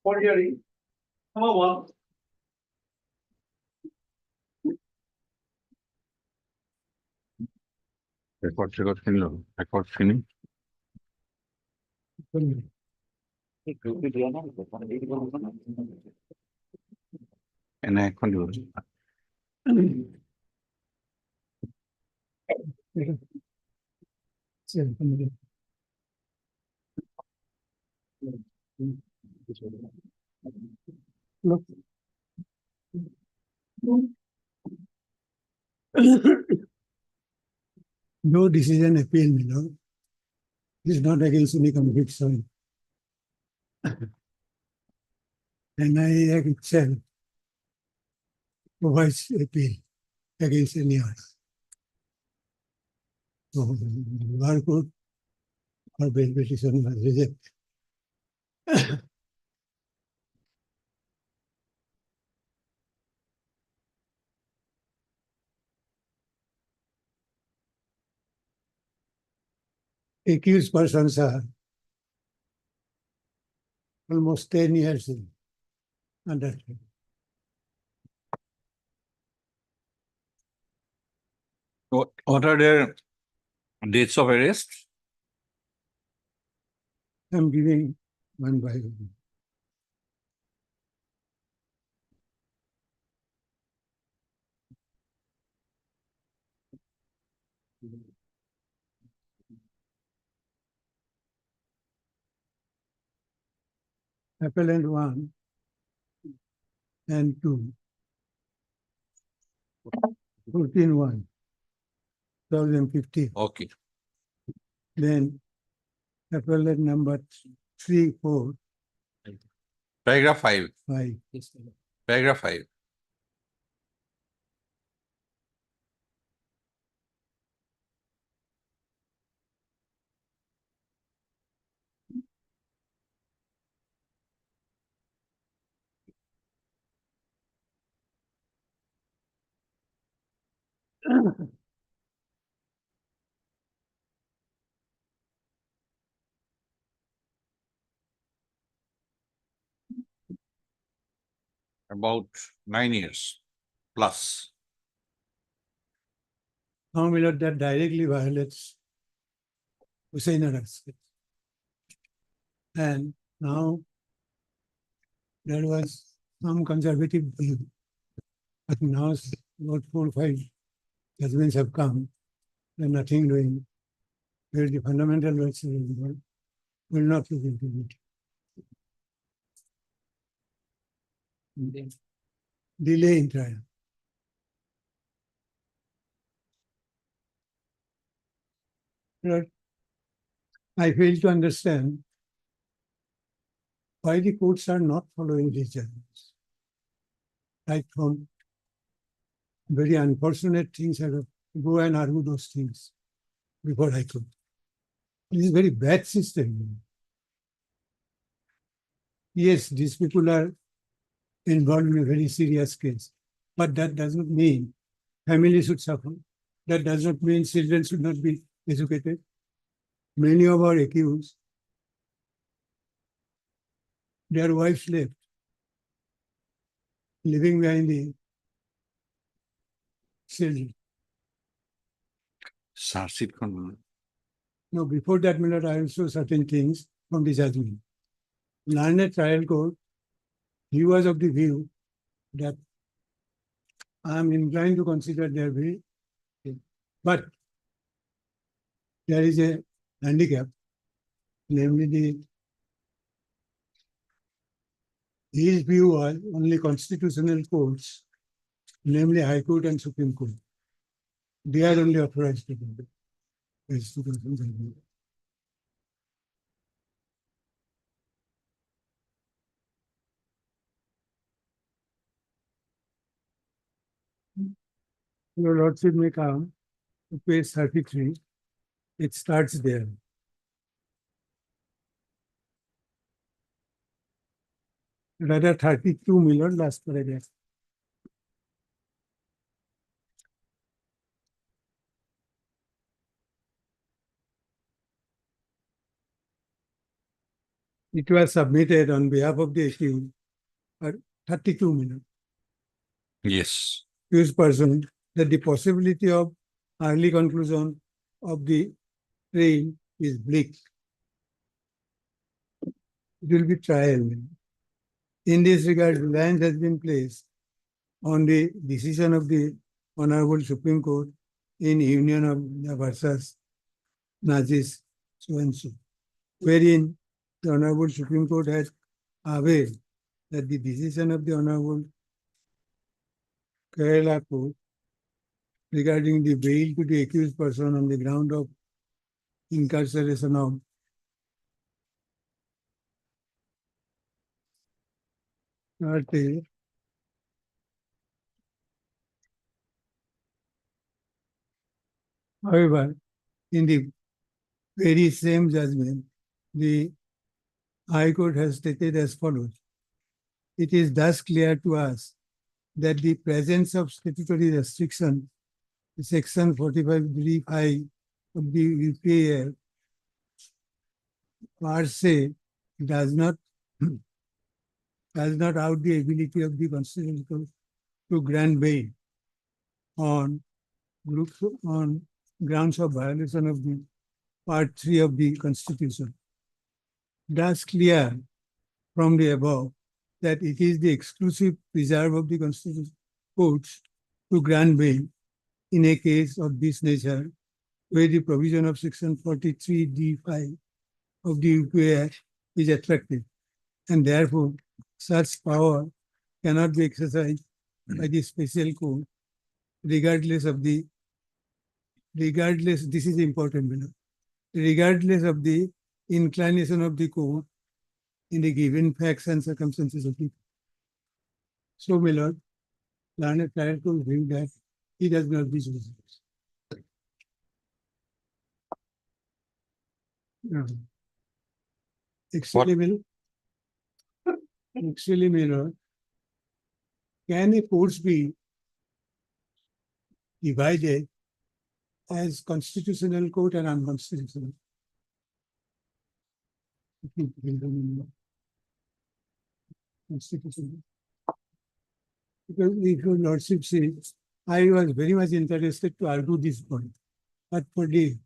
For hearing, number one, record finish. And I can No decision appeal, you know. This is not against any conviction. And I itself provides appeal against any others. So, our court or bail petition was rejected. Accused persons are almost 10 years in under trial. What are their dates of arrest? I'm giving one by one. Appellant 1 and 2. 14-1, 2015. Okay. Then appellant number 3, 4, Paragraph 5. 5. Paragraph 5. About 9 years plus. Now, my lord, that directly violates Hussain's. And now there was some conservative view, but now about 4 or 5 judgments have come. There's nothing doing. Where the fundamental rights will not be implemented. Delay in trial. Right. I fail to understand why the courts are not following these judgments. I found very unfortunate things. I have to go and argue those things before I could. This is a very bad system. Yes, these people are involved in a very serious case, but that does not mean families should suffer. That does not mean children should not be educated. Many of our accused, their wives left, living behind the children. No, before that, Miller, I also certain things from the judgment. Learned trial court, he was of the view that I am inclined to consider their way, but there is a handicap, namely his view was only constitutional courts, namely High Court and Supreme Court. They are only authorized to do it. Your Lordship may come to page 33. It starts there. Rather 32 million last paragraph. It was submitted on behalf of the accused at 32 minutes. Yes. Accused person that the possibility of early conclusion of the train is bleak. It will be trial. In this regard, reliance has been placed on the decision of the Honorable Supreme Court in Union of versus Nazis so and so, wherein the Honorable Supreme Court has aware that the decision of the Honorable Kerala Court regarding the bail to the accused person on the ground of incarceration of however, in the very same judgment, the High Court has stated as follows. It is thus clear to us that the presence of statutory restriction, Section 45(3)(5) of the UPA per se does not out the ability of the Constitutional Court to grant bail on grounds of violation of the Part 3 of the Constitution. Thus clear from the above that it is the exclusive preserve of the Constitutional Courts to grant bail in a case of this nature, where the provision of Section 43(d)(5) of the UPA Act is attractive, and therefore such power cannot be exercised by the special court, regardless, this is important, regardless of the inclination of the court in the given facts and circumstances of the. So, my lord, learned trial court view that he does not be chosen. Actually, my lord, can a courts be divided as constitutional court and unconstitutional? Constitutional. Because if your lordship says, I was very much interested to argue this point, but for the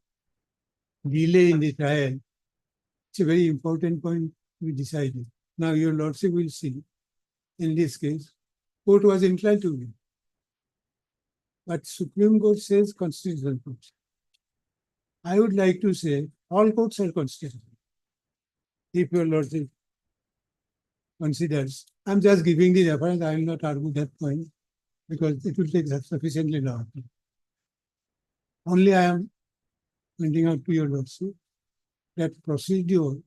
delay in the trial, it's a very important point we decided. Now your lordship will see, in this case, court was inclined to me. But Supreme Court says constitutional court. I would like to say all courts are constitutional. If your lordship considers, I'm just giving the reference, I will not argue that point because it will take sufficiently long. Only I am pointing out to your lordship that procedure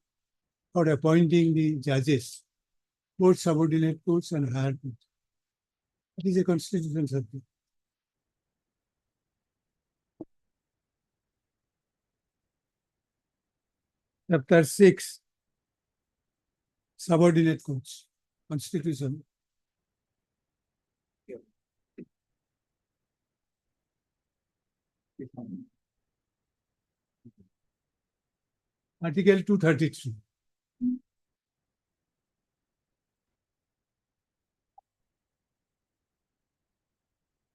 for appointing the judges, both subordinate courts and higher courts, it is a constitutional subject. Chapter 6, subordinate courts, Constitution. Article 233.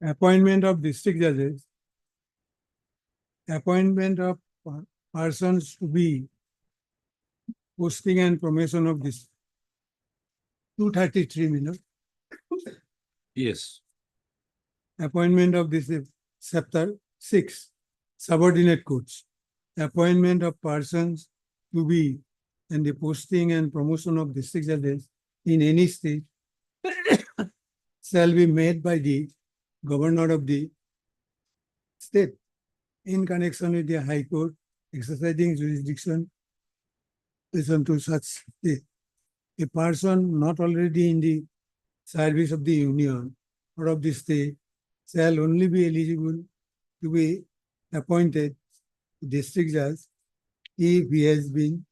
Appointment of district judges. Appointment of persons to be posting and promotion of this. 233 minutes. Yes. Appointment of this chapter 6, subordinate courts. Appointment of persons to be and the posting and promotion of district judges in any state shall be made by the governor of the state in connection with the High Court exercising jurisdiction to such state. A person not already in the service of the union or of the state shall only be eligible to be appointed district judge if he has been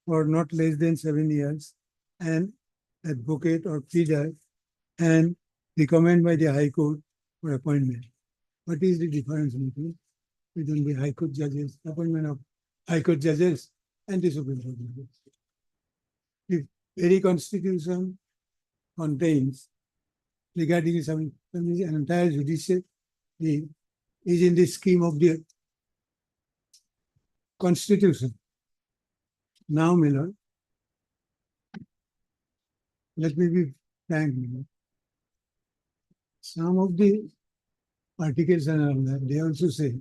for not less than 7 years an advocate or pleader and recommended by the High Court for appointment. What is the difference between the High Court judges, appointment of High Court judges and the Supreme Court judges? the very constitution contains regarding some entire judicial is in the scheme of the constitution. Now, my lord, let me be frank. My lord. Some of the articles and all that, they also say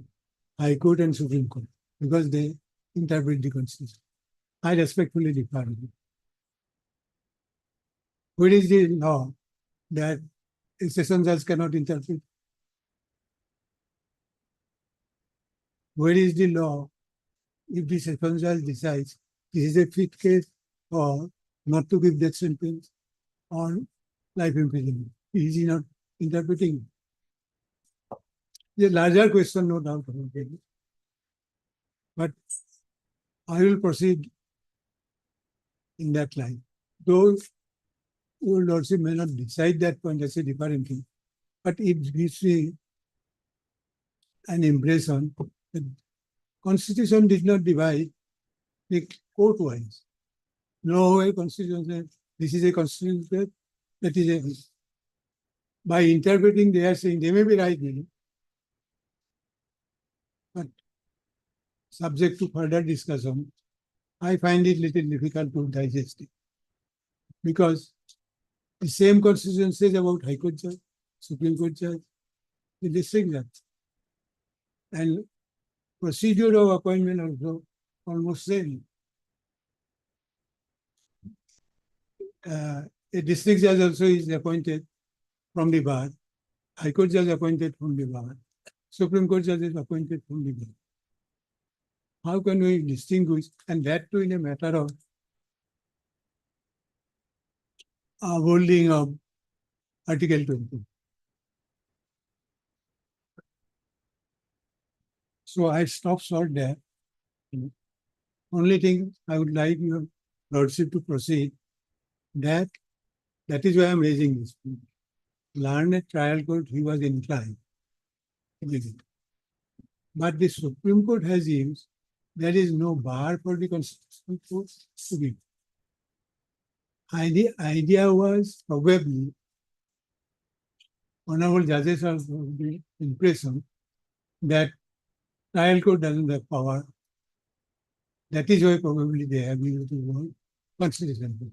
High Court and Supreme Court because they interpret the constitution. I respectfully differ. Where is the law that a session judge cannot interpret? Where is the law if the session judge decides this is a fit case or not to give death sentence or life imprisonment? Is he not interpreting? The larger question, no doubt about it. But I will proceed in that line. Though your lordship may not decide that point as a different thing, but it gives me an impression that Constitution did not divide the court-wise. No way Constitution said this is a constitution, that is a. By interpreting, they are saying they may be right, but subject to further discussion, I find it little difficult to digest it. Because the same Constitution says about High Court judge, Supreme Court judge, the district judge. And procedure of appointment also almost same. A district judge also is appointed from the bar. High Court judge appointed from the bar. Supreme Court judge is appointed from the bar. How can we distinguish? And that too in a matter of holding of Article 20. So I stop short there. Only thing I would like your lordship to proceed, that is why I'm raising this point. Learned trial court, he was inclined. But the Supreme Court has used, there is no bar for the Constitutional Court to give. The idea was probably, honorable judges have the impression that trial court doesn't have power. That is why probably they have used the word Constitutional Court.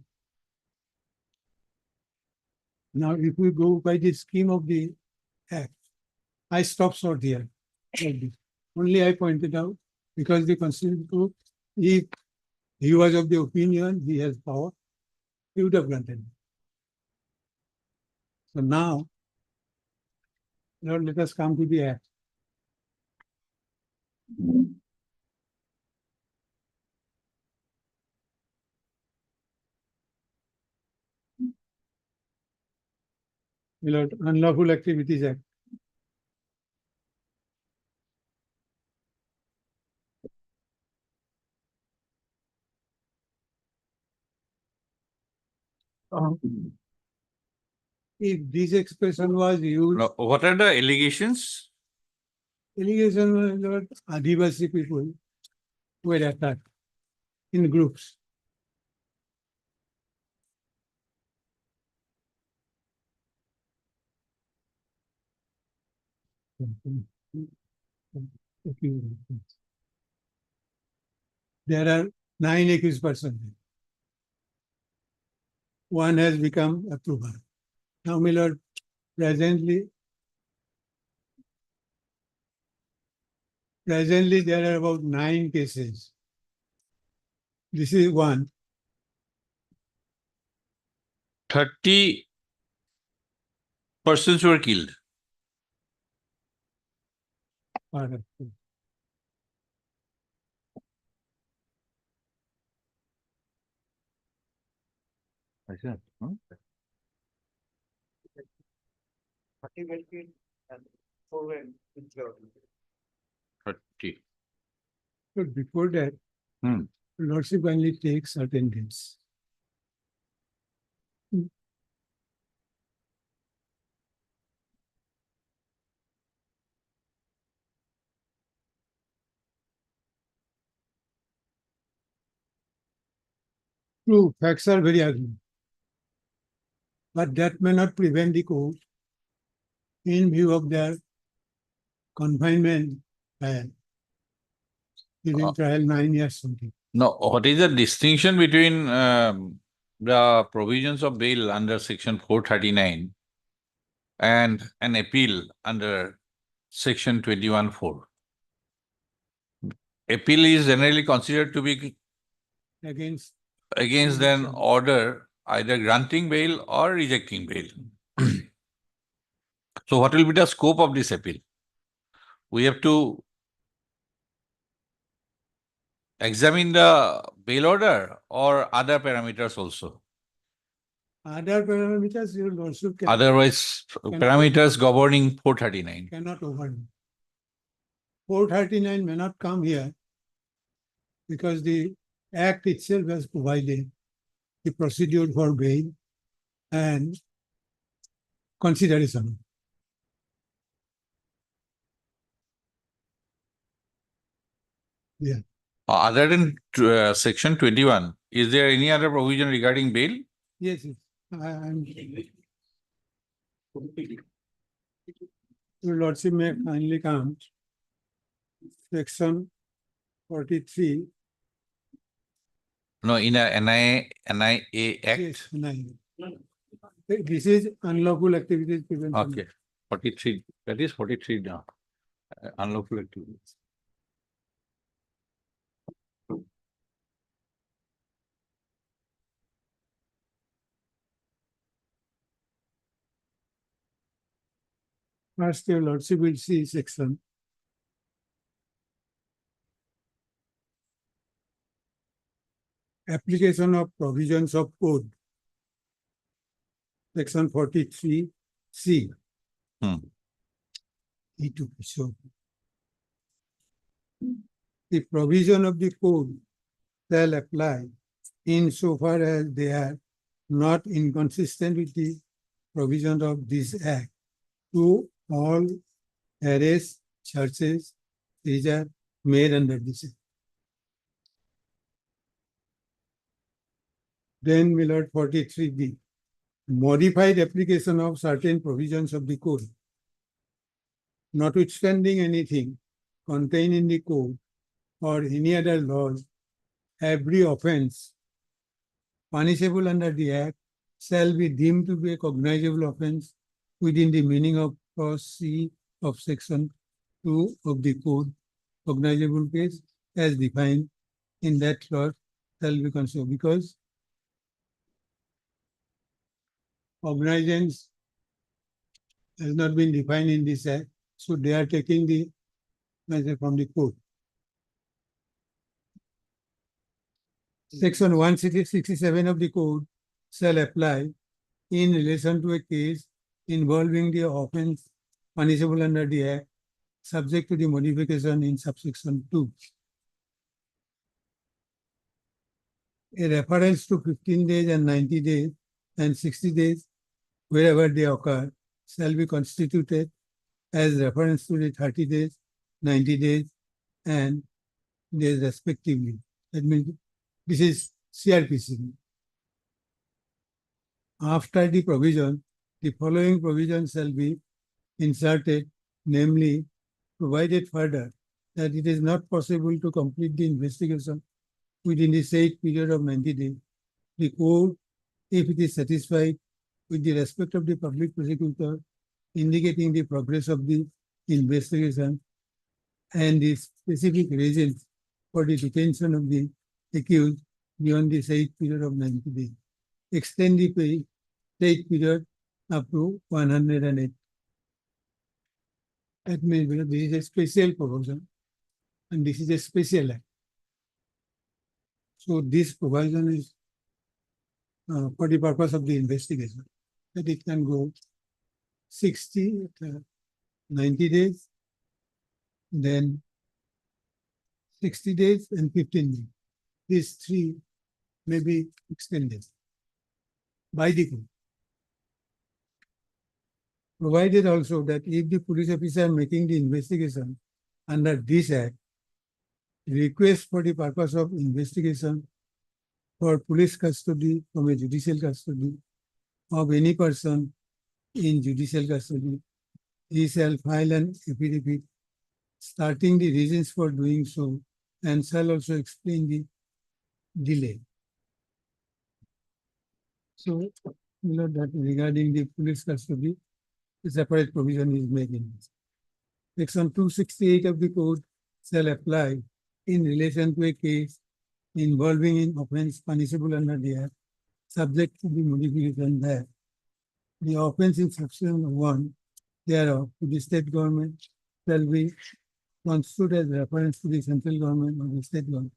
Now, if we go by the scheme of the Act, I stop short here. Only I pointed out, because the Constitutional Court, if he was of the opinion he has power, he would have granted it. So now, let us come to the Act. Unlawful Activities Act. If this expression was used, Now, what are the allegations? allegation was that Adivasi people were attacked in groups. There are 9 accused persons. One has become a prover. Now, my lord, presently there are about 9 cases. This is one. 30 persons were killed. ऐसा, हाँ? 30. But before that, Hmm. lordship only takes certain dates. True, facts are very ugly. But that may not prevent the court, in view of their confinement trial, giving trial 9 years something. No, what is the distinction between the provisions of bail under section 439 and an appeal under section 21(4)? Appeal is generally considered to be Against against an order either granting bail or rejecting bail. So what will be the scope of this appeal? We have to examine the bail order or other parameters also. other parameters, your lordship Otherwise, parameters governing 439. cannot overrule. 439 may not come here because the Act itself has provided the procedure for bail and consideration. Yeah. Other than section 21, is there any other provision regarding bail? Yes, yes. Your lordship may kindly come. Section 43. No, in a NIA Act. Yes, 9. This is unlawful activities prevention. Okay, 43. That is 43 now. Unlawful activities. First, your lordship will see section. Application of provisions of code. Section 43C. E2. So, the provision of the code shall apply insofar as they are not inconsistent with the provision of this Act to all arrests, searches, which are made under this Act. Then, my lord, 43B. Modified application of certain provisions of the code. Notwithstanding anything contained in the code or any other laws, every offense punishable under the Act shall be deemed to be a cognizable offense within the meaning of clause C of section 2 of the code. Cognizable case as defined in that clause shall be considered, because cognizance has not been defined in this Act, so they are taking the measure from the code. Section 167 of the code shall apply in relation to a case involving the offense punishable under the Act, subject to the modification in subsection 2. A reference to 15 days and 90 days and 60 days, wherever they occur, shall be constituted as reference to the 30 days, 90 days, and days respectively. That means this is CRPC. After the provision, the following provision shall be inserted, namely, provided further that it is not possible to complete the investigation within the said period of 90 days. The court, if it is satisfied with the respect of the public prosecutor, indicating the progress of the investigation and the specific reasons for the detention of the accused beyond the said period of 90 days, extend the said period up to 108. That means this is a special provision and this is a special act. So this provision is for the purpose of the investigation, that it can go 60, 90 days, then 60 days and 15 days. These three may be extended by the court. Provided also that if the police officer making the investigation under this Act requests for the purpose of investigation for police custody from a judicial custody of any person in judicial custody, he shall file an affidavit starting the reasons for doing so and shall also explain the delay. So, that regarding the police custody, a separate provision is made in this. Section 268 of the code shall apply in relation to a case involving an offense punishable under the Act, subject to the modification that the offense in section 1 thereof to the state government shall be construed as reference to the central government or the state government.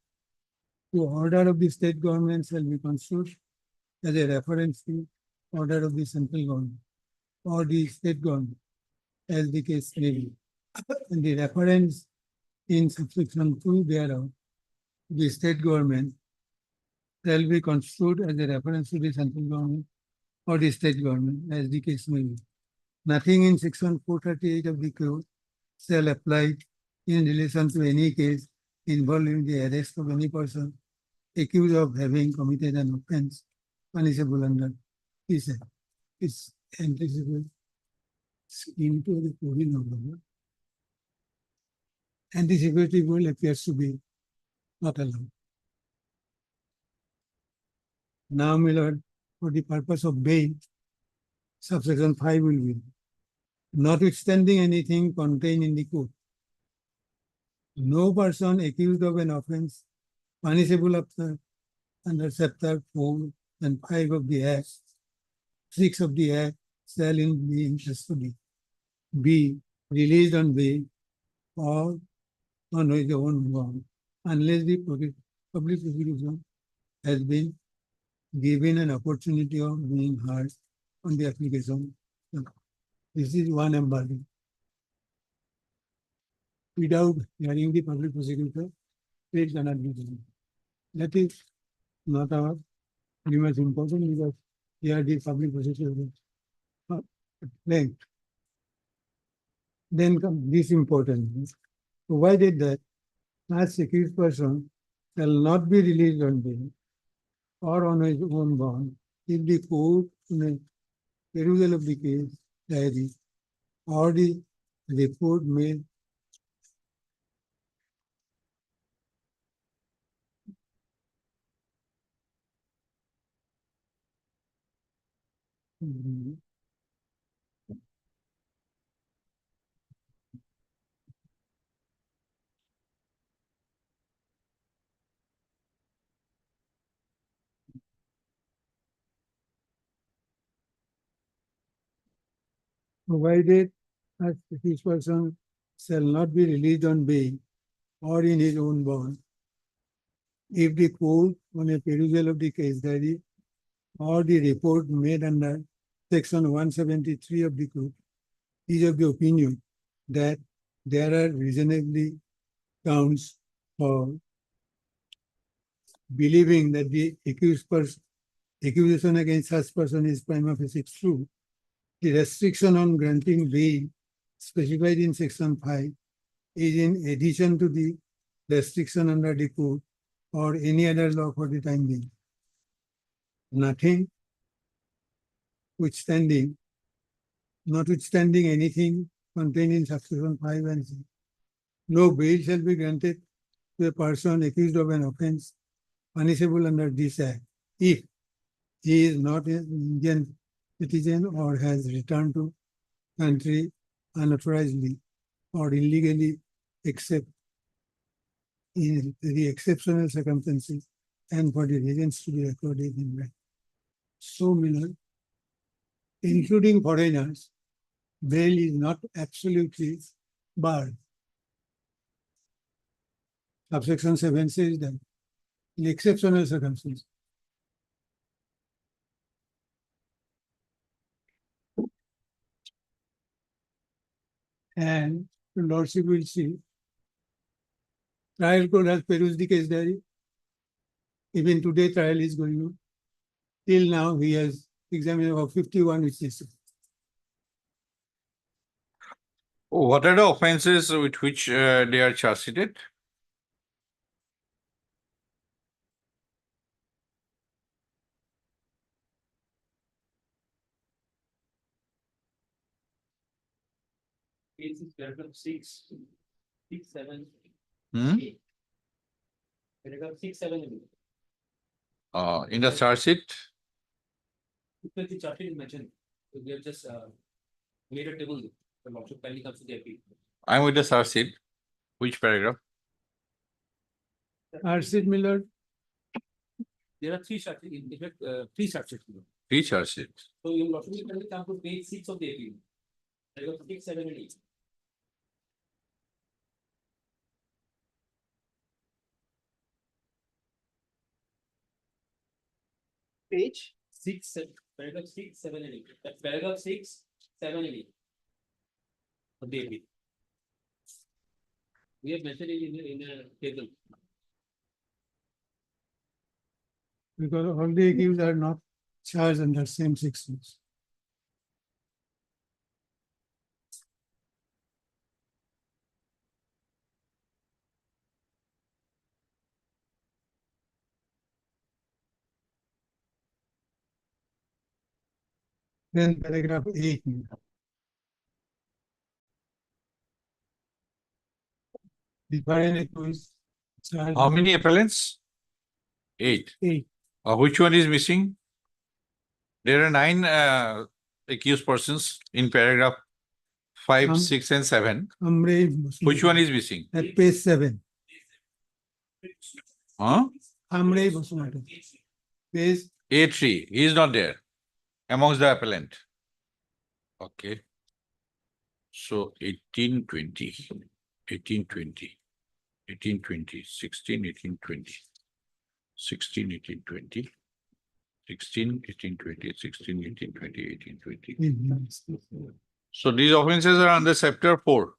The order of the state government shall be construed as a reference to order of the central government or the state government, as the case may be. And the reference in subsection 2 thereof, the state government shall be construed as a reference to the central government or the state government, as the case may be. Nothing in section 438 of the code shall apply in relation to any case involving the arrest of any person accused of having committed an offense punishable under this Act. It's anticipated into the provision of the law. Anticipative rule appears to be not allowed. Now, my lord, for the purpose of bail, subsection 5 will be notwithstanding anything contained in the code. No person accused of an offense punishable under chapter 4 and 5 of the Act, 6 of the Act, shall be in custody, be released on bail or on his own ground, unless the public prosecution has been given an opportunity of being heard on the application. This is one embargo. Without hearing the public prosecutor, it cannot be done. That is not our very much important because here the public prosecutor length. Then comes this important. Provided that such accused person shall not be released on bail or on his own bond if the court in a perusal of the case diary or the report made provided that this person shall not be released on bail or in his own bond if the court on a perusal of the case diary or the report made under section 173 of the code is of the opinion that there are reasonably grounds for believing that the accusation against such person is prima facie true. The restriction on granting bail specified in section 5 is in addition to the restriction under the code or any other law for the time being. Nothing notwithstanding anything contained in subsection 5 and 6. No bail shall be granted to a person accused of an offense punishable under this Act if he is not an Indian citizen or has returned to country unauthorizedly or illegally except in the exceptional circumstances and for the reasons to be recorded in right. So, Miller, including foreigners, bail is not absolutely barred. Subsection 7 says that in exceptional circumstances. And the Lordship will see, trial court has perused the case diary. Even today, trial is going on. Till now, he has examined about 51 witnesses. What are the offenses with which they are charged? Case is paragraph 6, 6, 7, Hmm? 8. Paragraph 6, 7, and 8. In the charge sheet, Because the chapter is mentioned, so we have just made a table. The lordship kindly comes to the appeal. I'm with the charge sheet. Which paragraph? Arsid Miller, There are three charges, in fact, three charges. Three charge sheet. So your lordship will kindly come to page 6 of the appeal. Paragraph 6, 7, and 8. Page 6, paragraph 6, 7, and 8. That's paragraph 6, 7, and 8. Of the appeal. We have mentioned it in a table. because all the accused are not charged under same sections. Then paragraph 8. The foreign accused charged How many appellants? 8. 8. Which one is missing? There are 9 accused persons in paragraph 5, 6, and 7. Amre Which one is missing? at page 7. Huh? Amre Basumati. Page A3. He is not there amongst the appellant. Okay. So 18, 20, 18, 20, 18, 20, 16, 18, 20, 16, 18, 20, 16, 18, 20, 16, 18, 20, 18, 20. So these offenses are under chapter 4.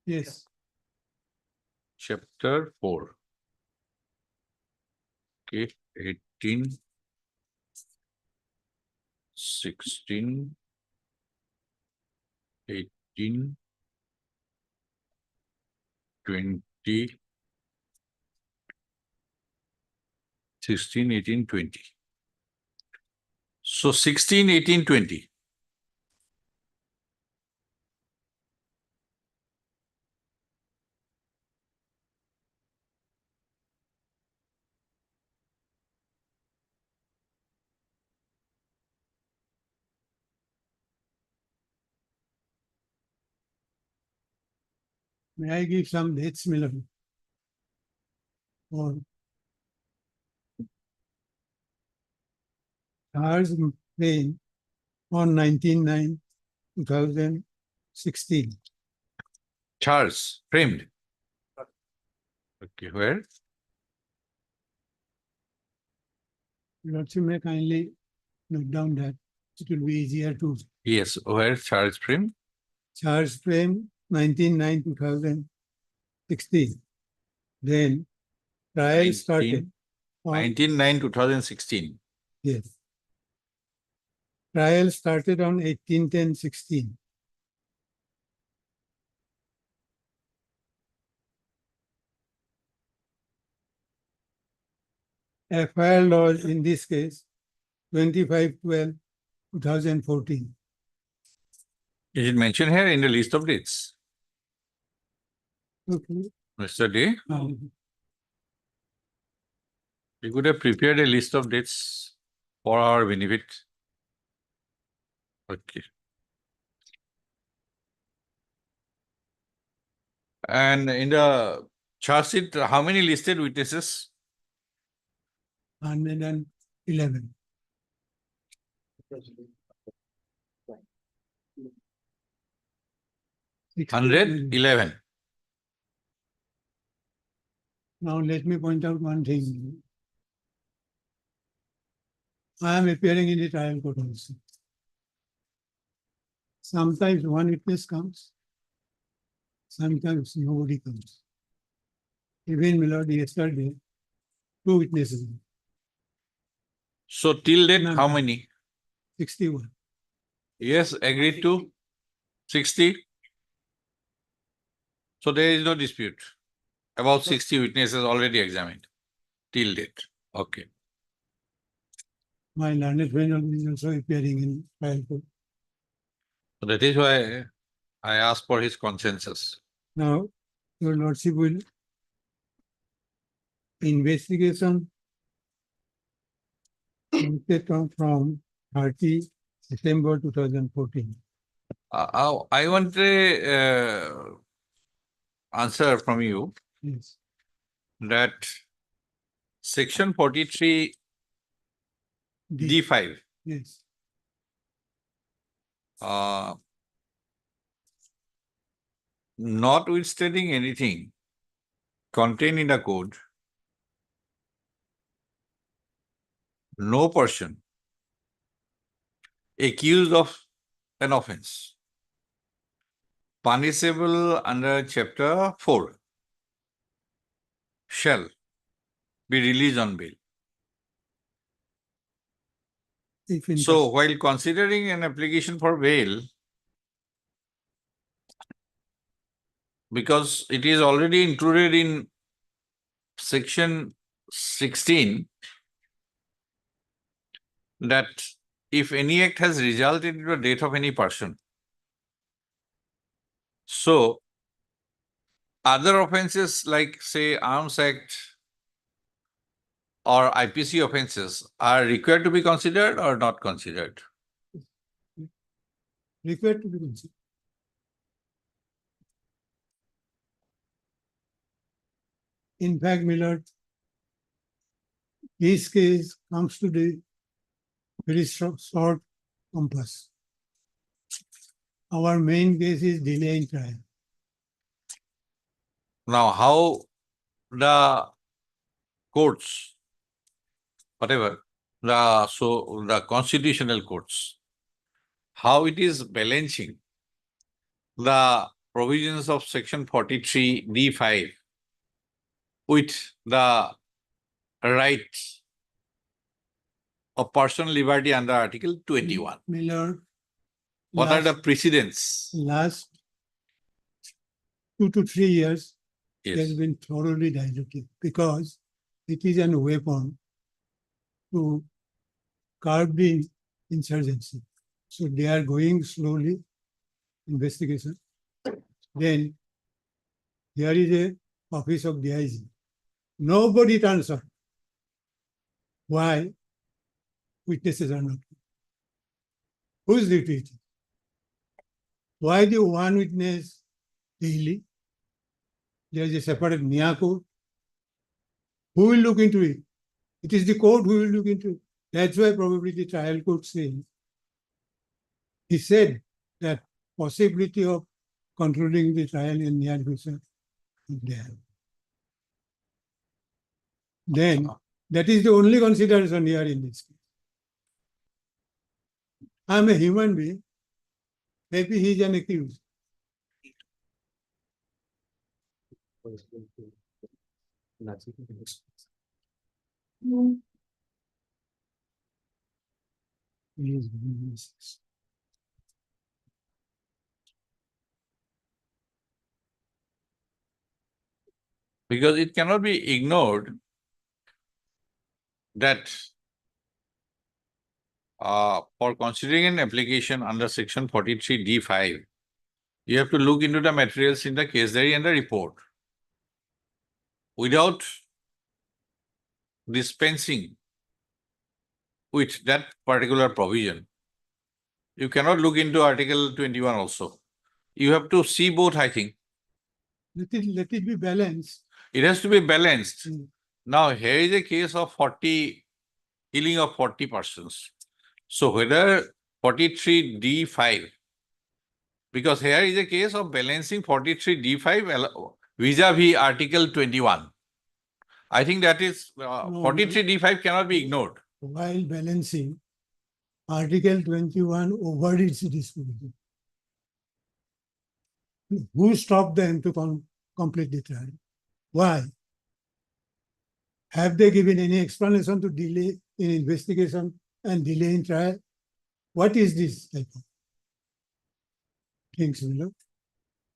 yes. Chapter 4. Okay. 18, 16, 18, 20, 16, 18, 20. So 16, 18, 20. May I give some dates, Miller? Or Charles Payne on 19/9/2016. Charles, framed. Okay, where? Lordship may kindly note down that it will be easier to Yes, where Charles framed? charge frame 19/9/2016. Then trial started on 19/9/2016. yes. Trial started on 18/10/16. FIR laws in this case 25/12/2014. Is it mentioned here in the list of dates? Okay. Mr. Day, Um, we could have prepared a list of dates for our benefit. Okay. And in the charge sheet, how many listed witnesses? 111. Six- 111. Now let me point out one thing. I am appearing in the trial court also. Sometimes one witness comes, sometimes nobody comes. Even Milord yesterday, 2 witnesses, So till date, None. how many? 61. Yes, agreed to 60. So there is no dispute. About 60 witnesses already examined till date. Okay. My learned friend is also appearing in trial court. So that is why I ask for his consensus. Now, your lordship will investigation from 30 December 2014. I want a answer from you Yes, that section 43 D5, yes. notwithstanding anything contained in the code, no person accused of an offense punishable under chapter 4 shall be released on bail. If in So while considering an application for bail, because it is already included in section 16, that if any act has resulted in the death of any person, so other offenses like say Arms Act or IPC offenses are required to be considered or not considered? required to be considered. In fact, Millard, this case comes to the very short compass. Our main case is delay in trial. Now, how the courts, whatever, the constitutional courts, how it is balancing the provisions of section 43 D5 with the right of personal liberty under Article 21. Millard, What are the precedents? last 2 to 3 years, it has Yes. been thoroughly diluted because it is a weapon to curb the insurgency. So they are going slowly, investigation. Then there is a office of DIG. Nobody turns up. Why? Witnesses are not. Whose duty it is? Why the one witness daily? There is a separate Miyako. Who will look into it? It is the court who will look into it. That's why probably the trial court says, he said that possibility of concluding the trial in near future is there. Then that is the only consideration here in this case. I am a human being. Maybe he is an accused. Yes. Because it cannot be ignored that for considering an application under section 43 D5, you have to look into the materials in the case diary and the report. Without dispensing with that particular provision, you cannot look into Article 21 also. You have to see both, I think. Let it be balanced. It has to be balanced. Mm. Now, here is a case of killing of 40 persons. So whether 43 D5, because here is a case of balancing 43 D5 vis-a-vis Article 21. I think that is 43 D5 cannot be ignored. While balancing, Article 21 overrides disposition. Who stopped them to complete the trial? Why? Have they given any explanation to delay in investigation and delay in trial? What is this type of things?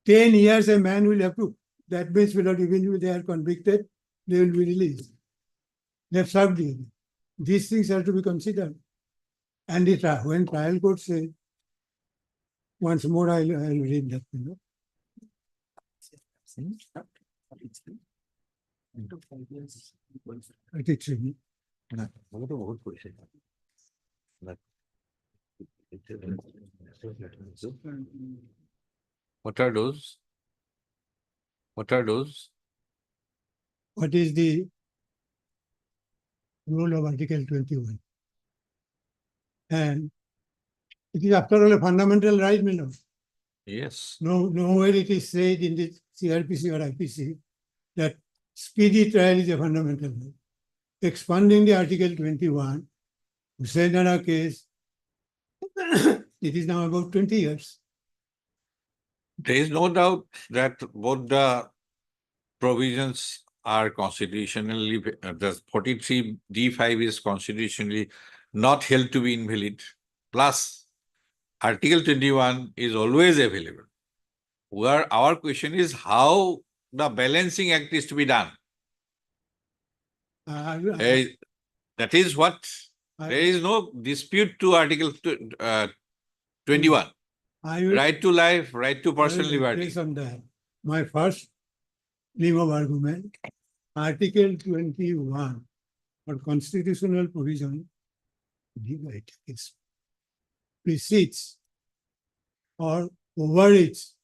10 years a man will have to, that means without even if they are convicted, they will be released. They have served the. These things have to be considered. And when trial court says once more I'll read that. 33. What are those? What are those? What is the rule of Article 21? And it is after all a fundamental right, my lord. Yes. Nowhere it is said in the CRPC or IPC that speedy trial is a fundamental right. Expanding the Article 21, we said in our case, it is now about 20 years. There is no doubt that both the provisions are constitutionally, the 43D5 is constitutionally not held to be invalid. Plus, Article 21 is always available. Where our question is how the balancing act is to be done. That is what, there is no dispute to Article 21. Right to life, right to personal liberty. On that. My first limb of argument, Article 21 or constitutional provision is precedes or overrides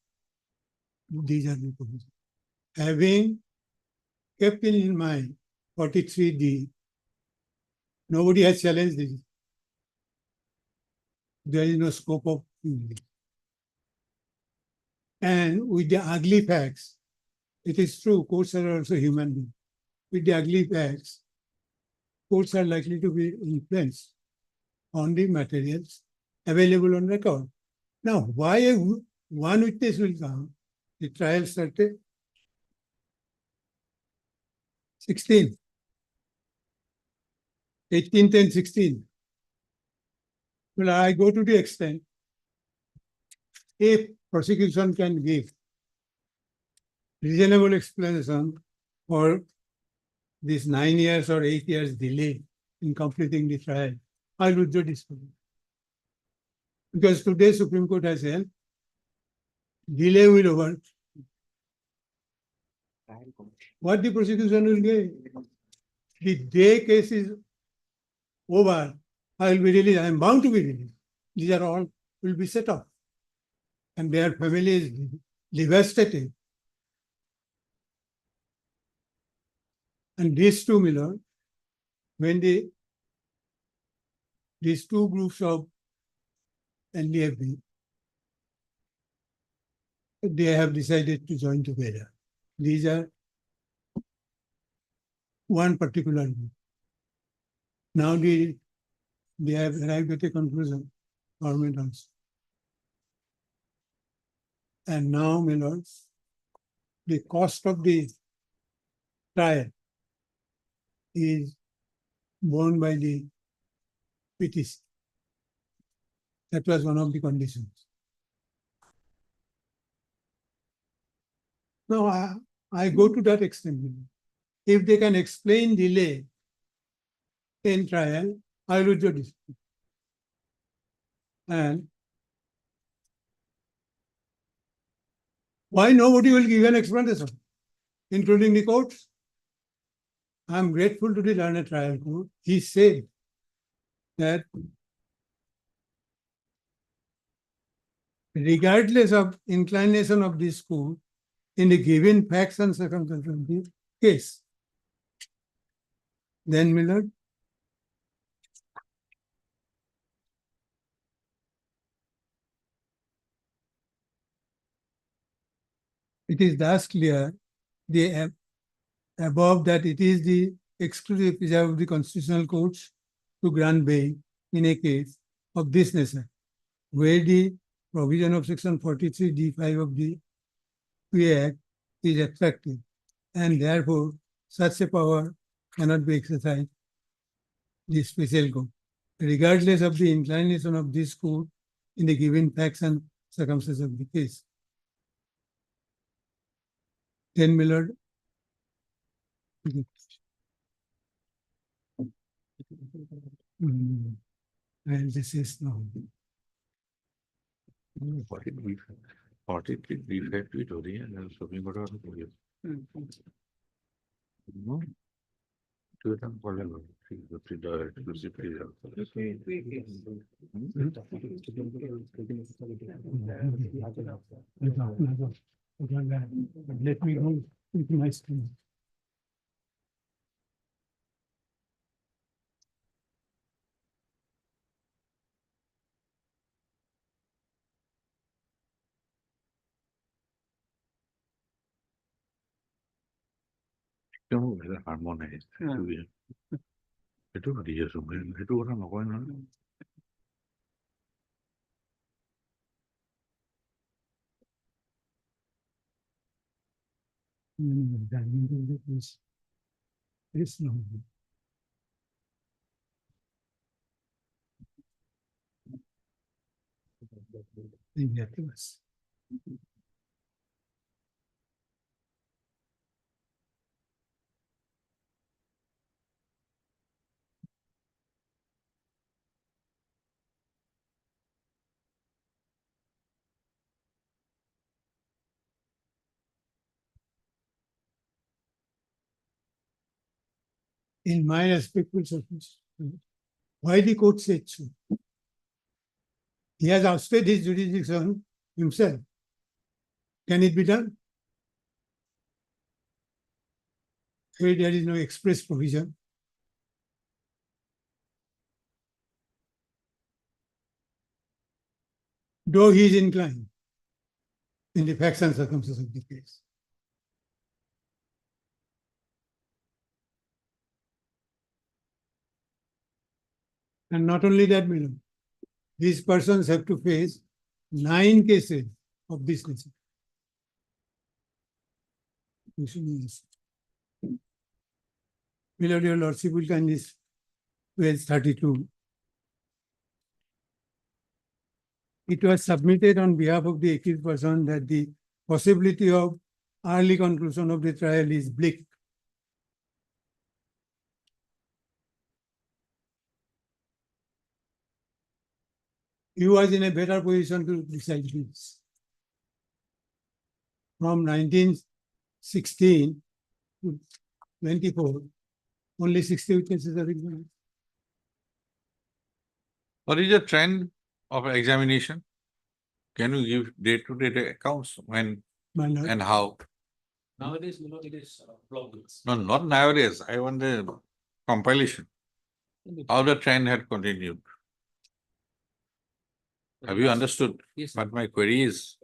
these are the provisions. Having kept in mind 43D, nobody has challenged this. There is no scope of English. And with the ugly facts, it is true, courts are also human beings. With the ugly facts, courts are likely to be influenced on the materials available on record. Now, why one witness will come? The trial started 16, 18th and 16th. Well, I go to the extent, if prosecution can give reasonable explanation for this 9 years or 8 years delay in completing the trial, I will withdraw this. Because today Supreme Court has held, delay will over. What the prosecution will get? The day case is over, I will be released. I am bound to be released. These are all will be set off. And their family is devastated. And these two, Miller, when these two groups of NDFB, they have decided to join together. These are one particular group. Now they have arrived at a conclusion, government also. And now, my lords, the cost of the trial is borne by the PTC. That was one of the conditions. Now, I go to that extent. If they can explain delay in trial, I will do this. And why nobody will give an explanation, including the courts? I am grateful to the learned trial court. He said that regardless of inclination of this court, in the given facts and circumstances of the case, then Miller, it is thus clear the above that it is the exclusive preserve of the constitutional courts to grant bail in a case of this nature, where the provision of section 43D5 of the PA Act is effective, and therefore such a power cannot be exercised the special court, regardless of the inclination of this court in the given facts and circumstances of the case. Then Miller. And this is now. 43 brief tweet हो रही है supreme court वालों को ये no तो এটা বলে না ঠিক আছে exclusive Let me go into my screen. क्यों मेरा harmonise itu dia sebenarnya itu orang ngapain This no. Yes. In my respectful circumstance, why the court said so? He has ousted his jurisdiction himself. Can it be done? Where there is no express provision. Though he is inclined in the facts and circumstances of the case. And not only that, Madam, these persons have to face 9 cases of this nature. Below your lordship will kindly page 32. It was submitted on behalf of the accused person that the possibility of early conclusion of the trial is bleak. He was in a better position to decide this. From 1916 to 24, only 60 witnesses are examined. what is the trend of examination? Can you give day-to-day accounts when My lord, and how? Nowadays, it is bloggers. No, not nowadays. I want the compilation. How the trend had continued. Have you understood Yes, sir. what my query is?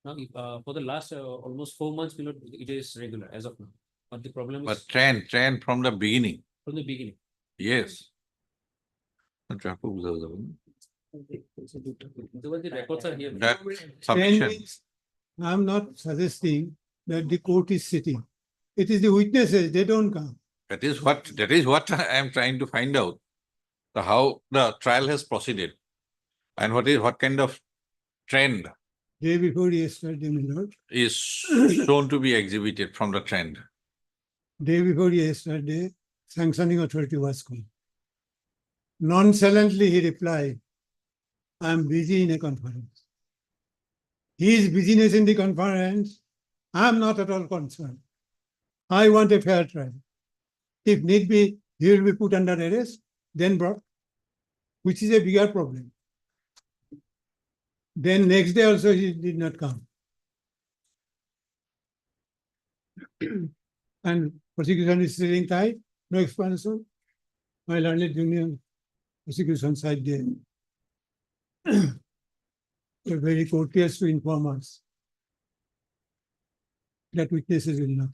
Now, for the last almost 4 months, it is regular as of now. But the problem But is trend from the beginning. from the beginning. Yes. The records are here. That Then sufficient. I'm not suggesting that the court is sitting. It is the witnesses, they don't come. That is what I am trying to find out. How the trial has proceeded. And what kind of trend Day before yesterday, my lord. is shown to be exhibited from the trend. Day before yesterday, sanctioning authority was called. Nonchalantly he replied, I am busy in a conference. His busyness in the conference, I am not at all concerned. I want a fair trial. If need be, he will be put under arrest, then brought, which is a bigger problem. Then next day also he did not come. And prosecution is sitting tight, no explanation. My learned junior prosecution side there. They're very courteous to inform us that witnesses will not.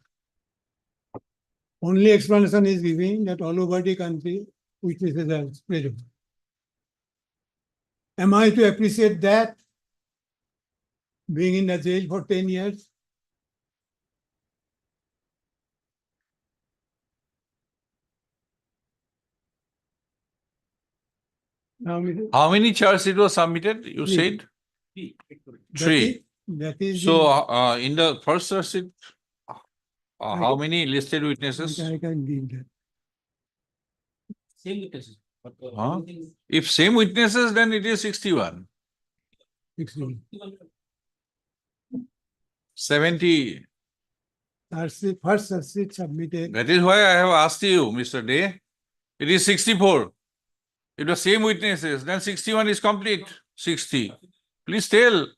Only explanation is giving that all over the country, witnesses are spread. Am I to appreciate that? Being in the jail for 10 years? Now, How many charges it was submitted? You Three. said that 3. that is So in the first charge sheet, how I- many listed the, witnesses? I can give that. Same witnesses. But Huh? only thing is If same witnesses, then it is 61. 60. 70. First search sheet submitted. That is why I have asked you, Mr. Day. It is 64. If the same witnesses, then 61 is complete. 60. Please tell.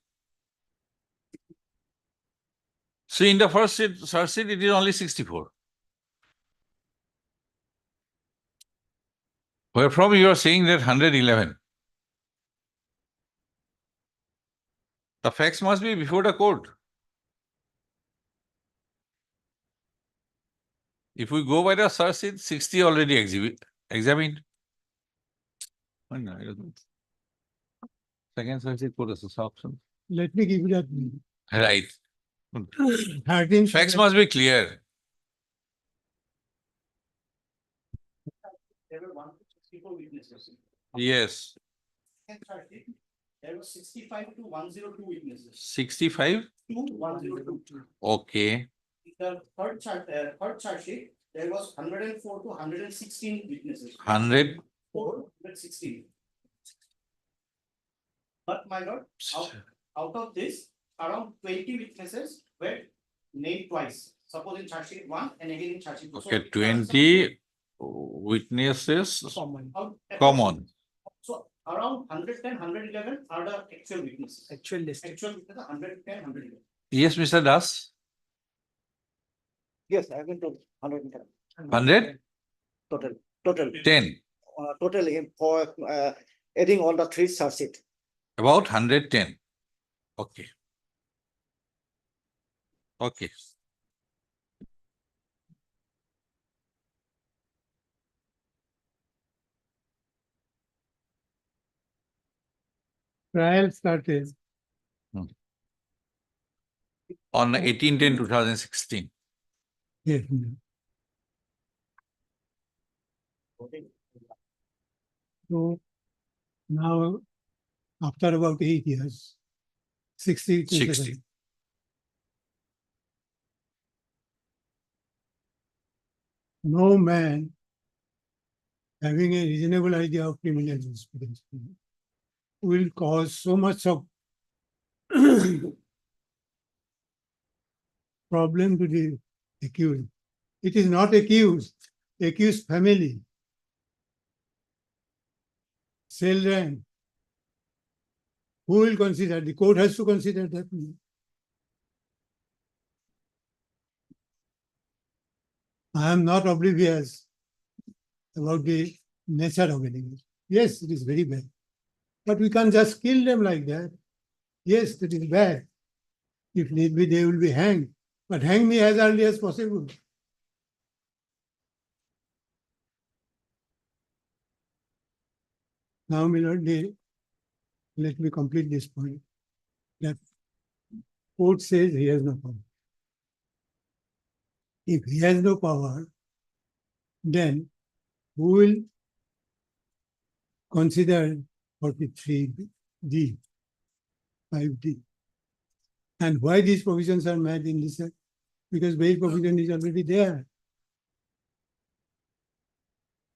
See, in the first search sheet, it is only 64. Wherefrom you are saying that 111. The facts must be before the court. If we go by the search sheet, 60 already examined. Second search sheet, put as a option. Let me give you that. Right. 13. Facts must be clear. There were 164 witnesses. Yes. There were 65 to 102 witnesses. 65? To 102. Okay. The third charge sheet, there was 104 to 116 witnesses. 100. 416. But my lord, out of this, around 20 witnesses were named twice. Suppose in charge sheet 1 and again in charge sheet 2. Okay, 20 witnesses common. So around 110, 111 are the actual witnesses. Actual list. Actual witnesses 110, 111. Yes, Mr. Das. Yes, I can total 110. 100? Total. 10. Total for adding all the three charge sheet. About 110. Okay. Okay. Trial started. On 18/10/2016. Yes. So now, after about 8 years, 60. 60. No man having a reasonable idea of criminal jurisprudence will cause so much of problem to the accused. It is not accused family, cell rank. Who will consider? The court has to consider that. I am not oblivious about the nature of it. Yes, it is very bad. But we can't just kill them like that. Yes, that is bad. If need be, they will be hanged. But hang me as early as possible. Now, my lord, let me complete this point. That court says he has no power. If he has no power, then who will consider 43D, 5D? And why these provisions are made in this act? Because bail provision is already there.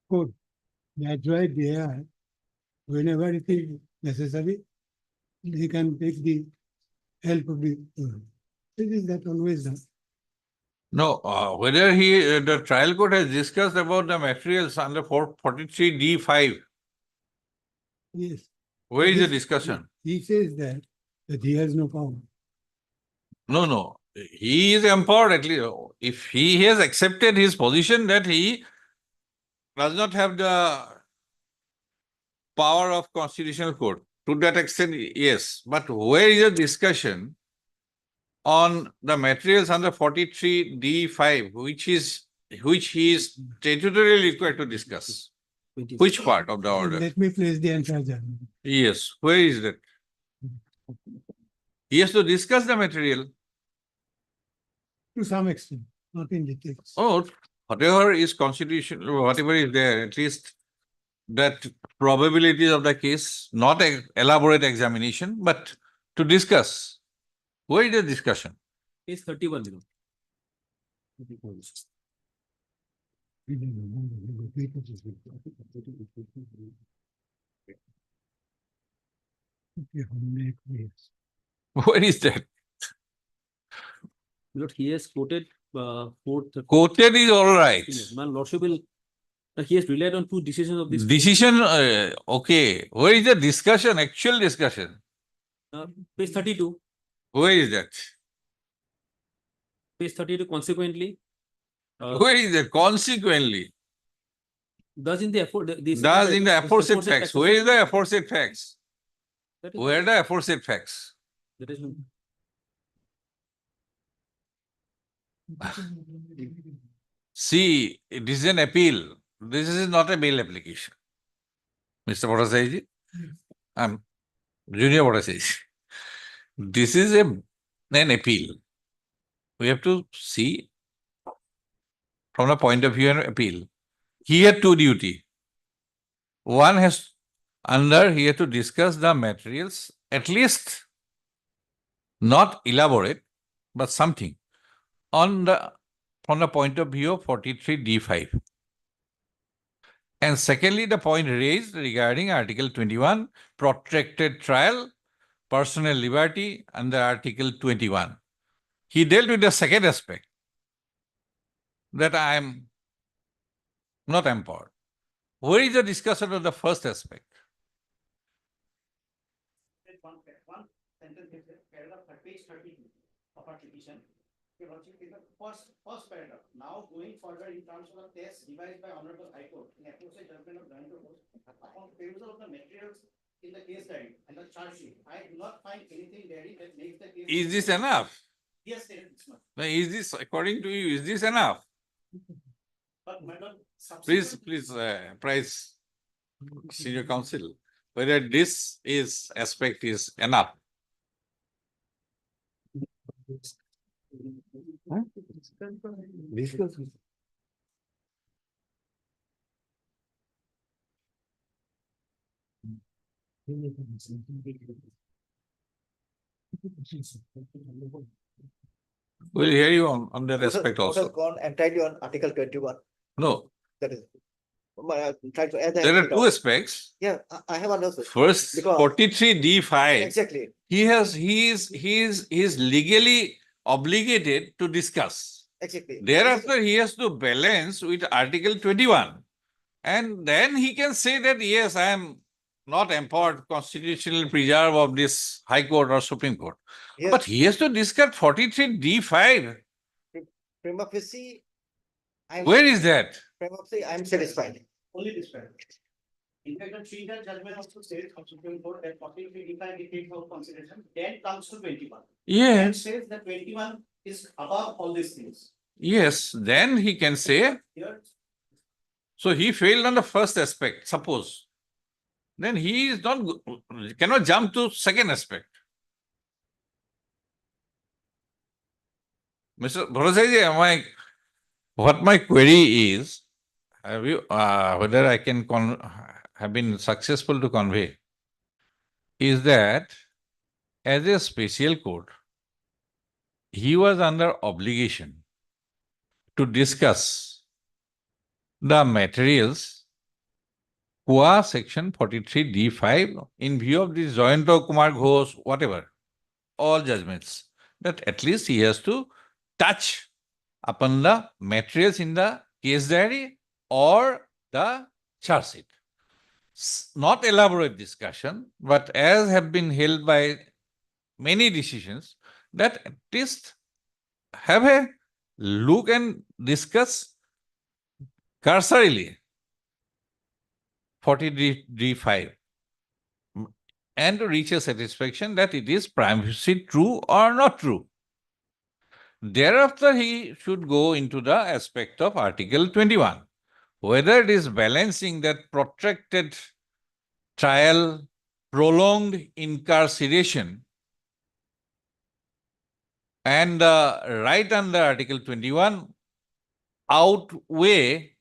Code. That's why they are. Whenever it is necessary, they can take the help of the. This is that always done. No, whether the trial court has discussed about the materials under 43D5. Yes. Where is the discussion? He says that he has no power. No. He is empowered at least. If he has accepted his position that he does not have the power of constitutional court, to that extent, yes. But where is the discussion on the materials under 43D5, which he is statutorily required to discuss? Which part of the order? Let me place the answer. Yes, where is that? He has to discuss the material. To some extent, not in details. Oh, whatever is constitutional, whatever is there, at least that probabilities of the case, not an elaborate examination, but to discuss. Where is the discussion? Page 31. Where is that? Lord, he has quoted fourth. Quoted is all right. My lordship will. He has relied on two decisions of this. court. Decision, okay. Where is the discussion, actual discussion? Page 32. Where is that? Page 32. Consequently, Where is that? Consequently, does in the effort. does in the aforesaid facts. Where is the aforesaid facts? That is, Where are the aforesaid facts? that is, See, it is an appeal. This is not a bail application. Mr. Bhattacharya, I'm Junior Bhattacharya. This is an appeal. We have to see from the point of view of an appeal. He had two duty. One has he had to discuss the materials, at least not elaborate, but something from the point of view of 43D5. And secondly, the point raised regarding Article 21, protracted trial, personal liberty under Article 21. He dealt with the second aspect, that I am not empowered. Where is the discussion of the first aspect? One sentence is there, paragraph page 32 of our petition. Your Lordship, is the first paragraph. Now going forward in terms of the test devised by Honorable High Court in aforesaid judgment of Joint Court, upon perusal of the materials in the case diary and the charge sheet, I do not find anything there that makes the case. Is this enough? Yes, there is this much. Now, is this, according to you, is this enough? But madam, Please, subsequent. price senior counsel, whether this aspect is enough. We'll hear you on that aspect Court has also. gone entirely on Article 21. No, That is. Try to add that. there are two aspects. Yeah, I have understood. First, Because- 43D5, Exactly. he is legally obligated to discuss. Exactly. Thereafter, he has to balance with Article 21. And then he can say that, yes, I am not empowered constitutionally preserve of this High Court or Supreme Court. Yes, But he has to discuss 43D5. prima facie. Where is that? Prima facie, I am satisfied. Only this paragraph. In fact, the three-judge judgment also says of Supreme Court that 43D5 it takes out consideration, then comes to 21. And Yes, says that 21 is above all these things. yes. Then he can say, Here, so he failed on the first aspect, suppose. Then he is not, cannot jump to second aspect. Mr. Bhattacharya, what my query is, have you, whether I can have been successful to convey, is that as a special court, he was under obligation to discuss the materials qua section 43D5 in view of the Jayanto Kumar Ghosh, whatever, all judgments, that at least he has to touch upon the materials in the case diary or the charge sheet. Not elaborate discussion, but as have been held by many decisions, that at least have a look and discuss cursorily 40D5 and to reach a satisfaction that it is prima facie true or not true. Thereafter, he should go into the aspect of Article 21, whether it is balancing that protracted trial, prolonged incarceration, and right under Article 21 outweigh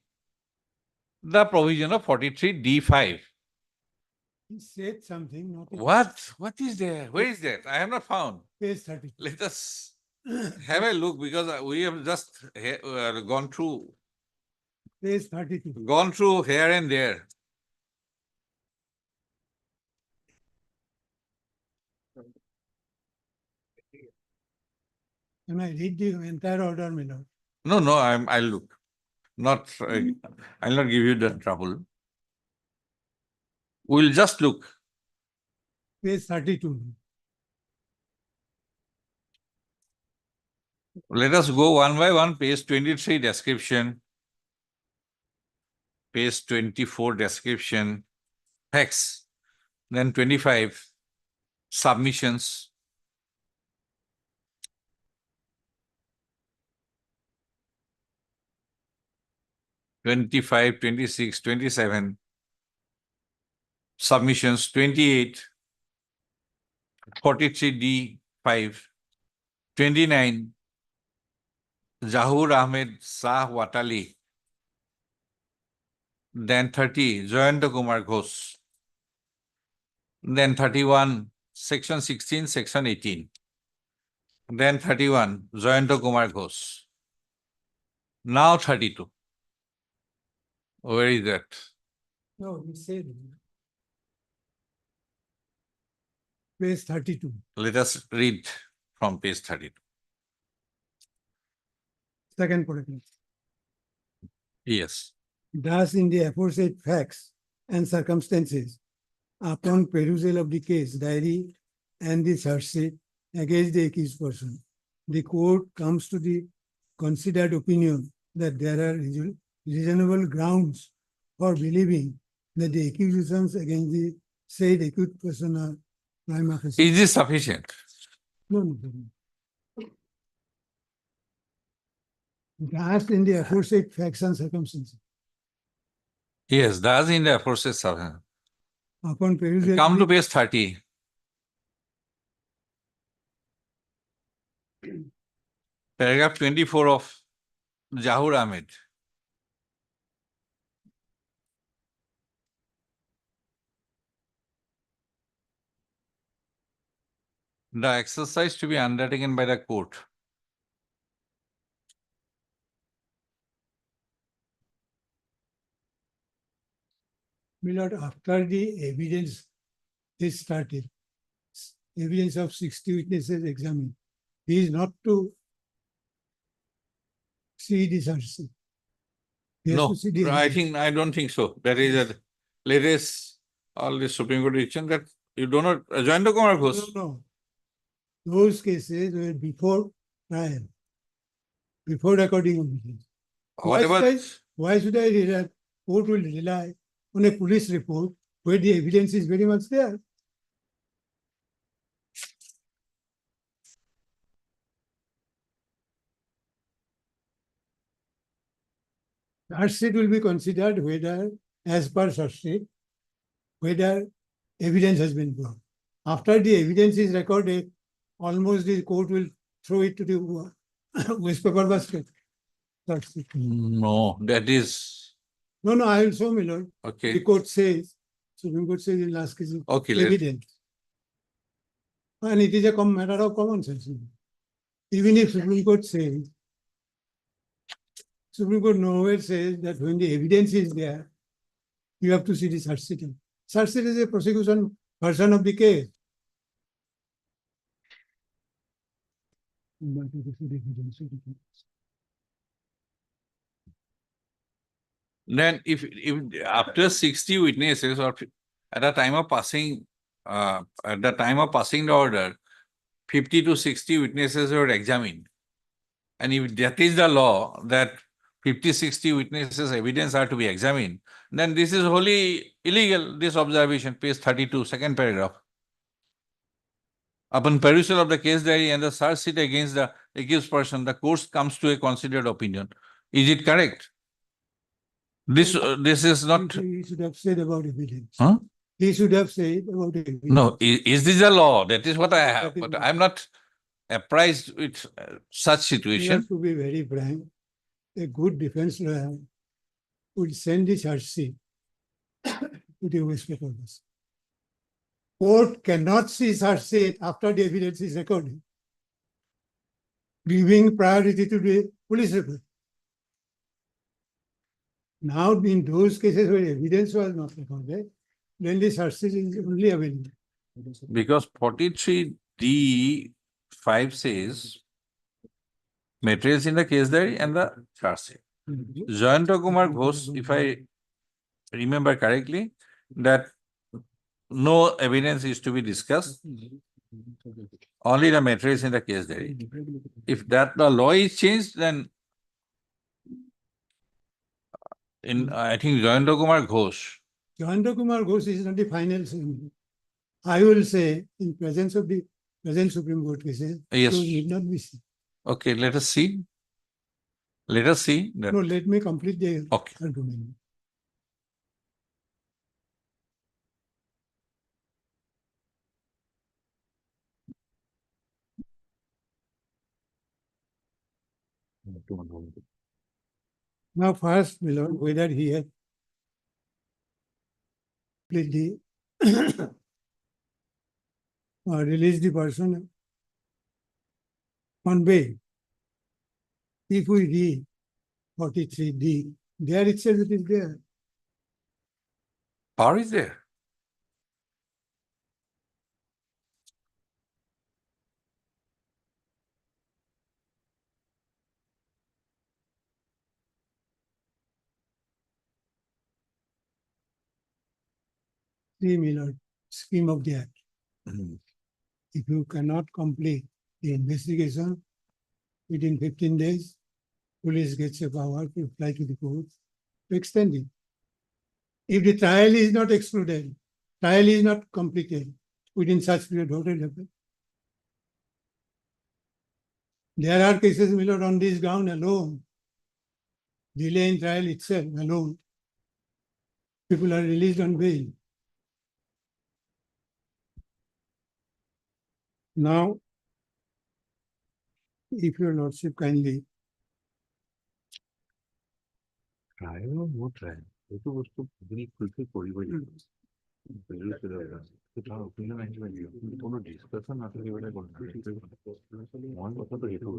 the provision of 43D5. He said something, not in What? What is there? Where is that? I have not found. page 30. Let us have a look, because we have just gone through Page 32. here and there. Can I read the entire order, my lord? No, no, I'll look. Not, I'll not give you the trouble. We'll just look. Page 32. Let us go one by one. Page 23, description. Page 24, description. Facts. Then 25, submissions. 25, 26, 27, submissions, 28, 43D 5, 29, Zahur Ahmed Shah Watali, then 30, Jayanta Kumar Ghosh, then 31, section 16, section 18, then 31, Jayanta Kumar Ghosh. Now 32. Where is that? No, he said. Page 32. Let us read from page 32. Second paragraph. Yes. Thus, in the aforesaid facts and circumstances, upon perusal of the case diary and the charge sheet against the accused person, the court comes to the considered opinion that there are reasonable grounds for believing that the accusations against the said accused person are prima facie. Is this sufficient? No. Thus, in the aforesaid facts and circumstances, Yes, thus in the aforesaid sufficient. upon perusal. Come to page 30. Paragraph 24 of Zahur Ahmed. The exercise to be undertaken by the court. My lord, after the evidence is started, evidence of 60 witnesses examined, he is not to see the charge sheet. He has No, to see the I don't think so. That is a latest, all the Supreme Court decision that you do not join the Kumar Ghosh. No. Those cases were before trial, before recording of evidence. Why should I rely? Court will rely on a police report where the evidence is very much there. Charge sheet will be considered whether, as per charge sheet, whether evidence has been brought. After the evidence is recorded, almost the court will throw it to the waste paper basket. No, that is. No, I will show, my lord. Okay. The court says, Supreme Court says in last case, Okay, evidence. And it is a matter of common sense. Even if Supreme Court says, Supreme Court nowhere says that when the evidence is there, you have to see the charge sheet. Charge sheet is a prosecution version of the case. Then if after 60 witnesses or at the time of passing the order, 50 to 60 witnesses were examined. And if that is the law that 50, 60 witnesses evidence are to be examined, then this is wholly illegal, this observation, page 32, second paragraph. Upon perusal of the case diary and the charge sheet against the accused person, the court comes to a considered opinion. Is it correct? This is not. He should have said about evidence. Huh? He should have said about evidence. No, is this a law? That is what I have, but I'm not apprised with such situation. You have to be very frank. A good defense lawyer would send the charge sheet to the waste paper basket. Court cannot see charge sheet after the evidence is recorded, giving priority to the police report. Now, in those cases where evidence was not recorded, then the charge sheet is only available. Because 43D5 says materials in the case diary and the charge sheet. Jayanta Kumar Ghosh, if I remember correctly, that no evidence is to be discussed, only the materials in the case diary. If that the law is changed, then in I think Jayanta Kumar Ghosh. Jayanta Kumar Ghosh is not the final thing. I will say, in presence of the present Supreme Court cases, Yes. those need not be seen. Okay, let us see. Let us see that. No, let me complete the Okay. argument. Now, first, my lord, whether he had plead the or release the person on bail. If we read 43D, there itself it is there. Power is there. See, my lord, scheme of the act. Mhm. If you cannot complete the investigation within 15 days, police gets a power to apply to the court to extend it. If the trial is not excluded, trial is not completed within such period, what will happen? There are cases, my lord, on this ground alone, delay in trial itself alone, people are released on bail. Now, if your lordship kindly, Trial no trial. এইটো বস্তু আপুনি খুলকে কৰিব লাগিব। তাৰ opinion আহিব লাগিব। কিন্তু কোনো discussion নাথাকিবলৈ কোনো মই কথাটো সেইটো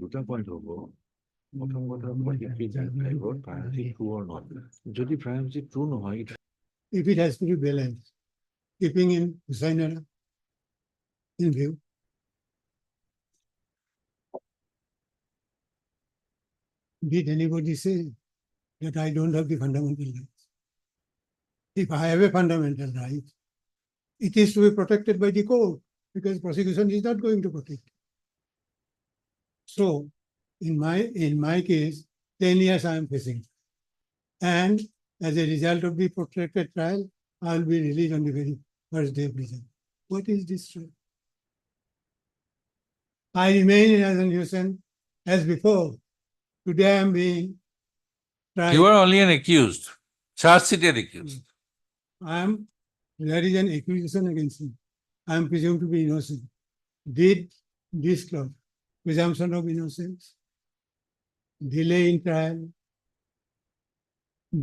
দুটা পইণ্ট হ'ব। প্ৰথম কথা true or not. যদি privacy true নহয়, if it has to be balanced, keeping in Husainara in view, did anybody say that I don't have the fundamental rights? If I have a fundamental right, it is to be protected by the court because prosecution is not going to protect it. So, in my case, 10 years I am facing. And as a result of the protracted trial, I will be released on the very first day of prison. What is this trial? I remain as an innocent as before. Today I am being tried. you are only an accused, charge-sheeted accused. There is an accusation against me. I am presumed to be innocent. Did this clause, presumption of innocence, delay in trial,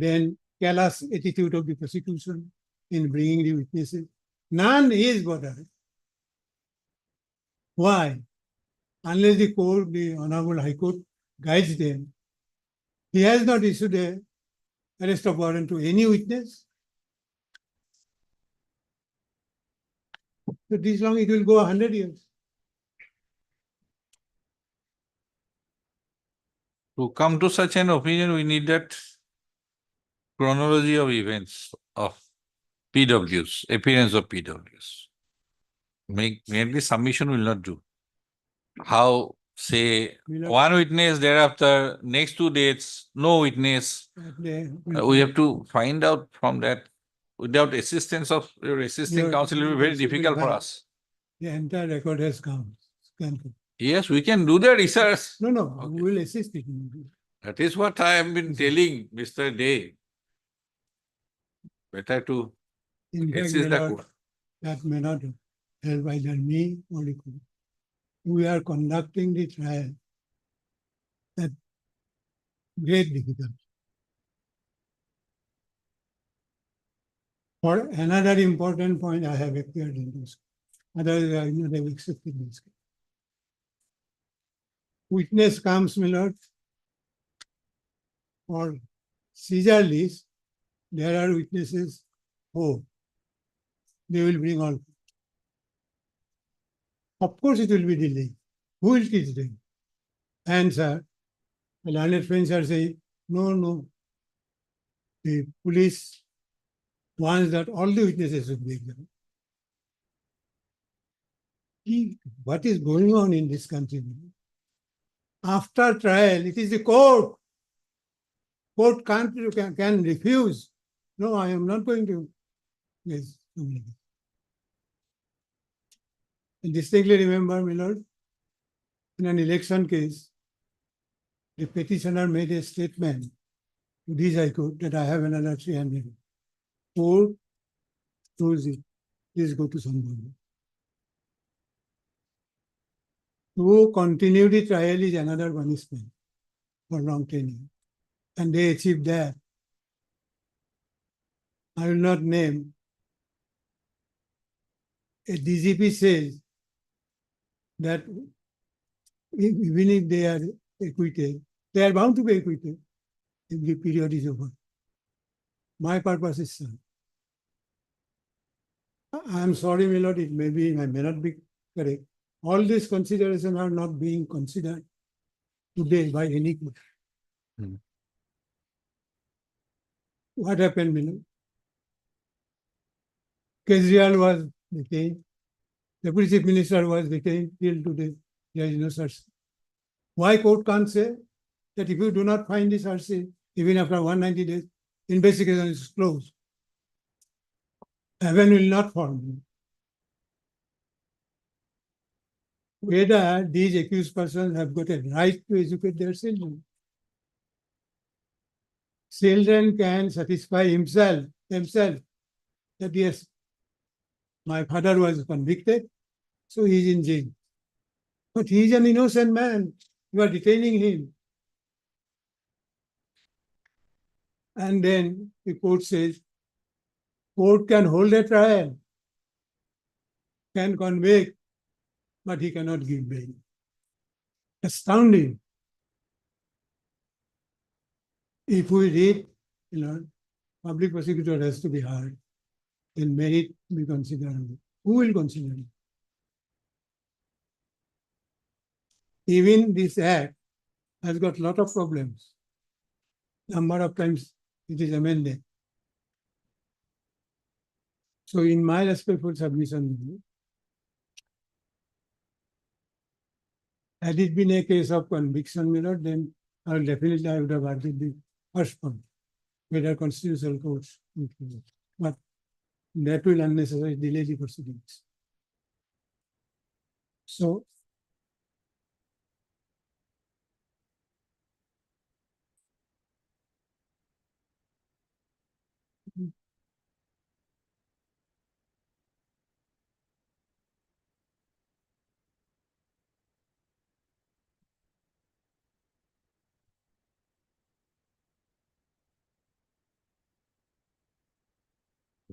then callous attitude of the prosecution in bringing the witnesses, none is bothered. Why? Unless the court, the Honorable High Court guides them, he has not issued a arrest of warrant to any witness. So this long it will go 100 years. To come to such an opinion, we need that chronology of events of PWs, appearance of PWs. Mainly submission will not do. How, say, one witness, thereafter, next 2 dates, no witness. We have to find out from that. Without assistance of your assisting counsel, it will be very difficult for us. The entire record has come. Yes, we can do the research. No, Okay. we will assist it. That is what I have been telling Mr. Day. Better to In fact, assist the court. that may not help either me or the court. We are conducting the trial at great difficulty. For another important point, I have appeared in this. Otherwise, I would not have accepted this. Witness comes, my lord, for seizure list, there are witnesses 4. They will bring all. Of course, it will be delayed. Who will teach them? Answer. The learned friends are saying, no. The police wants that all the witnesses should be examined. What is going on in this country? After trial, it is the court. Court can refuse. No, I am not going to. Yes. I distinctly remember, my lord, in an election case, the petitioner made a statement to this High Court that I have another 300. Court chose it. Please go to somebody. To continue the trial is another punishment for long tenure. And they achieved that. I will not name. A DGP says that even if they are acquitted, they are bound to be acquitted if the period is over. My purpose is served. I am sorry, my lord, it may not be correct. All these considerations are not being considered today by any court. What happened, my lord? Categorization was detained. Deputy Chief Minister was detained till today. There is no search. Why court can't say that if you do not find the search, even after 190 days, investigation is closed? Heaven will not form. Whether these accused persons have got a right to educate their children. Children can satisfy themselves that yes, my father was convicted, so he is in jail. But he is an innocent man. You are detaining him. And then the court says, court can hold a trial, can convict, but he cannot give bail. Astounding. If we read, public prosecutor has to be heard, then merit be considered. Who will consider it? Even this act has got a lot of problems. Number of times it is amended. So in my respectful submission, had it been a case of conviction, then I would have argued the first point, whether constitutional courts. But that will unnecessarily delay the proceedings. So,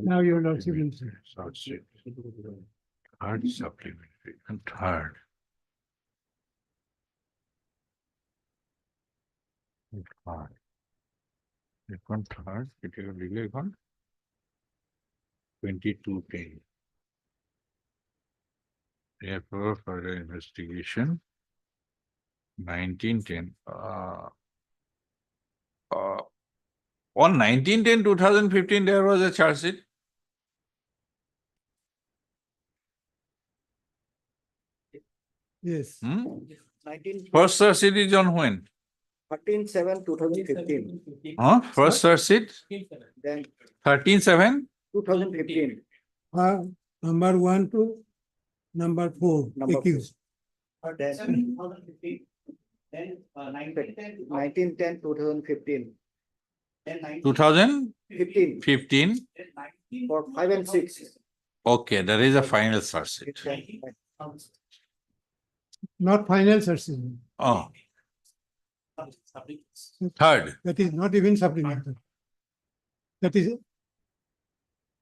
now your lordship will say. Third supplementary and third. Third, it is a legal account. 2210. Therefore, further investigation. 1910. On 1910-2015, there was a charge sheet. Yes. First charge sheet is on when? 13/7/2015. First charge sheet? Then 13/7? 2015. Number 1 to number 4 Number accused. 2015. Then 19/10/2015. Then 2015. 15 for 5 and 6. Okay, there is a final charge sheet. Not final searching. Oh, third. That is not even supplemental. That is,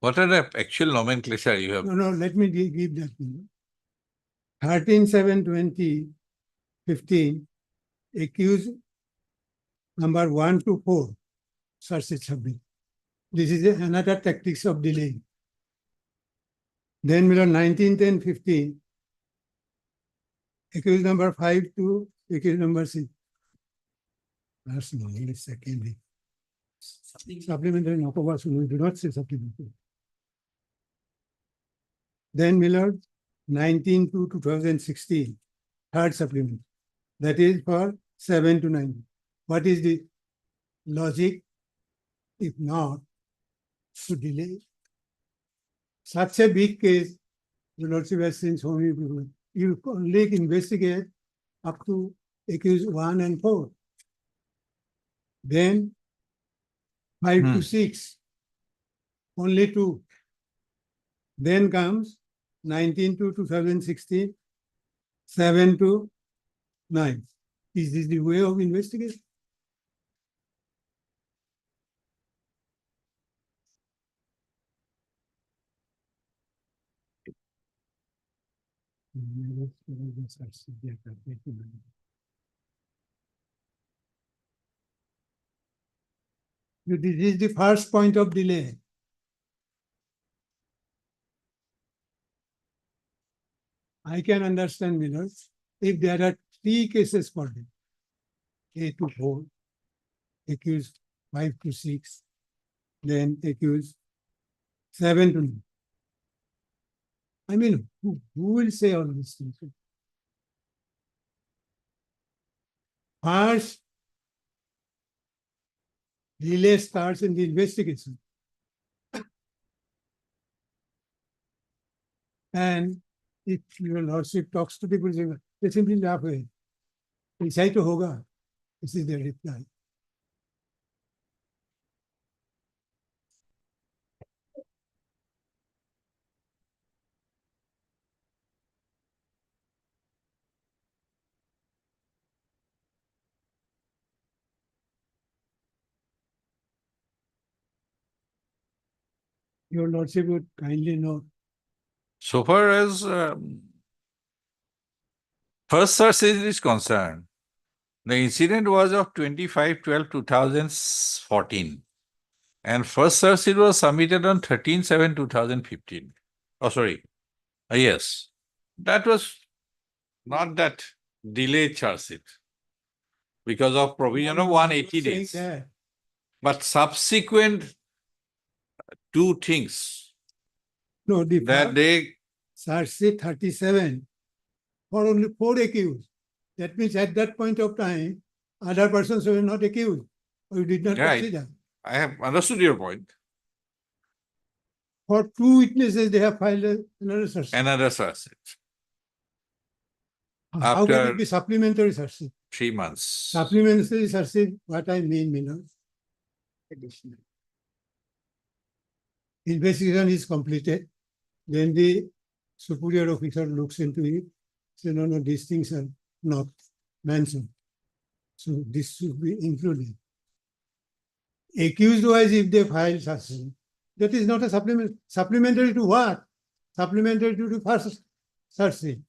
What are the actual nomenclature you have? no, let me give that. 13/7/2015, accused number 1 to 4, search it submit. This is another tactics of delay. Then below 19, 10, 15, accused number 5 to accused number 6. That's not only second. Supplementary, no, we do not say supplementary. Then Miller, 19 to 2016, third supplement. That is for 7 to 9. What is the logic? If not, to delay. Such a big case, the Lordship has seen so many people. You only investigate up to accused 1 and 4. Then 5 to 6, only 2. Then comes 19 to 2016, 7 to 9. Is this the way of investigation? This is the first point of delay. I can understand, Miller, if there are 3 cases for it, A to 4, accused 5 to 6, then accused 7 to 9. I mean, who will say all these things? First, delay starts in the investigation. And if your lordship talks to people, they simply laugh away. Say to hoga. This is their reply. Your lordship would kindly know. So far as first search is concerned, the incident was of 25/12/2014. And first search it was submitted on 13/7/2015. Oh, sorry. Yes. That was not that delayed charge sheet because of provision of 180 days. But subsequent 2 things No, the that they charge sheet 37 for only 4 accused. That means at that point of time, other persons were not accused. Or you did not consider. I have understood your point. For 2 witnesses, they have filed another search sheet. Another search sheet. How can After it be supplementary search sheet? 3 months. Supplementary search sheet, what I mean, Miller, additional. Investigation is completed, then the superior officer looks into it, says, no, these things are not mentioned. So this should be included. Accused wise, if they file such thing, that is not a supplement. Supplementary to what? Supplementary to the first search sheet.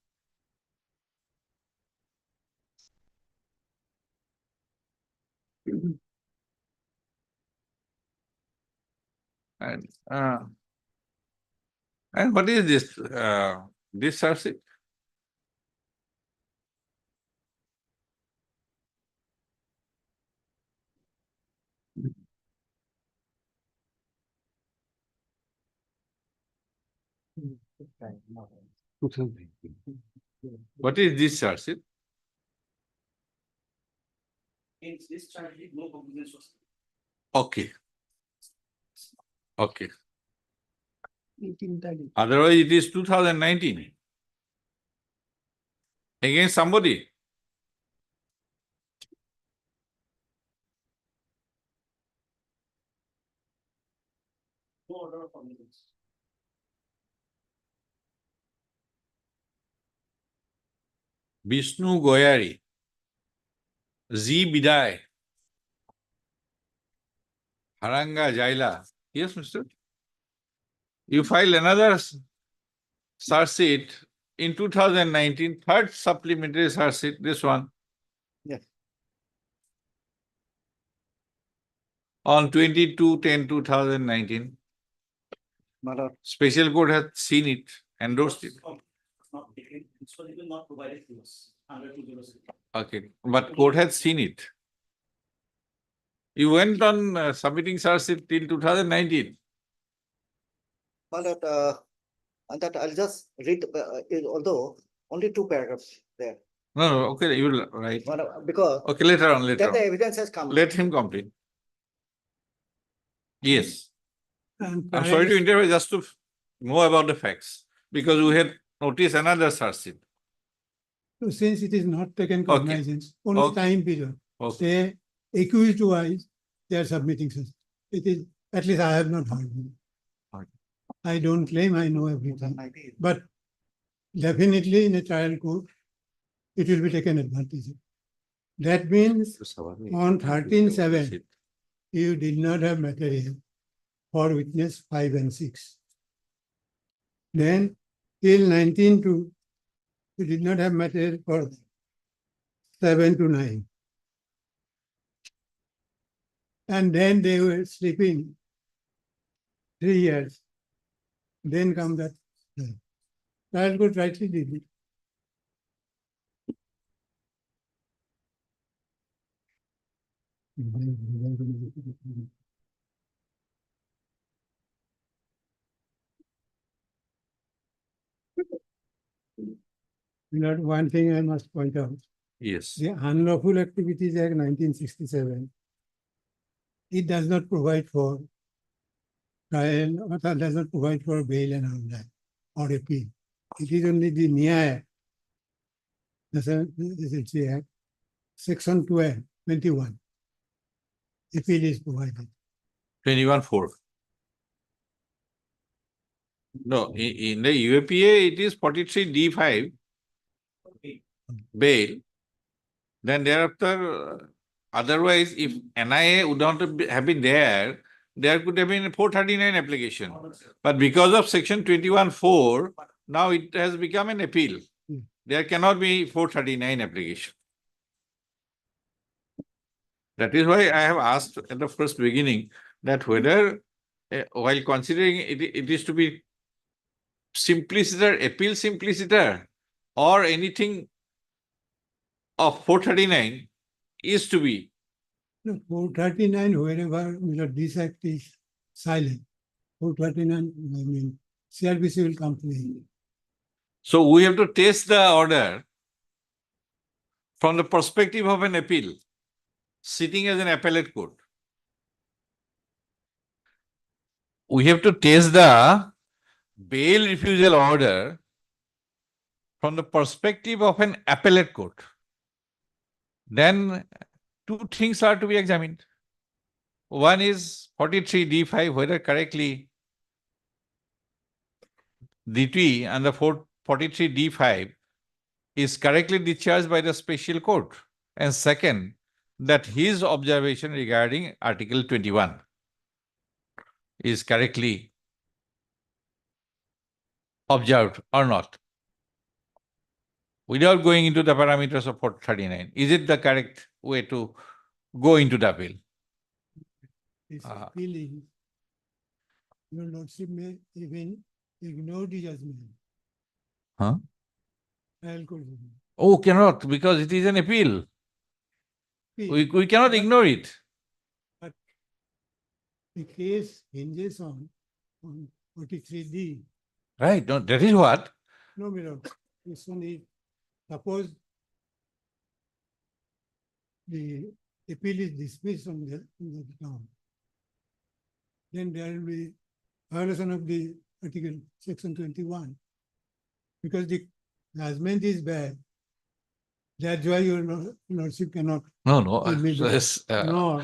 And what is this? This search sheet? What is this charge sheet? In this charge sheet, no cognizance was. Okay. Okay. Otherwise, it is 2019. Against somebody. No order of cognizance. Vishnu Goyari. Z. Biday. Haranga Jaila. Yes, Mr. You file another search sheet in 2019, third supplementary search sheet, this one. Yes. on 22/10/2019. My lord, Special court has seen it, endorsed it. Not declared, so it will not provide it to us under 206. Okay, but court has seen it. You went on submitting charge sheet till 2019. my lord, and that I'll just read, although only two paragraphs there. No, okay, you will write. My lord, because Okay, later on, then the evidence has come. Let him complete. Yes, And I'm sorry to interrupt, just to know about the facts, because we had noticed another charge sheet. So since it is not taken cognizance, only Okay. time period, Okay, they accused wise, they are submitting such. It is, at least I have not heard. Okay. I don't claim I know everything, but definitely in a trial court, it will be taken advantage of. That means on 13/7, you did not have material for witness 5 and 6. Then till 19/2, you did not have material for 7 to 9. And then they were sleeping 3 years. Then come that. Trial court rightly did it. One thing I must point out, yes, the Unlawful Activities Act 1967, it does not provide for trial, or does not provide for bail and all that, or appeal. It is only the NIA Act, the Act, Section 21. Appeal is provided. 21/4. No, in the UAPA, it is 43D5 bail. Then thereafter, otherwise, if NIA would not have been there, there could have been a 439 application. But because of section 21/4, now it has become an appeal. Hmm. There cannot be 439 application. That is why I have asked at the first beginning that whether, while considering it is to be simpliciter, appeal simpliciter, or anything of 439 is to be. No, 439, wherever this act is silent. 439, I mean, CRBC will come to me. So we have to test the order from the perspective of an appeal, sitting as an appellate court. We have to test the bail refusal order from the perspective of an appellate court. Then two things are to be examined. One is 43D5, whether correctly DT and the 43D5 is correctly discharged by the special court. And second, that his observation regarding Article 21 is correctly observed or not, without going into the parameters of 439. Is it the correct way to go into the bill? This appealing, your lordship may even ignore the judgment. Huh? Trial court judgment. Oh, cannot, because it is an appeal. We cannot ignore it. But the case hinges on 43D. Right, no, that is what. No, my lord. This one is, suppose the appeal is dismissed on the ground, then there will be violation of the article section 21. Because the judgment is bad. That's why your lordship cannot. No, give me bail. yes, No,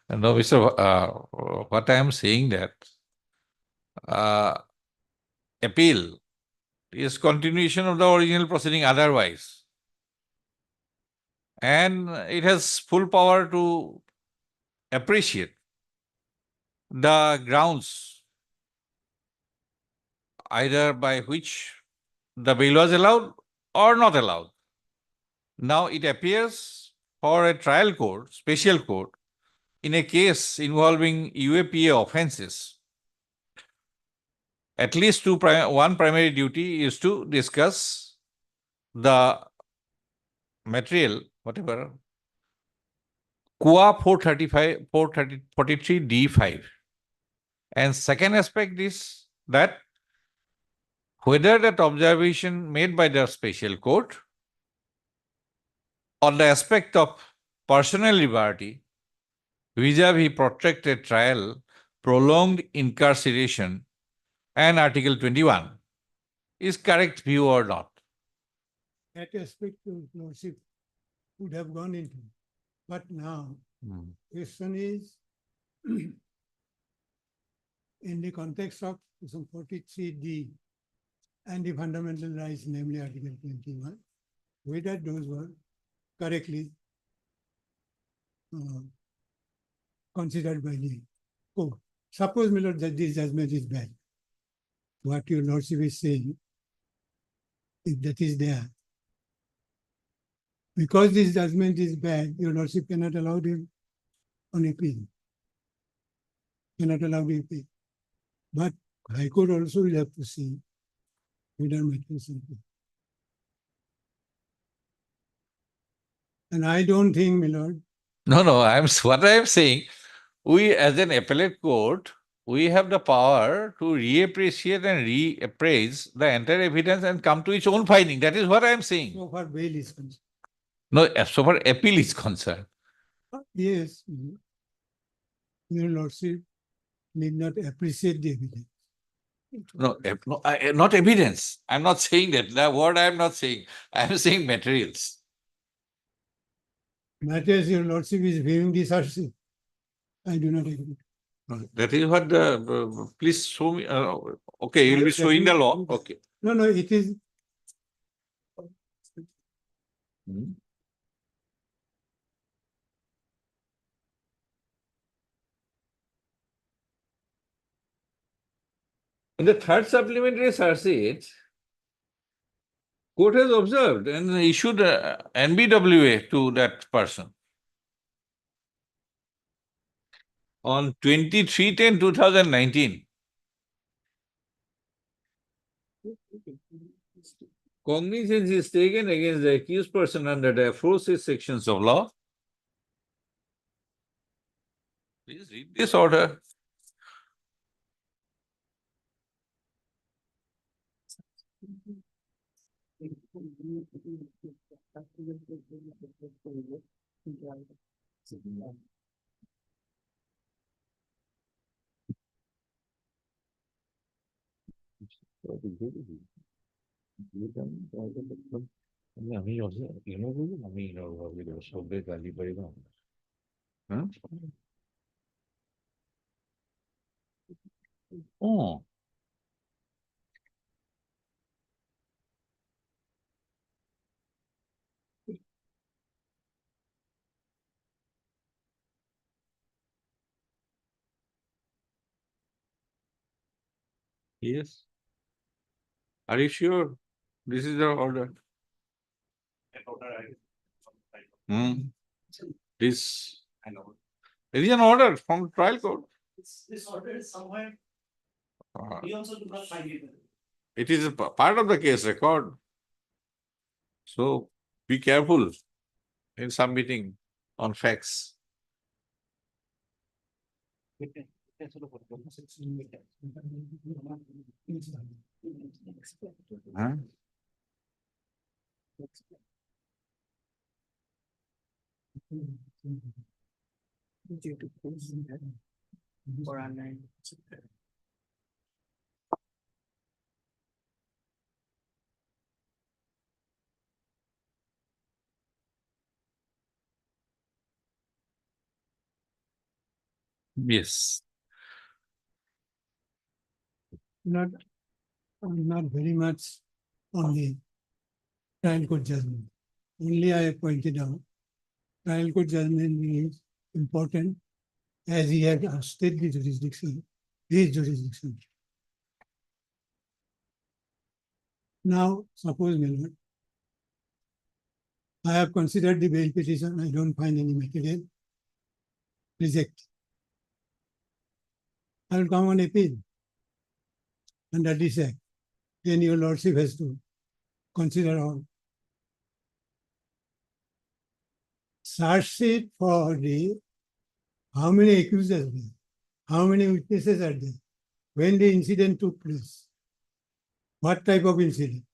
no, Mr. What I am saying that appeal is continuation of the original proceeding otherwise. And it has full power to appreciate the grounds either by which the bail was allowed or not allowed. Now it appears for a trial court, special court, in a case involving UAPA offenses, at least one primary duty is to discuss the material, whatever, QA 435, 443 D5. And second aspect is that whether that observation made by the special court on the aspect of personal liberty vis-a-vis protracted trial, prolonged incarceration, and Article 21 is correct view or not. That aspect of lordship would have gone into. But now, question is, in the context of Section 43D and the fundamental rights, namely Article 21, whether those were correctly considered by the court. Suppose, my lord, that this judgment is bad. What your lordship is saying, if that is there, because this judgment is bad, your lordship cannot allow him on appeal. Cannot allow the appeal. But High Court also will have to see whether matters. And I don't think, my lord. No, what I am saying, we as an appellate court, we have the power to reappreciate and reappraise the entire evidence and come to its own finding. That is what I am saying. So far bail is concerned. No, so far appeal is concerned. Yes, your lordship need not appreciate the evidence. No, not evidence. I'm not saying that. The word I am not saying. I am saying materials. Matters your lordship is viewing this RC. I do not agree. That is what the, please show me. Okay, you will be showing the law. Okay. No, it is. In the third supplementary charge sheet, court has observed and issued NBWA to that person on 23/10/2019. Cognizance is taken against the accused person under the aforesaid sections of law. Please read this order. Oh. Yes. Are you sure? This is the order. This. There is an order from trial court. This order is somewhere. We also do not find it. It is a part of the case record. So be careful in submitting on facts. Huh? Yes. Not very much on the trial court judgment. Only I have pointed out trial court judgment is important as he had stated the jurisdiction, his jurisdiction. Now, suppose, my lord, I have considered the bail petition. I don't find any material. reject. I will come on appeal under this act. Then your lordship has to consider all. Charge sheet for the how many accused are there, how many witnesses are there, when the incident took place, what type of incident.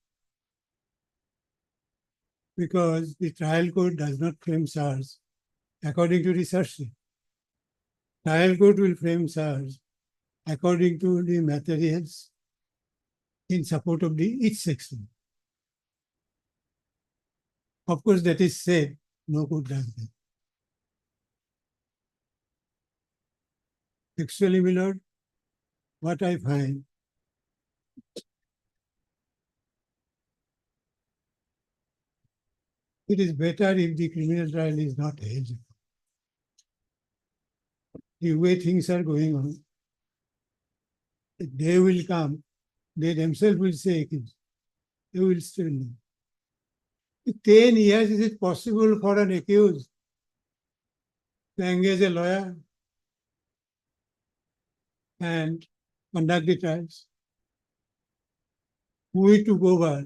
Because the trial court does not frame charge according to the charge sheet. Trial court will frame charge according to the materials in support of the each section. Of course, that is said, no court does that. Actually, my lord, what I find, it is better if the criminal trial is not held. The way things are going on, they will come, they themselves will say, they will still know. In 10 years, is it possible for an accused to engage a lawyer and conduct the trials? We took over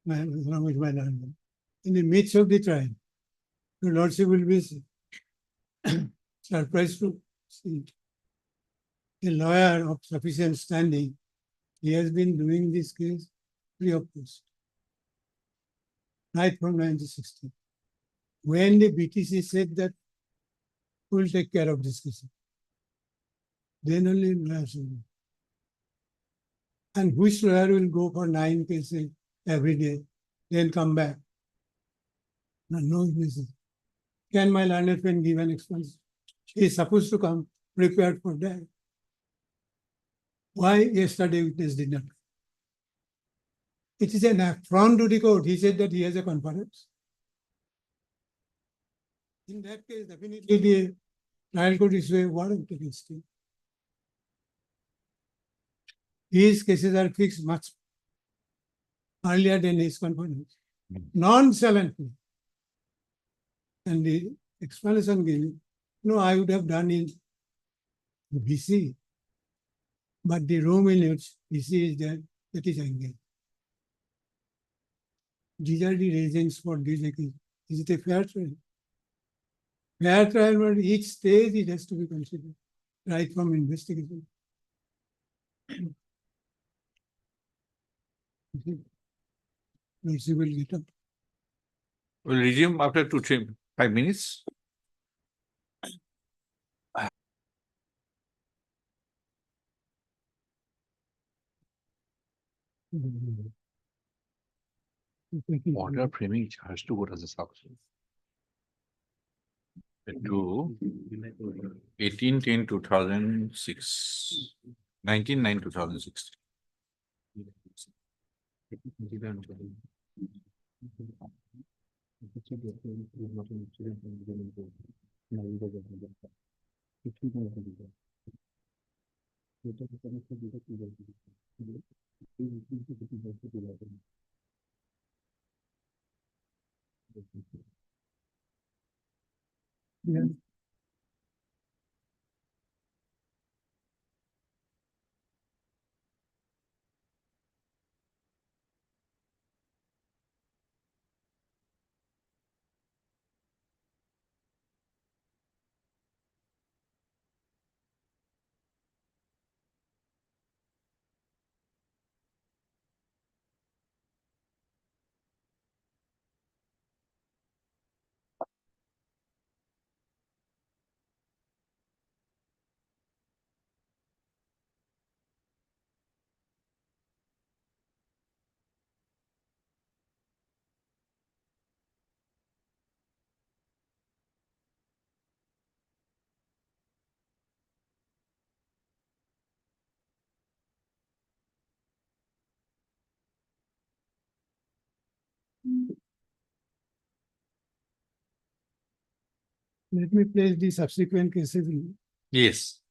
with my lord. In the midst of the trial, your lordship will be surprised to see a lawyer of sufficient standing. He has been doing this case free of cost, right from 1960. When the BTC said that we will take care of this case, then only lawyers will go. And which lawyer will go for 9 cases every day, then come back? No witnesses. Can my learned friend give an explanation? He is supposed to come prepared for that. Why yesterday witness did not? It is an affront to the court. He said that he has a conference. In that case, definitely the trial court is a warrant against him. His cases are fixed much earlier than his conference, nonchalantly. And the explanation given, no, I would have done in BC, but the room in which BC is there, that is engaged. These are the reasons for this case. Is it a fair trial? Fair trial, but each stage it has to be considered, right from investigation. Lordship will get up. We'll resume after 5 minutes. Order framing has to go to the substance. To 18/10/2006, 19/9/2006. Yeah. Let me place the subsequent cases. Yes.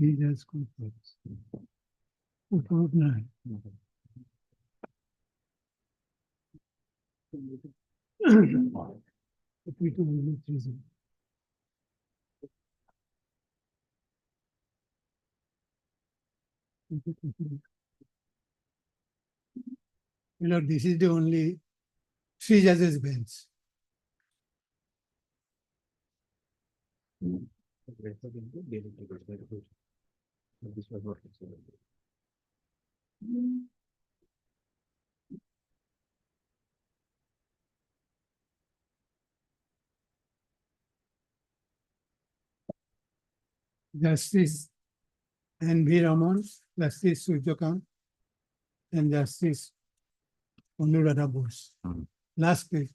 He has conflicts. About nine. If we do only reason. You know, this is the only three judges bench. Justice N.V. Raman, Justice Suryakant, and Justice Anuradha Bose. Last page.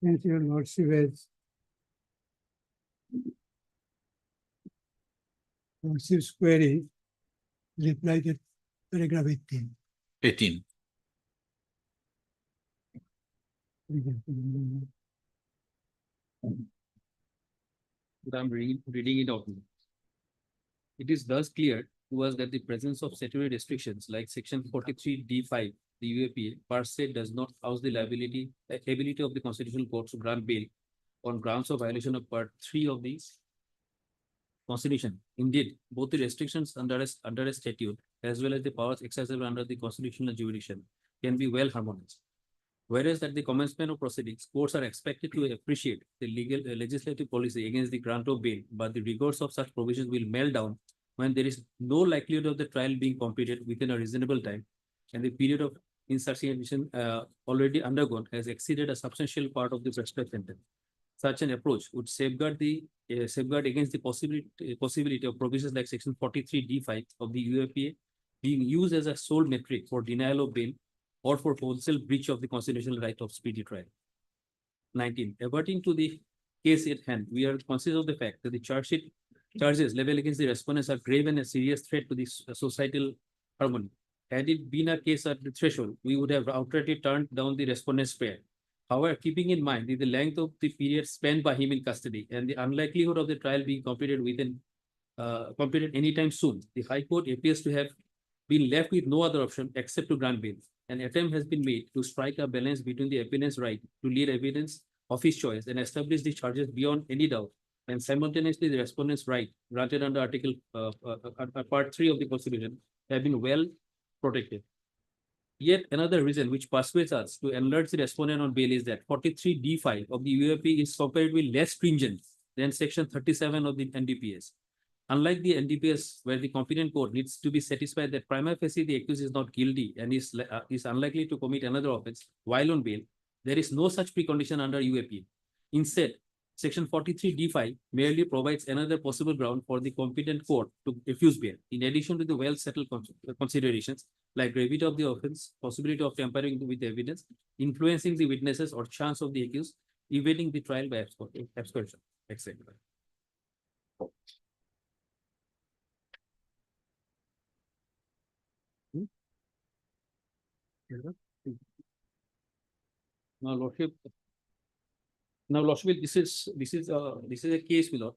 Since your lordship has lordship's query, reply to paragraph 18. 18. I'm reading it out. It is thus clear to us that the presence of statutory restrictions like section 43D5, the UAPA, per se does not house the ability of the Constitutional Court to grant bail on grounds of violation of Part 3 of the Constitution. Indeed, both the restrictions under a statute as well as the powers exercised under the constitutional jurisdiction can be well harmonized. Whereas at the commencement of proceedings, courts are expected to appreciate the legislative policy against the grant of bail, but the rigors of such provisions will melt down when there is no likelihood of the trial being completed within a reasonable time, and the period of incarceration already undergone has exceeded a substantial part of the prescribed sentence. Such an approach would safeguard against the possibility of provisions like section 43D5 of the UAPA being used as a sole metric for denial of bail or for wholesale breach of the constitutional right of speedy trial. 19. Averting to the case at hand, we are conscious of the fact that the charges leveled against the respondents are grave and a serious threat to the societal harmony. Had it been a case at the threshold, we would have outrightly turned down the respondent's prayer. However, keeping in mind the length of the period spent by him in custody and the unlikelihood of the trial being completed anytime soon, the High Court appears to have been left with no other option except to grant bail. An attempt has been made to strike a balance between the appellant's right to lead evidence of his choice and establish the charges beyond any doubt, and simultaneously the respondent's right, granted under Article Part 3 of the Constitution, have been well protected. Yet another reason which persuades us to enlarge the respondent on bail is that 43D5 of the UAP is comparatively less stringent than Section 37 of the NDPS. Unlike the NDPS, where the competent court needs to be satisfied that prima facie the accused is not guilty and is unlikely to commit another offense while on bail, there is no such precondition under UAP. Instead, Section 43D5 merely provides another possible ground for the competent court to refuse bail, in addition to the well-settled considerations like gravity of the offense, possibility of tampering with the evidence, influencing the witnesses, or chance of the accused evading the trial by absconding, etc. Now, Lordship, this is a case, my lord.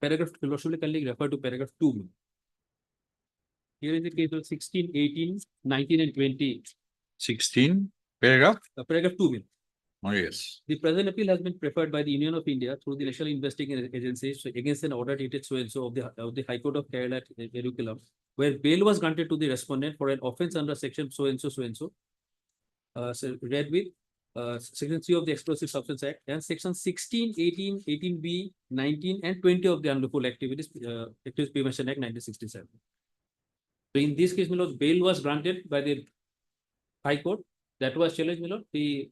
Paragraph, Lordship will kindly refer to paragraph 2. Here is the case of 16, 18, 19, and 20. 16, paragraph? Paragraph 2. Oh, yes. The present appeal has been preferred by the Union of India through the National Investigating Agency against an order dated so-and-so of the High Court of Kerala at Erkulam, where bail was granted to the respondent for an offence under section so-and-so, so read with section 3 of the Explosive Substance Act and section 16, 18, 18B, 19, and 20 of the Unlawful Activities Prevention Act 1967. So in this case, my lord, bail was granted by the High Court. That was challenged, my lord. The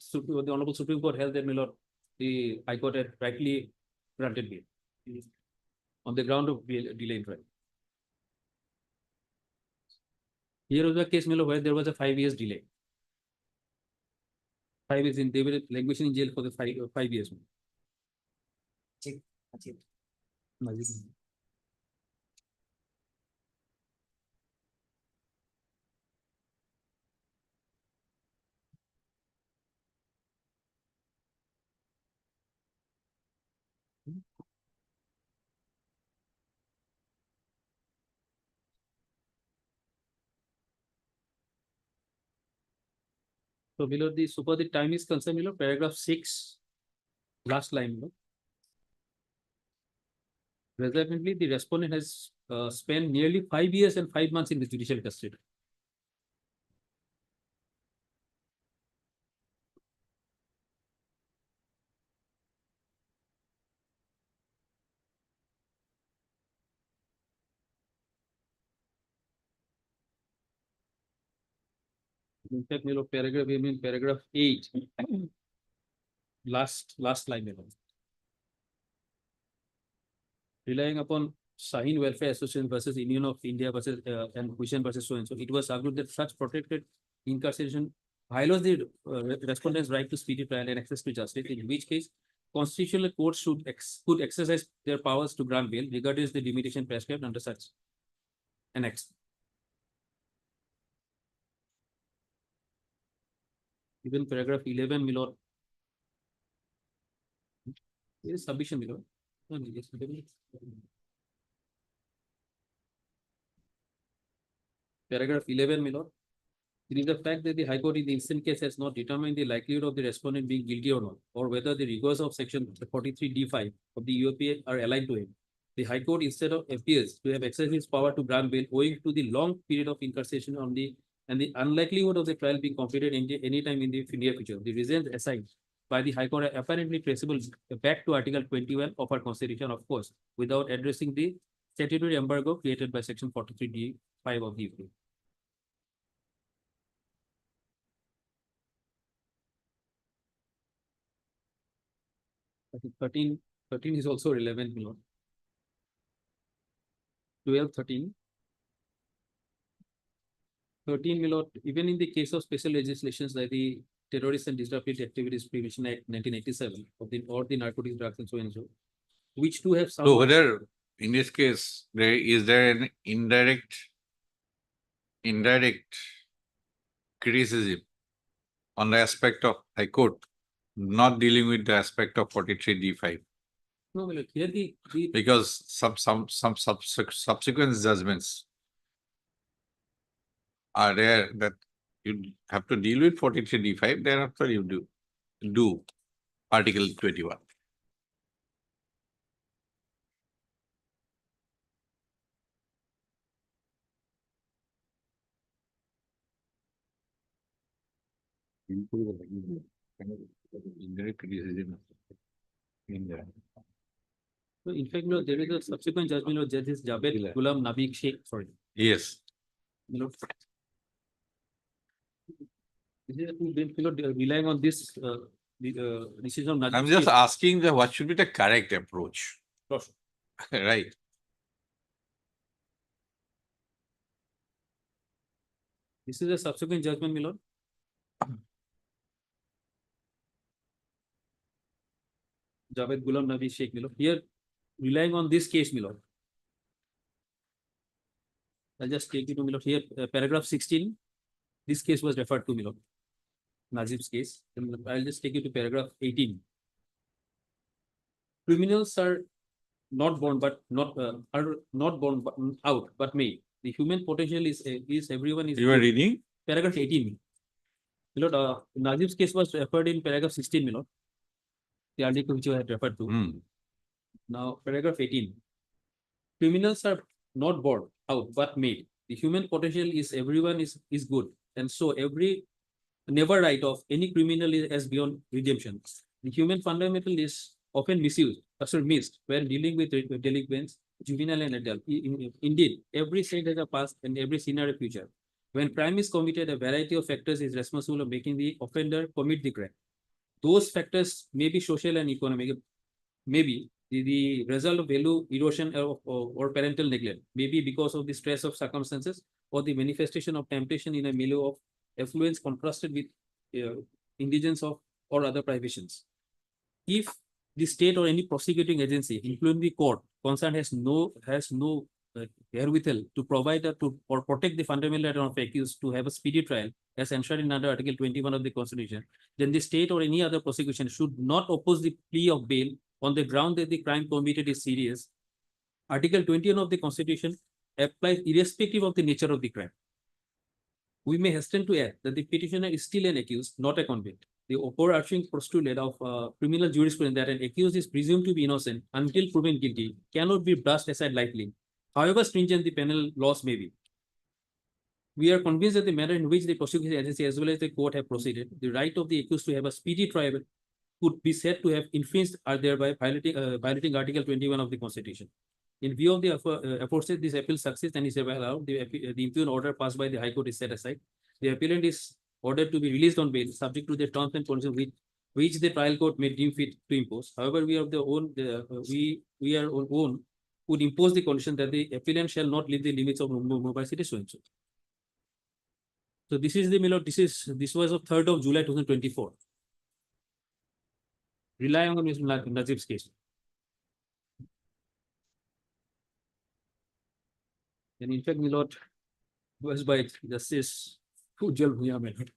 Honorable Supreme Court held that, my lord, the High Court had rightly granted bail on the ground of delay in trial. Here was a case where there was a 5 years delay. 5 years in, they were languishing in jail for the 5 years. Ajit. So below the, so far the time is concerned, paragraph 6, last line, Presently, the respondent has spent nearly 5 years and 5 months in the judicial custody. In fact, paragraph 8, last line, relying upon Shaheen Welfare Association versus Union of India versus and Christian versus so and so, it was argued that such protected incarceration violates the respondent's right to speedy trial and access to justice, in which case constitutional courts could exercise their powers to grant bail regardless the limitation prescribed under such annex. Even paragraph 11, my lord. Here is submission, my lord. No, yes, paragraph 11, my lord. It is the fact that the High Court in the instant case has not determined the likelihood of the respondent being guilty or not, or whether the rigors of section 43D5 of the UAPA are aligned to him. The High Court instead of appears to have exercised its power to grant bail owing to the long period of incarceration on the and the unlikelihood of the trial being completed any time in the near future. The reasons assigned by the High Court are apparently traceable back to Article 21 of our Constitution, of course, without addressing the statutory embargo created by section 43D5 of the UAPA. I think 13 is also relevant, my lord. 12, 13. 13, my lord, even in the case of special legislations like the Terrorist and Disruptive Activities Prevention Act 1987 of the or the Narcotics, Drugs and so and so, which do have some. So whether in this case is there an indirect criticism on the aspect of High Court not dealing with the aspect of 43D5? No, my lord, here because some subsequent judgments are there that you have to deal with 43D5, thereafter you do Article 21. Indirect criticism in there. So in fact, no, there is a subsequent judgment of Judges Javed Ghulam Nabi Sheikh. Sorry. Yes. Relying on this decision of I'm just asking what should be the correct approach. Right. This is a subsequent judgment, my lord. Javed Ghulam Nabi Sheikh, my lord. Here, relying on this case, my lord. I'll just take you to, my lord. Here, paragraph 16. This case was referred to, my lord. Nazib's case. I'll just take you to paragraph 18. Criminals are not born out, but made. The human potential is everyone is. You are reading? Paragraph 18. My lord, Nazib's case was referred in paragraph 16, my lord. The article which you had referred to. Now, paragraph 18. Criminals are not born out, but made. The human potential is everyone is good. And so never right of any criminal is beyond redemption. The human fundamental is often misused, missed when dealing with delinquents, juvenile and adult. Indeed, every saint has a past and every sinner a future. When crime is committed, a variety of factors is responsible of making the offender commit the crime. Those factors may be social and economic, maybe the result of value erosion or parental neglect, maybe because of the stress of circumstances, or the manifestation of temptation in a milieu of affluence contrasted with indigence of or other privations. If the state or any prosecuting agency, including the court concerned, has no wherewithal to provide or protect the fundamental right of accused to have a speedy trial as enshrined in under Article 21 of the Constitution, then the state or any other prosecution should not oppose the plea of bail on the ground that the crime committed is serious. Article 21 of the Constitution applies irrespective of the nature of the crime. We may hasten to add that the petitioner is still an accused, not a convict. The overarching postulate of criminal jurisprudence that an accused is presumed to be innocent until proven guilty cannot be brushed aside lightly, however stringent the penal laws may be. We are convinced that the manner in which the prosecution agency as well as the court have proceeded, the right of the accused to have a speedy trial could be said to have infringed or thereby violating Article 21 of the Constitution. In view of the aforesaid, this appeal succeeds and is allowed. The impugned order passed by the High Court is set aside. The appellant is ordered to be released on bail, subject to the terms and conditions which the trial court may deem fit to impose. However, we are our own would impose the condition that the appellant shall not leave the limits of Mumbai City so and so. So this is the Miller. This was of 3rd of July 2024. Relying on Mr. Najib's case. And in fact, Milord was by Justice Ujjal Bhuya Milord.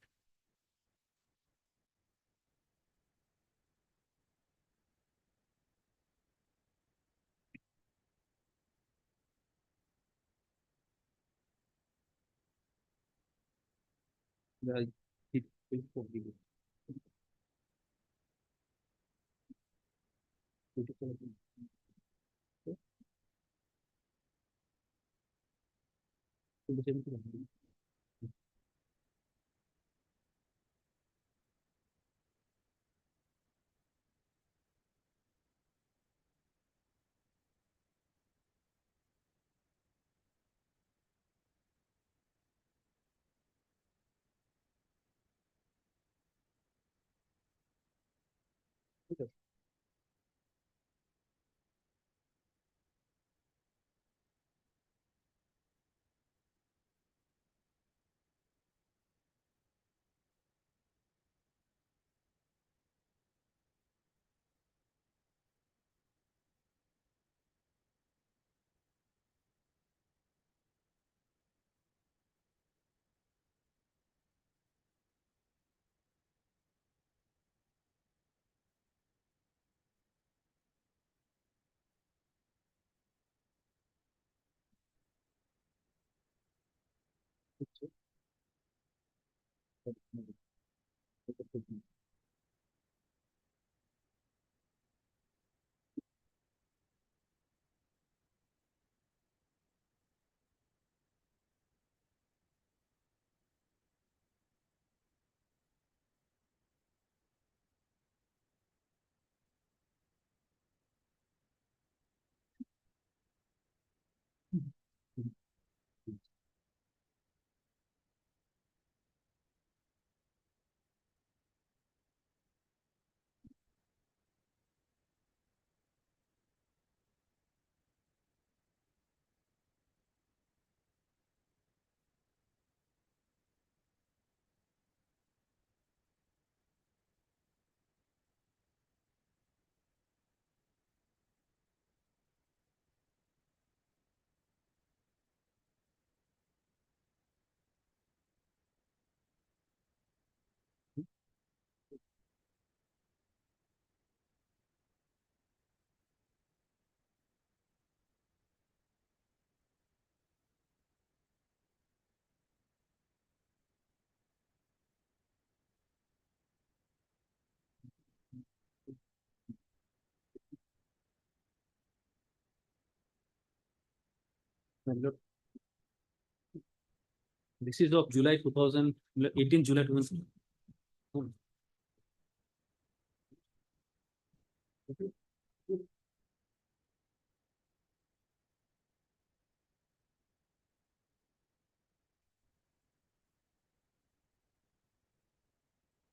This is of July 2018, July 2000.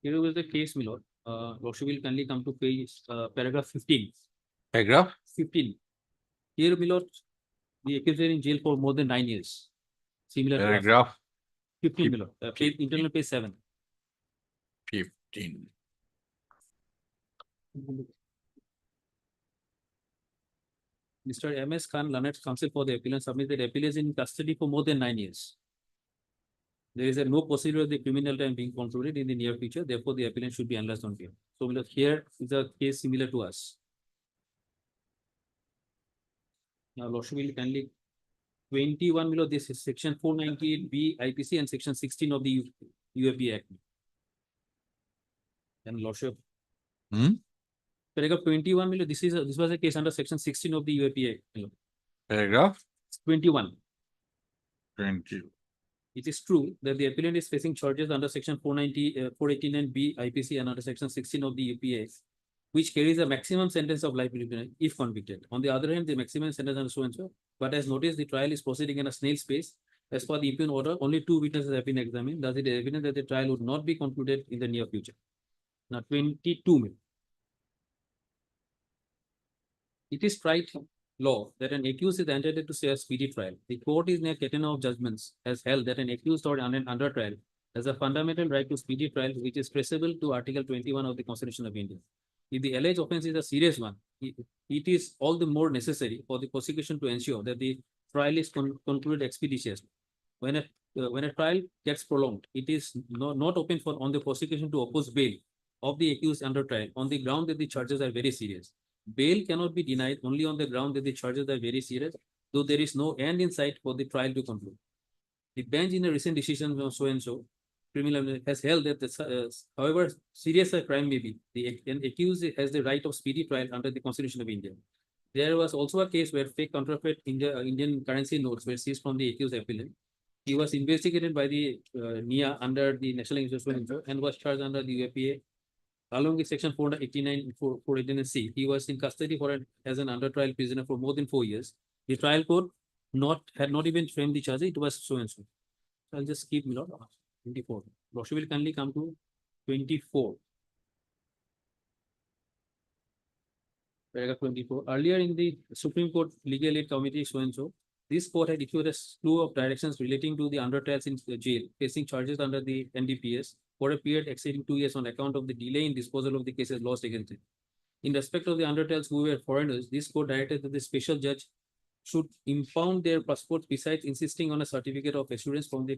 Here was the case, Milord. Lordship will kindly come to page paragraph 15. Paragraph 15. Here, Milord, the accused is in jail for more than 9 years. Similar to us. Paragraph 15 below, internal page 7. 15. Mr. M.S. Khan, learned counsel for the appellant, submitted appeal is in custody for more than 9 years. There is no possibility of the criminal time being concluded in the near future. Therefore, the appellant should be analyzed on bail. So, here is a case similar to us. Now, Lordship will kindly 21 below, this is section 498B IPC and section 16 of the UAP Act. And Lordship. Paragraph 21 below, this was a case under section 16 of the UAP Act. Below. Paragraph 21. 20. It is true that the appellant is facing charges under section 489B IPC and under section 16 of the UPA, which carries a maximum sentence of life imprisonment if convicted. On the other hand, the maximum sentence under so and so, but as noticed, the trial is proceeding in a snail's pace. As per the impugned order, only 2 witnesses have been examined. Thus, it is evident that the trial would not be concluded in the near future. Now, 22. It is right law that an accused is entitled to say a speedy trial. The court is near catena of judgments has held that an accused or an under trial has a fundamental right to speedy trial, which is traceable to Article 21 of the Constitution of India. If the alleged offense is a serious one, it is all the more necessary for the prosecution to ensure that the trial is concluded expeditiously. When a trial gets prolonged, it is not open on the prosecution to oppose bail of the accused under trial on the ground that the charges are very serious. Bail cannot be denied only on the ground that the charges are very serious, though there is no end in sight for the trial to conclude. The bench in a recent decision of so and so criminal has held that however serious a crime may be, an accused has the right of speedy trial under the Constitution of India. There was also a case where fake counterfeit Indian currency notes were seized from the accused appellant. He was investigated by the NIA under the National Insurance and was charged under the UAPA. Along with section 489C, he was in custody as an under trial prisoner for more than 4 years. The trial court had not even framed the charge. It was so and so. I'll just keep 24. Lordship will kindly come to 24. Paragraph 24. Earlier in the Supreme Court Legal Aid Committee so and so, this court had issued a slew of directions relating to the under trials in jail facing charges under the NDPS for a period exceeding 2 years on account of the delay in disposal of the cases lost against it. In respect of the under trials who were foreigners, this court directed that the special judge should impound their passports besides insisting on a certificate of assurance from the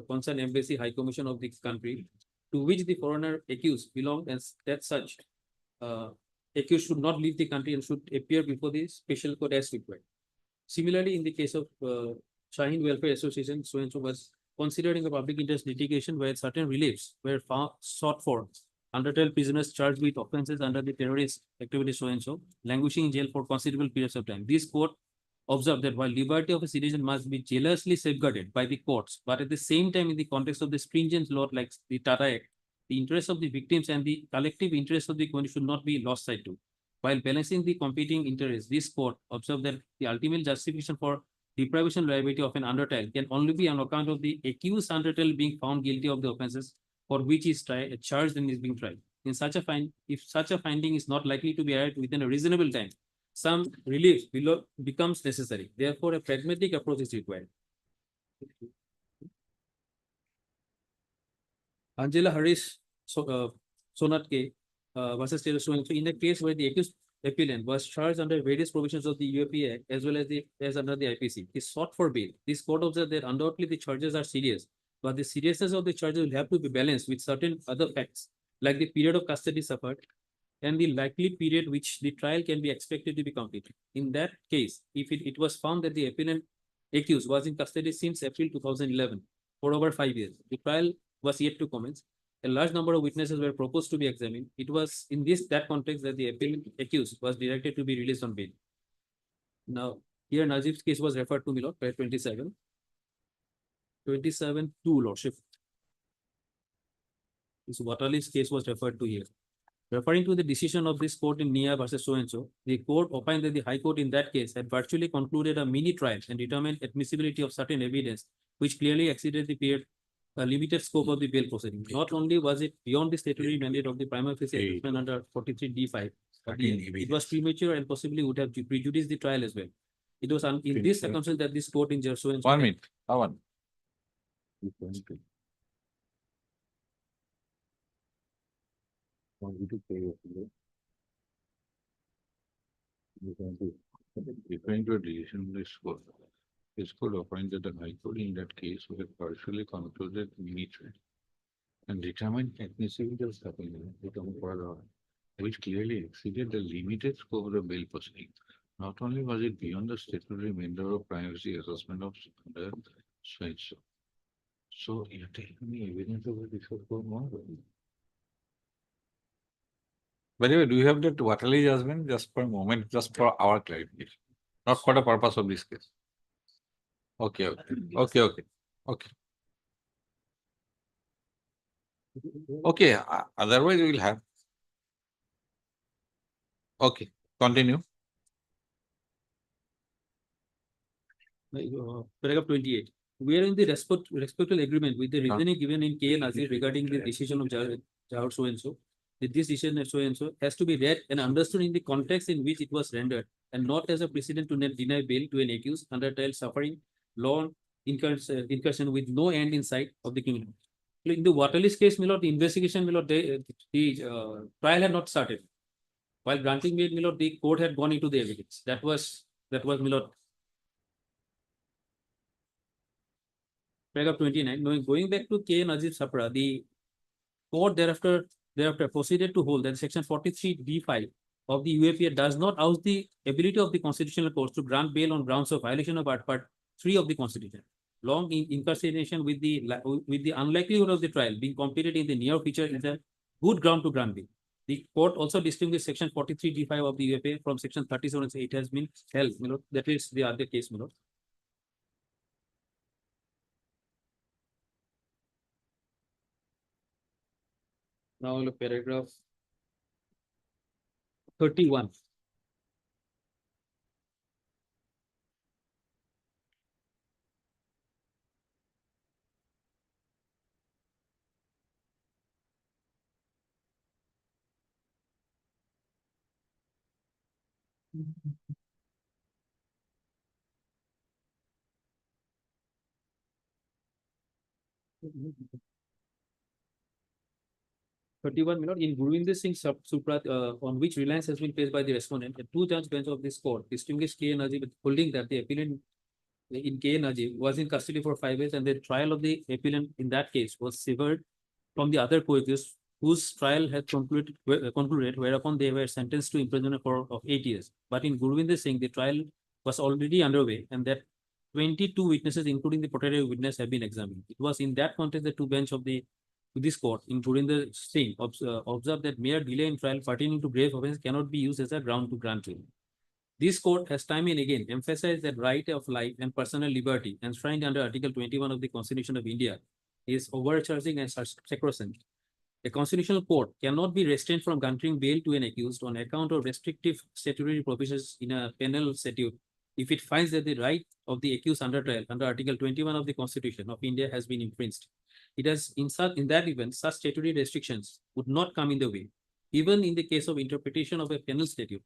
concerned embassy high commission of the country to which the foreigner accused belonged, and that such accused should not leave the country and should appear before the special court as required. Similarly, in the case of Shaheen Welfare Association, so and so was considering a public interest litigation where certain reliefs were sought for under trial prisoners charged with offences under the terrorist activity so and so, languishing in jail for considerable periods of time. This court observed that while liberty of a citizen must be jealously safeguarded by the courts, but at the same time, in the context of the stringent law like the Tata Act, the interests of the victims and the collective interests of the community should not be lost sight to. While balancing the competing interests, this court observed that the ultimate justification for deprivation liability of an under trial can only be on account of the accused under trial being found guilty of the offences for which he is charged and is being tried. If such a finding is not likely to be arrived within a reasonable time, some relief becomes necessary. Therefore, a pragmatic approach is required. Angela Harris Sonatke versus Taylor so in the case where the accused appellant was charged under various provisions of the UAP Act as well as under the IPC, he sought for bail. This court observed that undoubtedly the charges are serious, but the seriousness of the charges will have to be balanced with certain other facts, like the period of custody suffered and the likely period which the trial can be expected to be completed. In that case, if it was found that the appellant accused was in custody since April 2011 for over 5 years, the trial was yet to commence. A large number of witnesses were proposed to be examined. It was in that context that the appellant accused was directed to be released on bail. Now, here Najib's case was referred to, Milord, page 27. 27 2, Lordship. This Watali's case was referred to here. Referring to the decision of this court in Nia versus so and so, the court opined that the High Court in that case had virtually concluded a mini trial and determined admissibility of certain evidence, which clearly exceeded the period limited scope of the bail proceeding. Not only was it beyond the statutory mandate of the prima facie assessment under 43D5, but it was premature and possibly would have prejudiced the trial as well. It was in this circumstance that this court in Jerso and 1 minute. Referring to a decision of this court, this could appoint that the High Court in that case would have partially concluded mutual and determined admissibility of supplement become further, which clearly exceeded the limited scope of the bail proceeding. Not only was it beyond the statutory mandate of privacy assessment of under Swedish. So you're taking me evidence of this for more. By the way, do you have that Waterley judgment just for a moment, just for our clarification, not for the purpose of this case? Okay, okay. Okay, otherwise we will have. Okay, continue. Paragraph 28. We are in the respectful agreement with the reasoning given in K and Azir regarding the decision of Judge so and so. That this decision so and so has to be read and understood in the context in which it was rendered, and not as a precedent to deny bail to an accused under trial suffering long incursion with no end in sight of the criminal. In the Waterley's case, my lord, the investigation, my lord, the trial had not started. While granting bail, my lord, the court had gone into the evidence. That was my lord. Paragraph 29. Going back to K. Najib Sapra, the court thereafter proceeded to hold that Section 43(d)(5) of the UAPA does not oust the ability of the constitutional courts to grant bail on grounds of violation of Part 3 of the Constitution. Long incarceration with the unlikelihood of the trial being completed in the near future is a good ground to grant bail. The court also distinguished Section 43(d)(5) of the UAPA from Section 37. It has been held. That is the other case, my lord. Now look paragraph 31. In Gurvinder Singh Suprat, on which reliance has been placed by the respondent, the two-judge bench of this court distinguished K. Najib with holding that the appellant in K. Najib was in custody for 5 years, and the trial of the appellant in that case was severed from the other co-accused whose trial had concluded, whereupon they were sentenced to imprisonment of 8 years. But in Gurvinder Singh, the trial was already underway, and that 22 witnesses, including the protected witness, have been examined. It was in that context the two bench of this court, including the Singh, observed that mere delay in trial pertaining to grave offence cannot be used as a ground to grant bail. This court has time and again emphasized that right of life and personal liberty enshrined under Article 21 of the Constitution of India is overcharging and sacrosanct. A constitutional court cannot be restrained from granting bail to an accused on account of restrictive statutory provisions in a penal statute if it finds that the right of the accused under trial under Article 21 of the Constitution of India has been infringed. It has in that event, such statutory restrictions would not come in the way, even in the case of interpretation of a penal statute.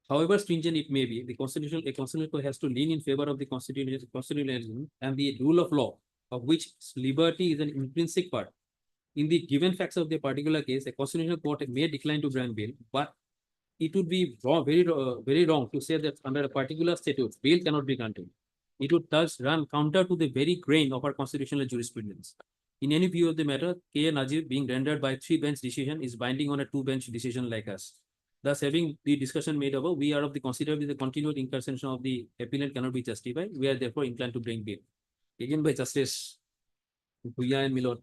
However stringent it may be, a constitutional court has to lean in favor of the constitutionalism and the rule of law, of which liberty is an intrinsic part. In the given facts of the particular case, a constitutional court may decline to grant bail, but it would be wrong, very wrong to say that under a particular statute, bail cannot be granted. It would thus run counter to the very grain of our constitutional jurisprudence. In any view of the matter, K. Najib being rendered by 3-bench decision is binding on a 2-bench decision like us. Thus, having the discussion made above, we are of the considered the continued incarceration of the appellant cannot be justified. We are therefore inclined to bring bail. Again by Justice Bhuya and Milord.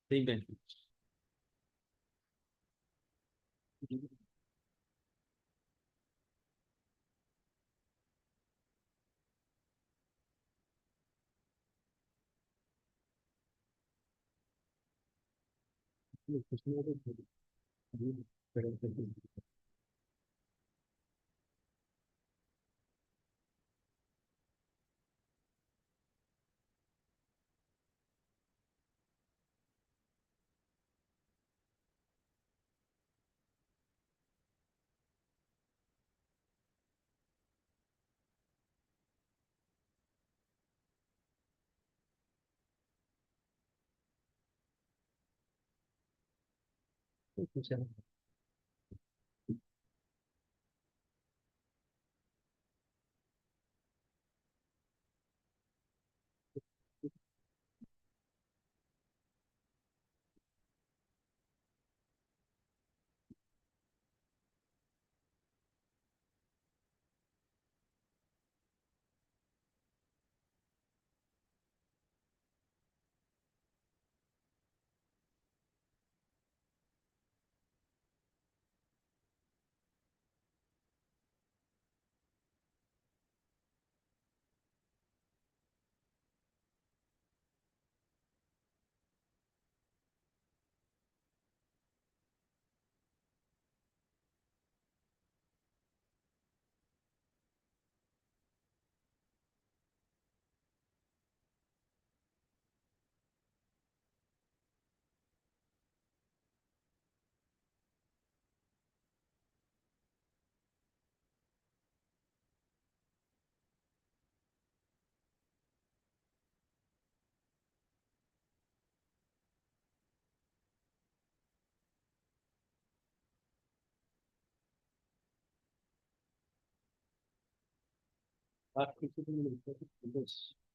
Same bench.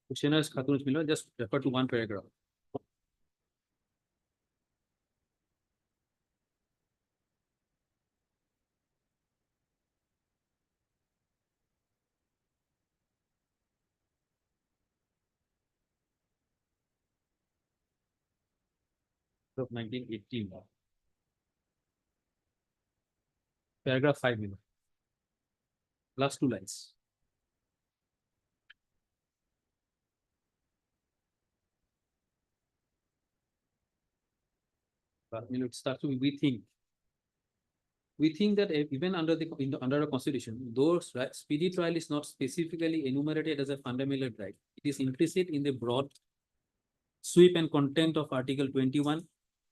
Questionnaires Khatun's Miller, just refer to one paragraph. Of 1918. Paragraph 5, Miller. Last two lines. But it starts with we think. We think that even under under a constitution, though speedy trial is not specifically enumerated as a fundamental right, it is implicit in the broad sweep and content of Article 21,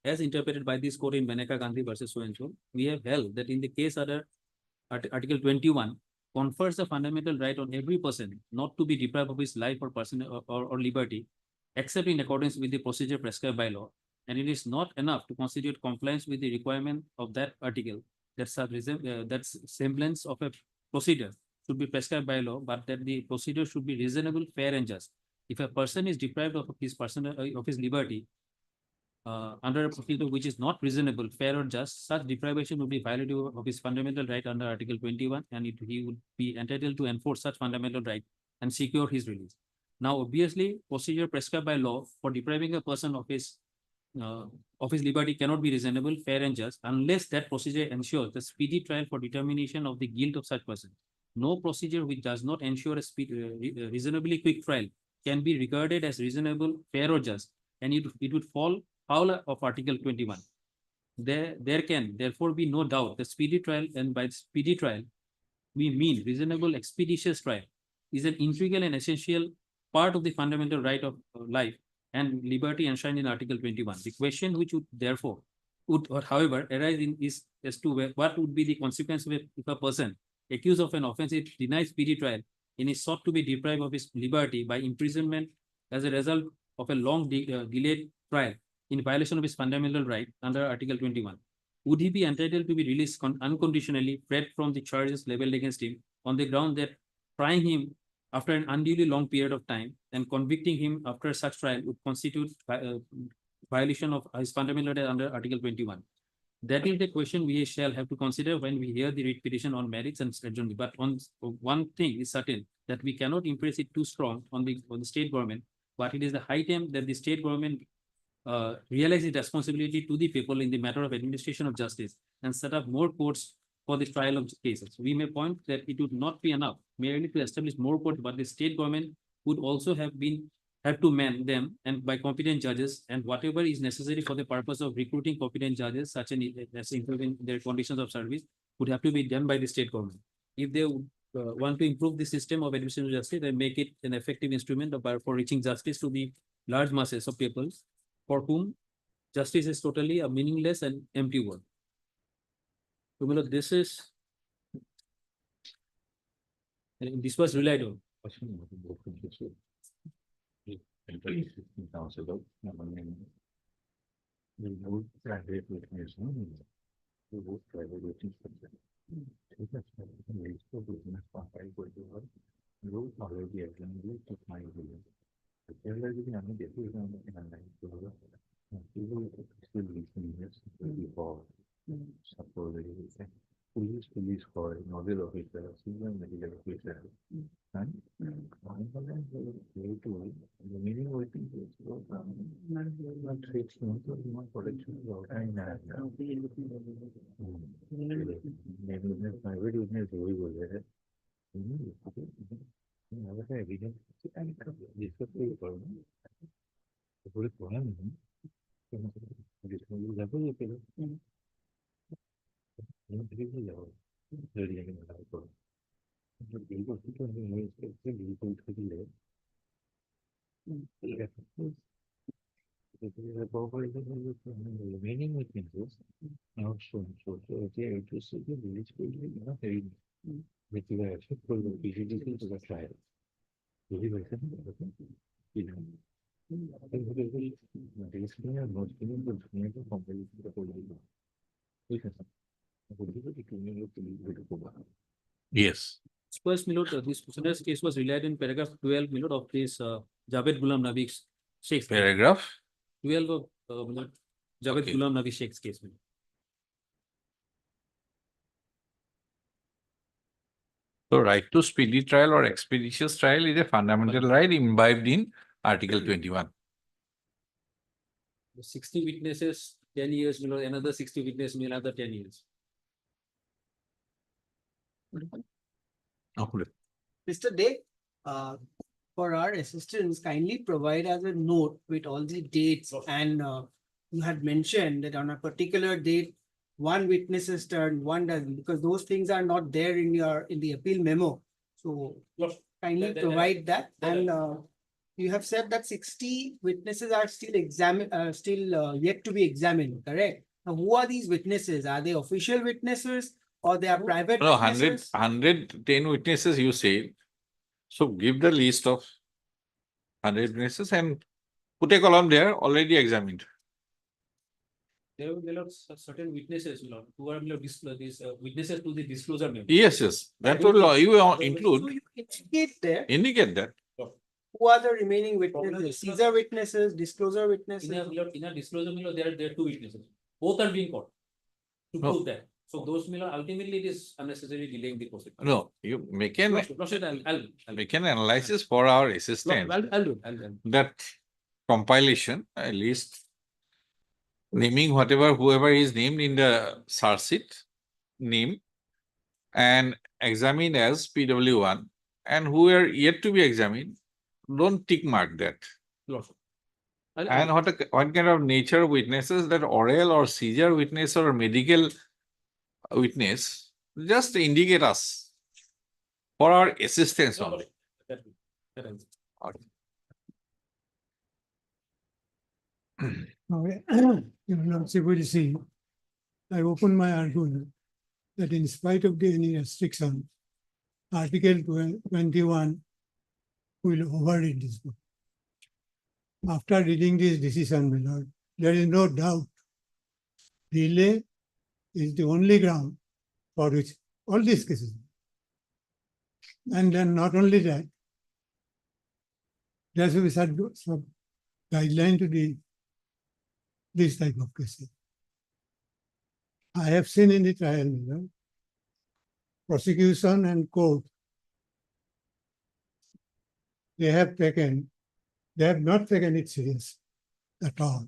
as interpreted by this court in Maneka Gandhi versus so and so. We have held that in the case under Article 21 confers a fundamental right on every person not to be deprived of his life or person or liberty, except in accordance with the procedure prescribed by law. And it is not enough to constitute compliance with the requirement of that article that semblance of a procedure should be prescribed by law, but that the procedure should be reasonable, fair, and just. If a person is deprived of his liberty under a procedure which is not reasonable, fair, or just, such deprivation would be violative of his fundamental right under Article 21, and he would be entitled to enforce such fundamental right and secure his release. Now, obviously, procedure prescribed by law for depriving a person of his liberty cannot be reasonable, fair, and just unless that procedure ensures the speedy trial for determination of the guilt of such person. No procedure which does not ensure a reasonably quick trial can be regarded as reasonable, fair, or just, and it would fall foul of Article 21. There can therefore be no doubt that speedy trial, and by speedy trial, we mean reasonable, expeditious trial, is an integral and essential part of the fundamental right of life and liberty enshrined in Article 21. The question which would therefore however arise is as to what would be the consequence if a person accused of an offense is denied speedy trial and is sought to be deprived of his liberty by imprisonment as a result of a long delayed trial in violation of his fundamental right under Article 21. Would he be entitled to be released unconditionally, freed from the charges leveled against him on the ground that trying him after an unduly long period of time and convicting him after such trial would constitute violation of his fundamental right under Article 21? That is the question we shall have to consider when we hear the writ petition on merits and adjournment. But one thing is certain, that we cannot impress it too strong on the state government, but it is the high time that the state government realize its responsibility to the people in the matter of administration of justice and set up more courts for the trial of cases. We may point that it would not be enough merely to establish more courts, but the state government would also have to man and by competent judges, and whatever is necessary for the purpose of recruiting competent judges, such as improving their conditions of service, would have to be done by the state government. If they want to improve the system of administration of justice and make it an effective instrument for reaching justice to the large masses of people for whom justice is totally a meaningless and empty word. So, this was relied on. Police for novel officer, senior medical officer. And the meaning of it is not trades, not protection of and maybe private business very good. Remaining witnesses now shown. So there it was the village very with the effect for the PCDC to the trial. Yes. First, Milord, this prisoner's case was relied in paragraph 12, Milord, of this Javed Ghulam Nabi's Sheikh's case. Paragraph 12 of Milord, Javed Okay. Ghulam Nabi Sheikh's case. Milord. So right to speedy trial or expeditious trial is a fundamental right imbibed in Article 21. The 60 witnesses, 10 years, Milord, another 60 witnesses, another 10 years. Mr. Day, for our assistance, kindly provide us a note with all the dates and you had mentioned that on a particular date, one witness is turned, one doesn't, because those things are not there in the appeal memo. So kindly provide that. And you have said that 60 witnesses are still yet to be examined, correct? Now, who are these witnesses? Are they official witnesses or they are private No, witnesses? 110 witnesses you say. So give the list of 100 witnesses and put a column there already examined. There were certain witnesses, Milord, who are these witnesses to the disclosure memo. Yes. That will you So include, you indicate there indicate that. who are the remaining witnesses, Caesar witnesses, disclosure witnesses. In a disclosure, Milord, there are two witnesses. Both are being caught to No. prove that. So those, Milord, ultimately it is unnecessarily delaying the process. No, you make an I'll make an analysis for our assistant. I'll do. That compilation, at least naming whoever is named in the search sheet, name and examine as PW1 and who are yet to be examined, don't tick mark that. And what kind of nature of witnesses, that oral or seizure witness or medical witness, just indicate us for our assistance only. Okay. Your Lordship will see, I open my argument that in spite of any restriction, Article 21 will override this book. After reading this decision, my Lord, there is no doubt delay is the only ground for which all these cases. And then not only that, there should be some guideline to this type of cases. I have seen in the trial, my Lord, prosecution and court, they have not taken it serious at all.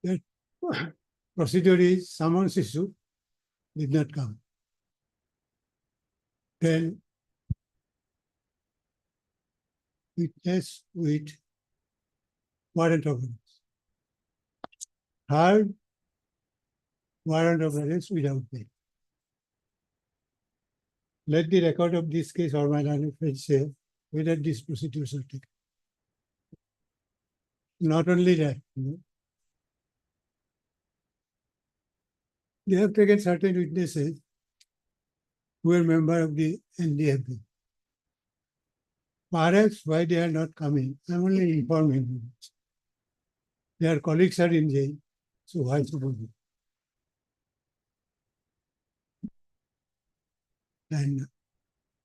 Their procedure is summons issue did not come. Then witness with warrant of arrest. Third, warrant of arrest without bail. Let the record of this case or my language say whether these procedures are taken. Not only that, they have taken certain witnesses who are member of the NDFB. Perhaps why they are not coming, I'm only informing you. Their colleagues are in jail. So why should we? And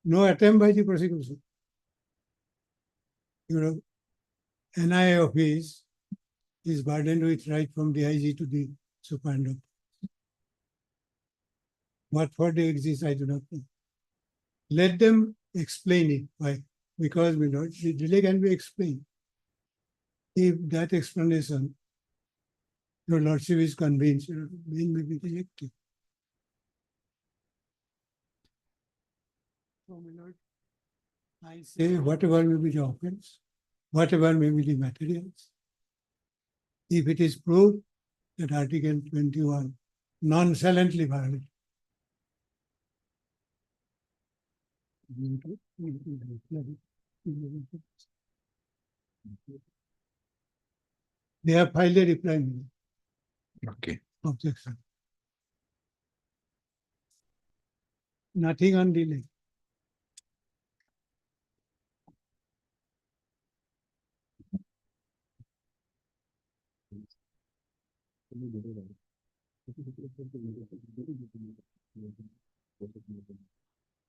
no attempt by the prosecution. You know, NIA office is burdened with right from the IG to the superintendent. What for they exist, I do not know. Let them explain it. Why? Because we know the delay can be explained. If that explanation, your lordship is convinced, your bail may be rejected. So, my lord, I say whatever may be the offense, whatever may be the materials, if it is proved that Article 21 nonchalantly violated, they have filed a reply. Okay. Objection. Nothing on delay.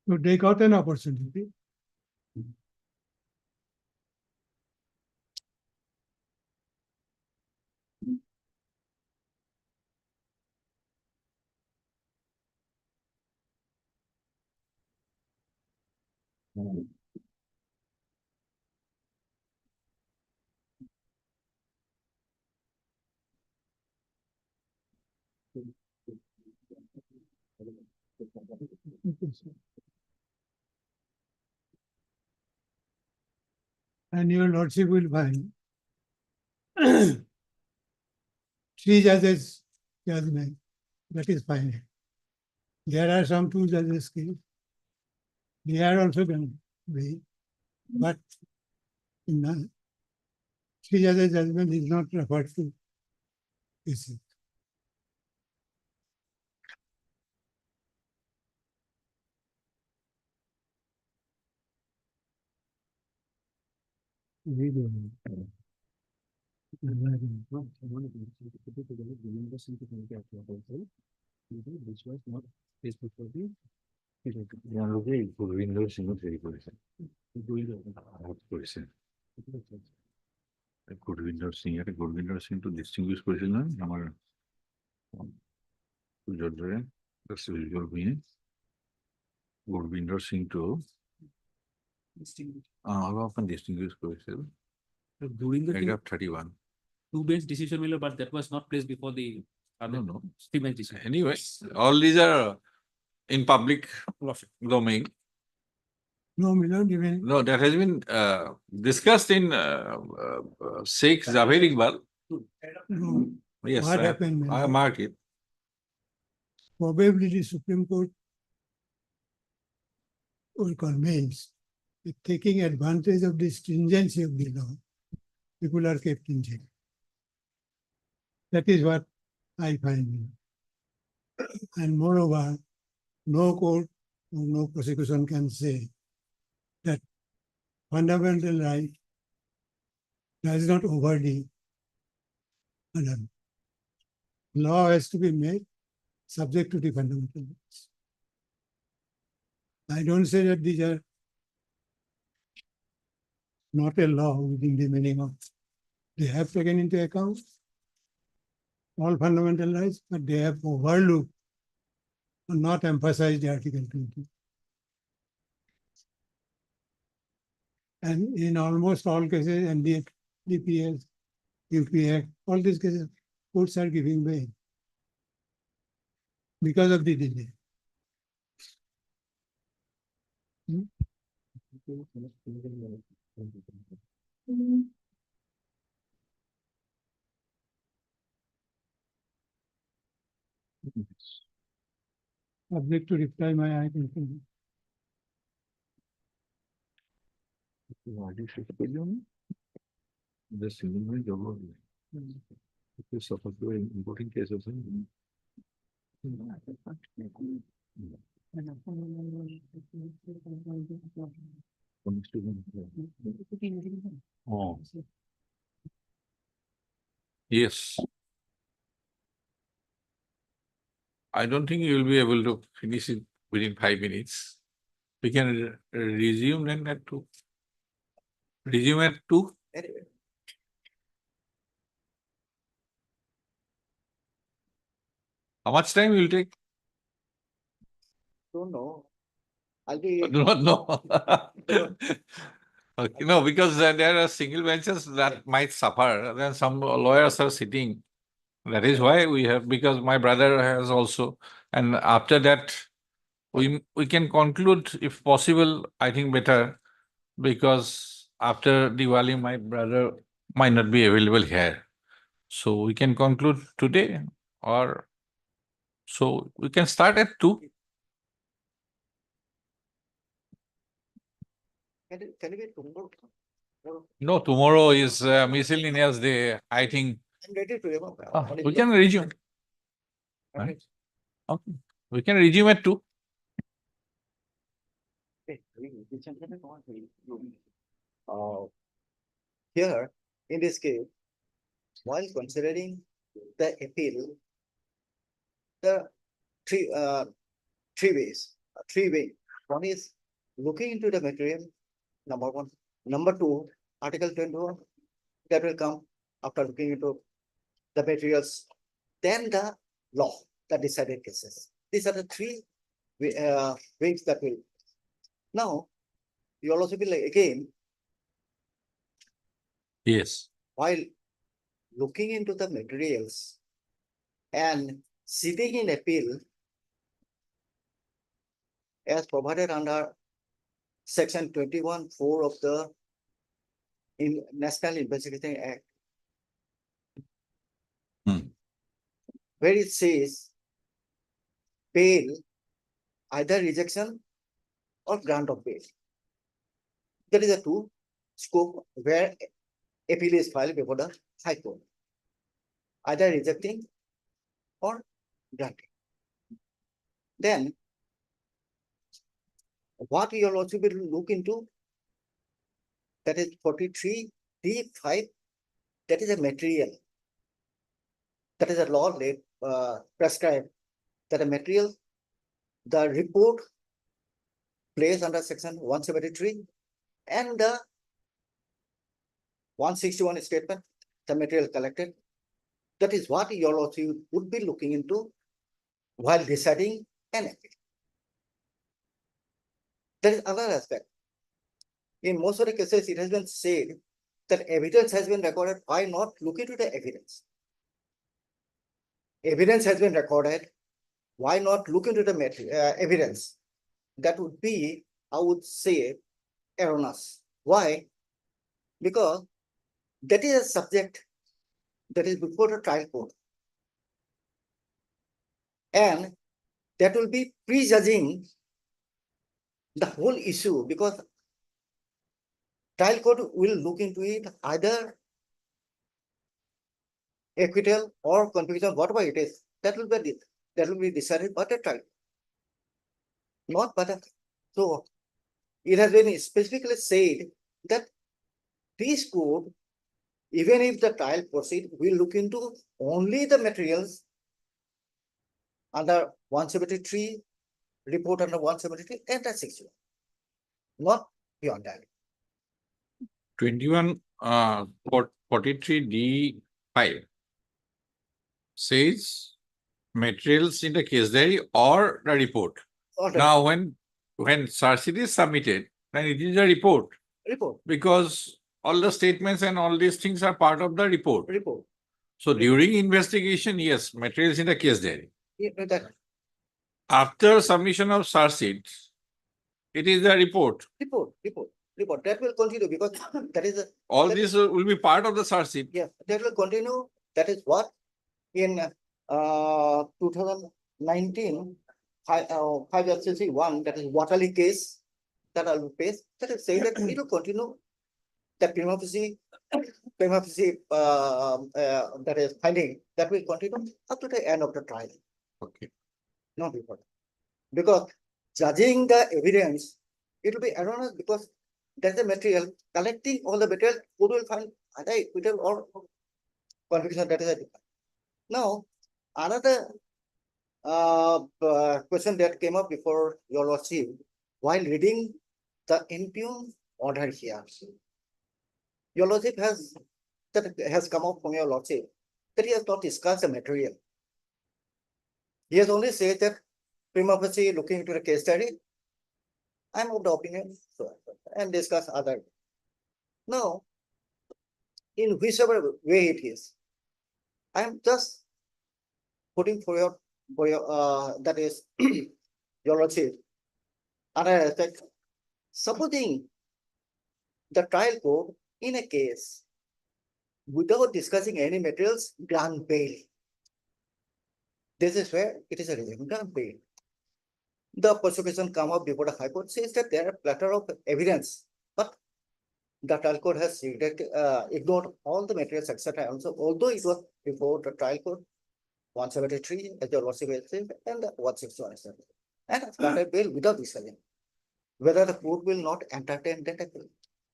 So they got an opportunity. And your lordship will find 3 judges judgment. That is fine. There are some 2 judges case. They are also done way, but in the 3 judges judgment is not referred to. This. We don't know. Which was not placed before the Gurvinder Singh তৈরি করেছেন Gurvinder Singh Gurvinder Singh to distinguish করেছিলেন আমার জজরে usual being Gurvinder Singh to আরো আপনার distinguish করেছিল during the paragraph 31 two bench decision, but that was not placed before the no. three bench decision. Anyway, all these are in public domain. No, Milord, even No, that has been discussed in Sheikh Javed Iqbal. no, Yes, what I happened, mark it. probably the Supreme Court will convince that taking advantage of the stringency of the law, people are kept in jail. That is what I find. And moreover, no court or no prosecution can say that fundamental right does not overdo another. Law has to be made subject to the fundamental rights. I don't say that these are not a law within the meaning of, they have taken into account all fundamental rights, but they have overlooked or not emphasized the Article 20. And in almost all cases, NDF, DPS, UPA, all these cases, courts are giving way because of the delay. Subject to reply, my I continue. The single job is supposed to be importing cases. Oh. Yes. I don't think you will be able to finish it within 5 minutes. We can resume then at 2. Resume at 2. Anyway, How much time will take? don't know. I'll I be, do not know. Okay, no, because there are single benches that might suffer. Then some lawyers are sitting. That is why we have, because my brother has also, and after that, we can conclude if possible, I think better, because after Diwali, my brother might not be available here. So we can conclude today, or so we can start at 2. can you get tomorrow? No, tomorrow is miscellaneous day. I think I'm ready to remember. we can resume. Okay. Okay. We can resume at 2. Uh, Here, in this case, while considering the appeal, the three ways, three ways. One is looking into the material, number one. Number two, Article 21, that will come after looking into the materials. Then the law, the decided cases. These are the three ways that will. Now, you will also be like, again, Yes. while looking into the materials and sitting in appeal as provided under Section 21(4) of the National Investigating Act, where it says bail, either rejection or grant of bail. There is a two scope where appeal is filed before the High Court, either rejecting or granting. Then what we will also be look into, that is 43(d)(5), that is a material. That is a law prescribed that a material, the report placed under Section 173 and the 161 statement, the material collected. That is what you also would be looking into while deciding an appeal. There is other aspect. In most of the cases, it has been said that evidence has been recorded. Why not look into the evidence? Evidence has been recorded. Why not look into the evidence? That would be, I would say, erroneous. Why? Because that is a subject that is before the trial court. And that will be prejudging the whole issue, because trial court will look into it either acquittal or conviction, whatever it is. That will be decided by the trial, not by the. So it has been specifically said that this court, even if the trial proceed, will look into only the materials under 173, report under 173 and the 61, not beyond that. 43(d)(5) says materials in the case diary or the report. Now, when charge sheet is submitted, then it is a report, because all the statements and all these things are part of the report. So during investigation, yes, materials in the case diary. After submission of charge sheet, it is a report. Report. That will continue, because that is all this will be part of the charge sheet. Yes, that will continue. That is what in 2019 5 FCC 1, that is Waterley case that I will face, that is saying that it will continue. That prima facie that is finding, that will continue up to the end of the trial. Okay. Not before. Because judging the evidence, it will be erroneous, because that's the material. Collecting all the material, who will find either acquittal or conviction, that is a different. Now, another question that came up before your lordship while reading the impugned order here. Your lordship has come up from your lordship that he has not discussed the material. He has only said that prima facie looking into the case study, I'm of the opinion, so, and discuss other. Now, in whichever way it is, I'm just putting for your that is your lordship. Another aspect, supposing the trial court in a case without discussing any materials grant bail. This is where it is a reason grant bail. The prosecution come up before the High Court says that there are plethora of evidence, but the trial court has ignored all the materials, etc. Also, although it was before the trial court 173, as your lordship has said, and 161, and granted bail without discussion, whether the court will not entertain that appeal,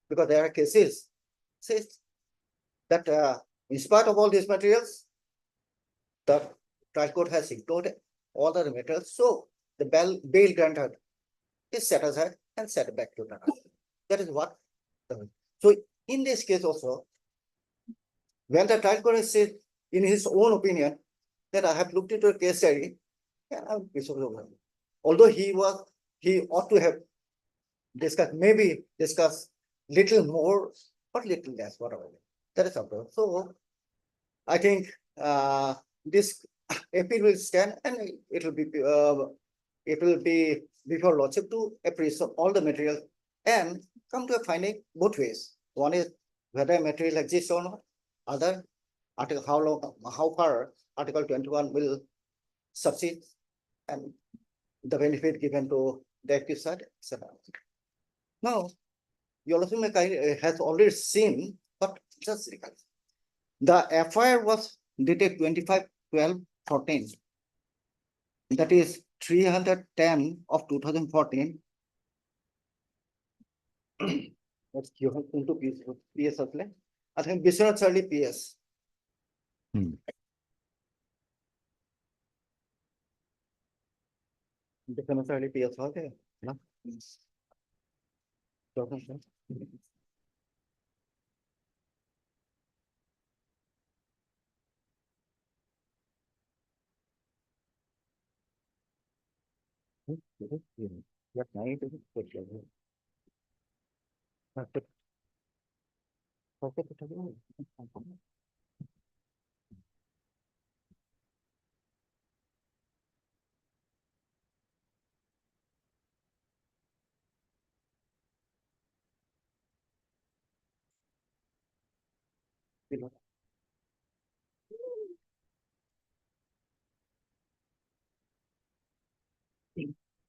because there are cases says that in spite of all these materials, the trial court has ignored all the materials, so the bail granted is set aside and set back to the trial. That is what. So in this case also, when the trial court has said in his own opinion that I have looked into a case study, yeah, although he ought to have discussed, maybe discuss little more or little less, whatever. That is up to. So I think this appeal will stand and it will be before lordship to appraise all the material and come to a finding both ways. One is whether material exists or not. Other, article how far Article 21 will succeed and the benefit given to the active side, etc. Now, your lordship has already seen, but just regard. The FIR was dated 25/12/14. That is 310 of 2014. Let's give it into PS apply. I think Bishop Charlie PS. Bishop Charlie PS was there. No?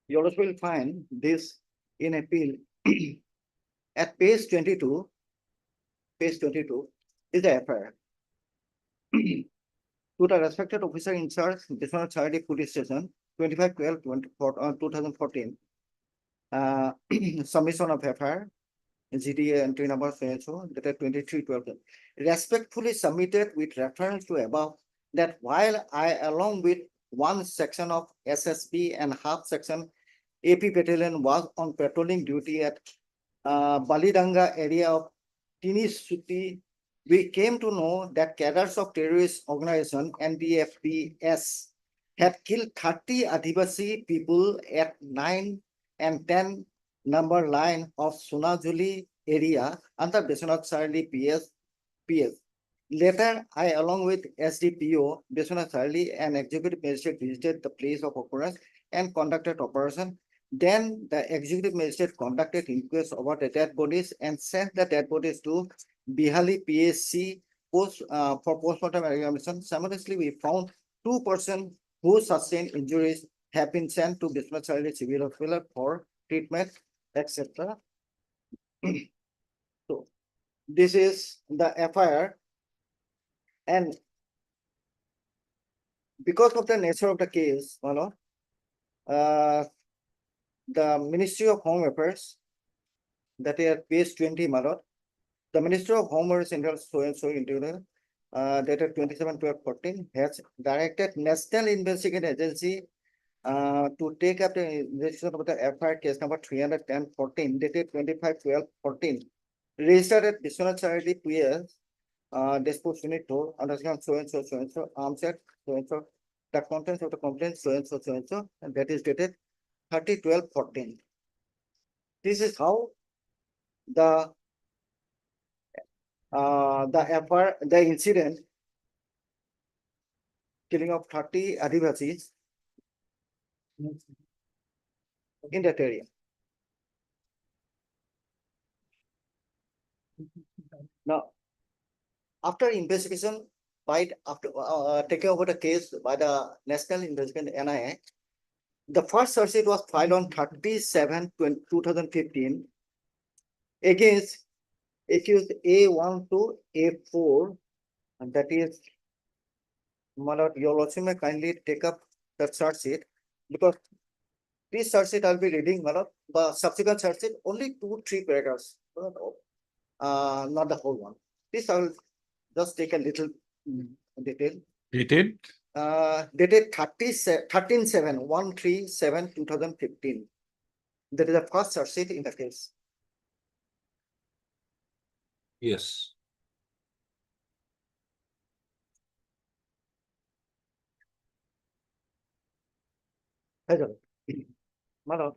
You also will find this in appeal at page 22. Page 22 is the FIR. To the respected officer in charge, Bishop Charity Police Station, 25/12/2014. Submission of FIR, GDA entry number so dated 23/12. Respectfully submitted with reference to above that while I, along with one section of SSP and half section AP battalion, was on patrolling duty at Balidanga area of Tinisuti, we came to know that cadres of terrorist organization NDFPS had killed 30 Adivasi people at 9 and 10 number line of Sunajuli area under Besanath Charlie PS. Later, I, along with SDPO, Besanath Charlie, and executive magistrate visited the place of occurrence and conducted operation. Then the executive magistrate conducted inquest over the dead bodies and sent the dead bodies to Bihali PSC for postmortem examination. Simultaneously, we found 2 persons who sustained injuries have been sent to Besanath Charlie Civil Hospital for treatment, etc. So this is the FIR, and because of the nature of the case, the Ministry of Home Affairs, that is page 20, the Ministry of Home Affairs so and so individual dated 27/12/14 has directed National Investigation Agency to take up the investigation of the FIR case number 310/14 dated 25/12/14 registered at Biswanath Charity PS, Dispute Unit 2 under section so and so, arms act so and so, the contents of the complaint so and so, and that is dated 30/12/14. This is how the FIR, the incident killing of 30 Adivasis in that area. Now, after investigation by taking over the case by the National Investigation NIA, the first search sheet was filed on 30/7/2015 against accused A1 to A4, and that is, my lord, your lordship may kindly take up the search sheet, because this search sheet I'll be reading, my lord, the subsequent search sheet, only 2-3 paragraphs, not the whole one. This I will just take a little detail. Dated? Dated 13/7/2015. That is the first search sheet in the case. Yes. Hello. My lord.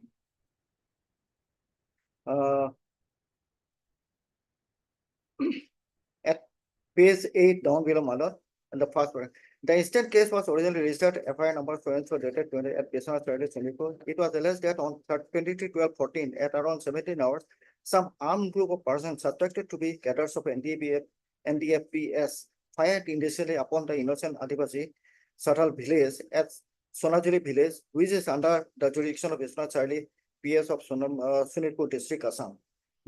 At page 8 down below, my lord, and the first one. The instant case was originally registered FIR number so and so dated 20 at Biswanath Charity, Singapore. It was alleged that on 23/12/14 at around 17 hours, some armed group of persons suspected to be cadres of NDFBS fired initially upon the innocent Adivasi Satal village at Sonajuri village, which is under the jurisdiction of Biswanath Charity PS of Sunitpur district, Assam.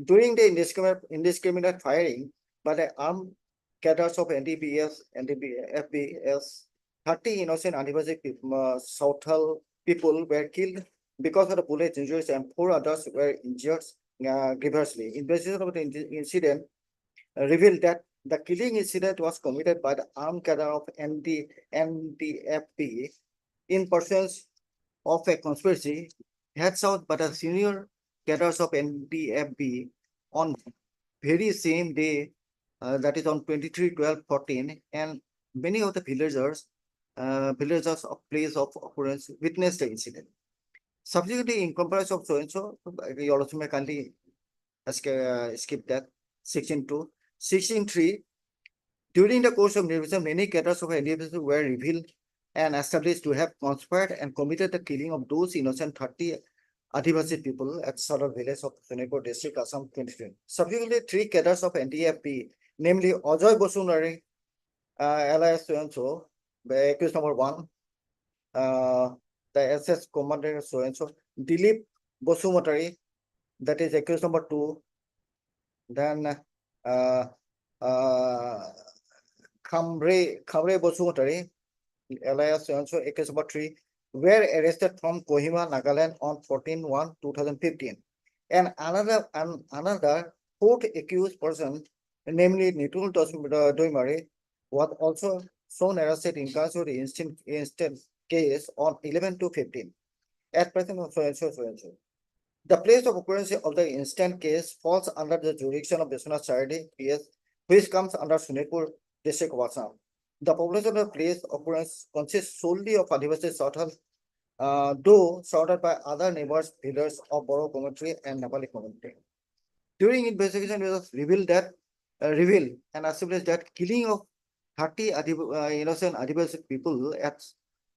During the indiscriminate firing by the armed cadres of NDFBS, 30 innocent Adivasi Sauthal people were killed because of the bullet injuries, and 4 others were injured grievously. Investigation of the incident revealed that the killing incident was committed by the armed cadre of NDFB in pursuance of a conspiracy heads out by the senior cadres of NDFB on very same day, that is on 23/12/14, and many of the villagers of place of occurrence witnessed the incident. Subsequently, in comparison of so and so, you also may kindly skip that. Section 2. Section 3. During the course of investigation, many cadres of NDFB were revealed and established to have conspired and committed the killing of those innocent 30 Adivasi people at Sadar village of Sunipur district, Assam 2020. Subsequently, 3 cadres of NDFB, namely Ajoy Bosunari, alias so and so, accused number 1, the SS commander so and so, Dilip Bosumatari, that is accused number 2, then Khamre Bosumatari, alias so and so, accused number 3, were arrested from Kohima, Nagaland on 14/1/2015. And another 4th accused person, namely Nitul Doimari, was also shown arrested in connection with the instant case on 11/2/15. At present, so and so. The place of occurrence of the instant case falls under the jurisdiction of Biswanath Charity PS, which comes under Sunipur district of Assam. The population of the place of occurrence consists solely of Adivasi Sauthal, though surrounded by other neighbors, villagers of Boro community and Nepali community. During investigation, it was revealed and established that killing of 30 innocent Adivasi people at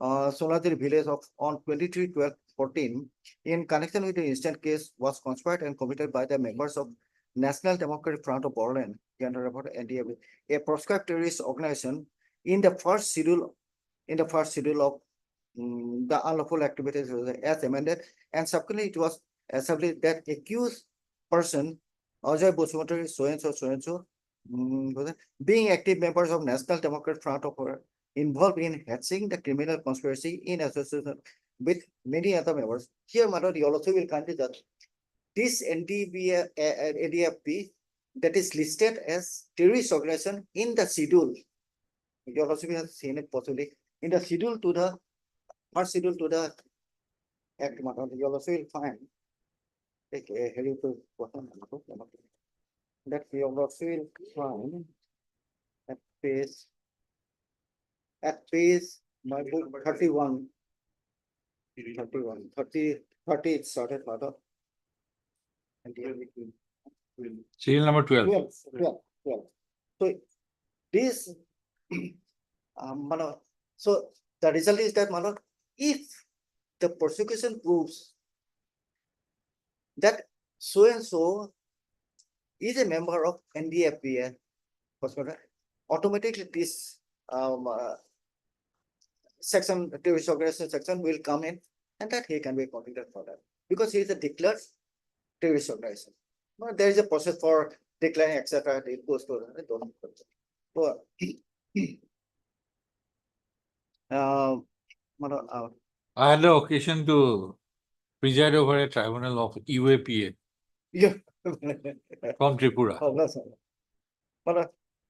Sonajiri village on 23/12/14 in connection with the instant case was conspired and committed by the members of National Democratic Front of Boroland, NDFB, a proscribed terrorist organization in the first schedule of the unlawful activities as amended, and subsequently it was established that accused person Ajay Bosumatari so and so, being active members of National Democratic Front of Boroland, involved in hatching the criminal conspiracy in association with many other members. Here, my lord, you also will consider that this NDFB that is listed as terrorist organization in the schedule your also has seen it possibly in the schedule to the first schedule to the act matter, you also will find like a heavy to that you also will find at page my book 31 30 it started matter and here we Serial number 12. 12. So this so the result is that if the prosecution proves that so and so is a member of NDFBA, automatically this section, terrorist organization section will come in and that he can be convicted for that because he is a declared terrorist organization. No, there is a process for declaring, etc. It goes to I had the occasion to preside over a tribunal of UAPA yeah. from Tripura. Oh, that's all.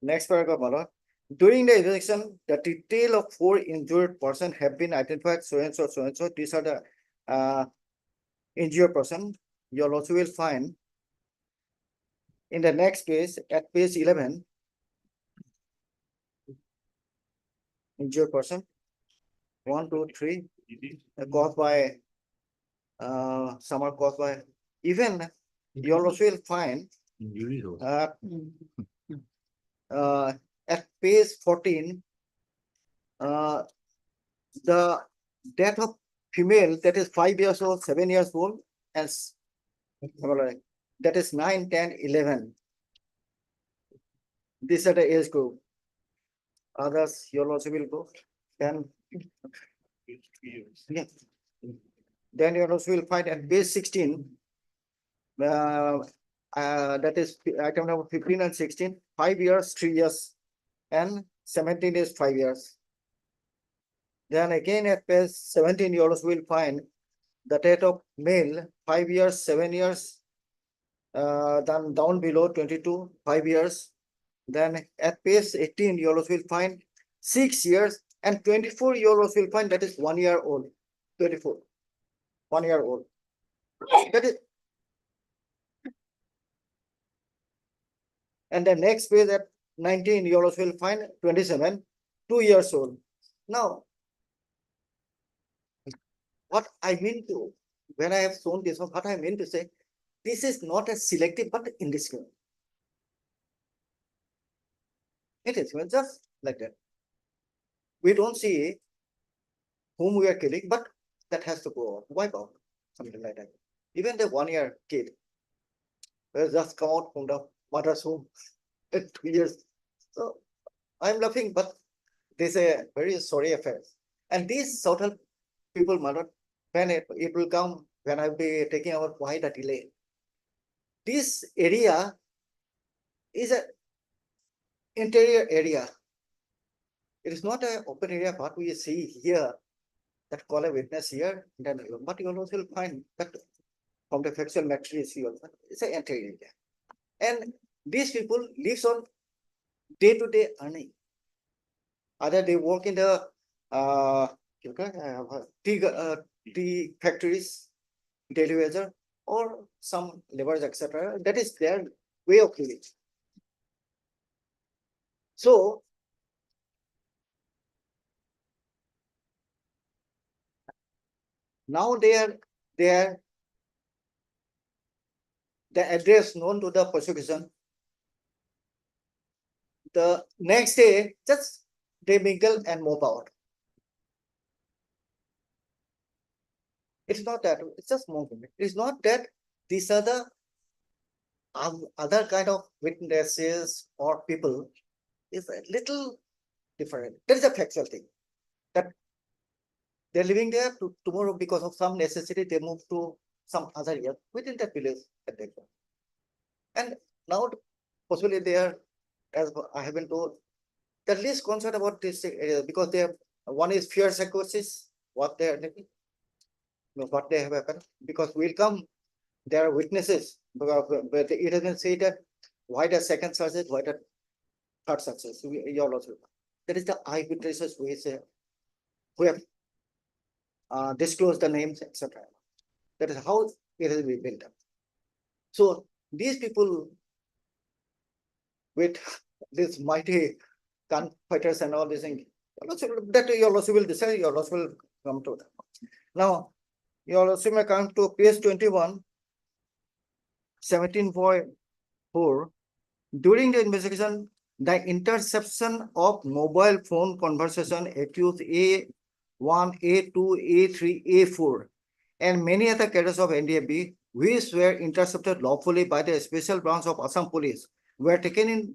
Next paragraph, during the investigation, the detail of 4 injured persons have been identified, so and so, so and so. These are the injured person. You'll also will find in the next page, at page 11, injured person, 1, 2, 3, caused by, some are caused by, even you'll also will find at page 14, the death of female that is 5 years old, 7 years old, and that is 9, 10, 11. These are the age group. Others, you also will go. Then, yeah. Then you also will find at page 16. That is item number 15 and 16. 5 years, 3 years, and 17 is 5 years. Then again at page 17, you also will find the death of male 5 years, 7 years. Then down below 22, 5 years. Then at page 18, you also will find 6 years, and 24 you also will find that is 1 year old. 24, 1 year old. That is, and the next page at 19, you also will find 27, 2 years old. Now, what I mean to, when I have shown this one, what I mean to say, this is not a selective but indiscriminate. It is just like that. We don't see whom we are killing, but that has to go out, wipe out, something like that. Even the 1 year kid will just come out from the mother's home in 2 years. So I'm laughing, but this is a very sorry affair. And these sort of people, mother, when it will come, when I'll be taking out why the delay. This area is an interior area. It is not an open area, what we see here, that call a witness here, then but you also will find that from the factual matrix here, it's an interior area. And these people lives on day-to-day earning. Either they work in the tea factories, daily wager, or some laborers, etc. That is their way of living. So now they are the address known to the prosecution. The next day, just they mingle and move out. It's not that, it's just movement. It's not that these are the other kind of witnesses or people is a little different. That is a factual thing. That they're living there tomorrow because of some necessity, they move to some other area within that village. And now possibly they are, as I have been told, the least concerned about this area because they have one is fear psychosis, what they are living, what they have happened, because we'll come, there are witnesses, but it has been said that why the second success, why the third success, you all also. That is the eyewitnesses who have disclosed the names, etc. That is how it has been built up. So these people with these mighty gunfighters and all these things, that you also will decide, you also will come to that. Now, you also may come to page 21, 17.4. During the investigation, the interception of mobile phone conversation accused A1, A2, A3, A4, and many other cadres of NDFB, which were intercepted lawfully by the special branch of Assam Police, were taken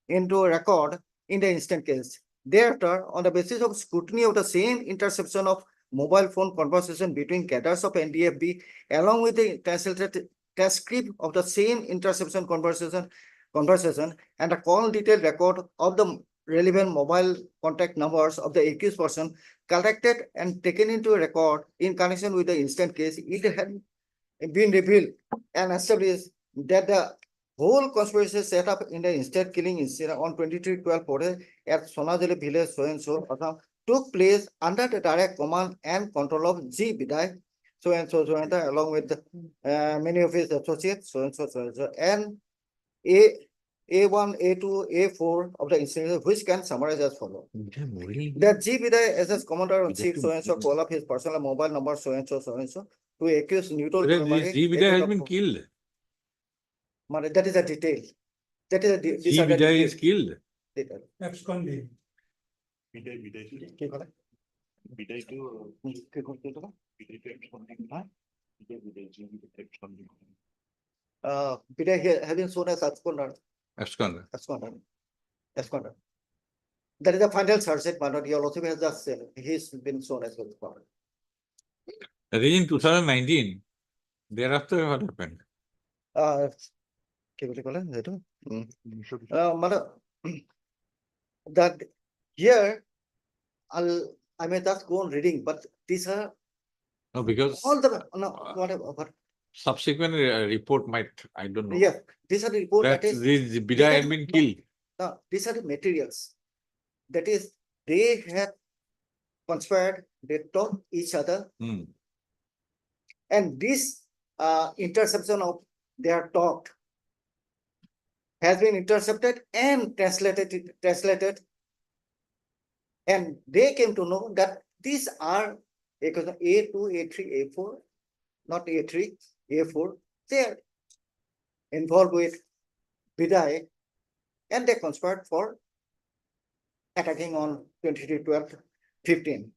into record in the instant case. Thereafter, on the basis of scrutiny of the same interception of mobile phone conversation between cadres of NDFB, along with the translated transcript of the same interception conversation and a call detailed record of the relevant mobile contact numbers of the accused person collected and taken into record in connection with the instant case, it had been revealed and established that the whole conspiracy set up in the instant killing incident on 23/12 at Sonajali village so took place under the direct command and control of G. Bidai, along with many of his associates, and A1, A2, A4 of the incident, which can summarize as follows. That G. Bidai, as commander in chief, call up his personal mobile number, to accuse neutral. This G. Bidai has been killed. That is a detail. That is a G. Bidai is killed. Absconding. Bidai has been shown as absconder. Absconder. Absconder. That is the final sergeant, but he also has just he's been shown as well. That is in 2019. Thereafter, what happened? That here I may just go on reading, but these are No, because all the whatever. But subsequent report might, I don't know. yeah, these are the report That that is this Bidai had been killed. no, these are the materials. That is, they had conspired, they taught each other, and this interception of their talk has been intercepted and translated, and they came to know that these are A2, A3, A4, not A3, A4. They are involved with Bidai, and they conspired for attacking on 23/12/15.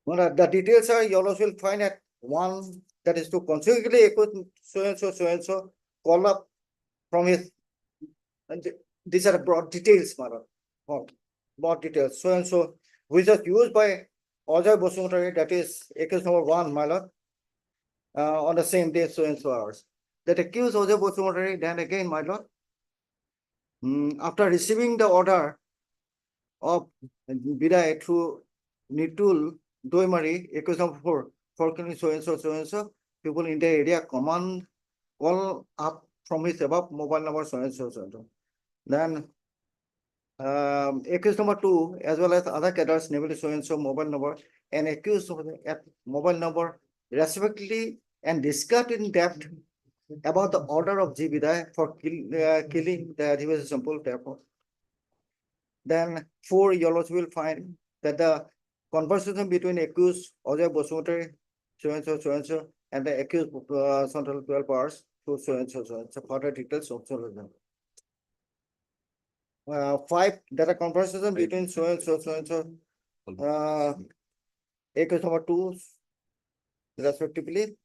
The details are you also will find at one, that is to consequently accuse so and so, call up from his, and these are broad details, broad details, so and so, which is used by Ajay Bosumotari, that is accused number 1, my lord, on the same day, so and so hours. That accused Ajay Bosumotari, then again, my lord, after receiving the order of Bidai through Nitul Doimari, accused number 4, for killing so and so, people in the area command call up from his above mobile number so and so. Then accused number 2, as well as other cadres, namely so and so mobile number, and accused at mobile number respectively, and discussed in depth about the order of G. Bidai for killing the Adivasi Sample. Therefore, then 4, you also will find that the conversation between accused Ajay Bosumotari, so and so, and the accused Central 12 hours to so and so. Further details also. 5, there are conversation between so and so, accused number 2, respectively,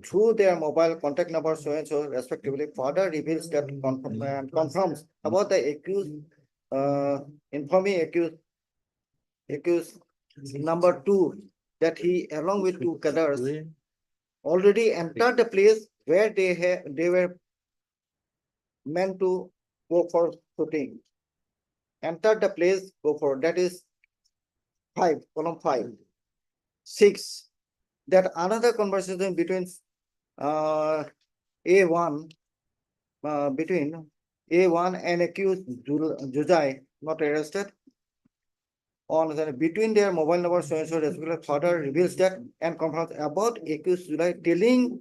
through their mobile contact number so and so, respectively, further reveals that confirms about the accused, informing accused number 2 that he, along with 2 cadres, already entered the place where they were meant to go for shooting. Entered the place, go for, that is 5, column 5. 6, that another conversation between A1, between A1 and accused Jujai not arrested on between their mobile numbers so and so respectively further reveals that and confirms about accused July telling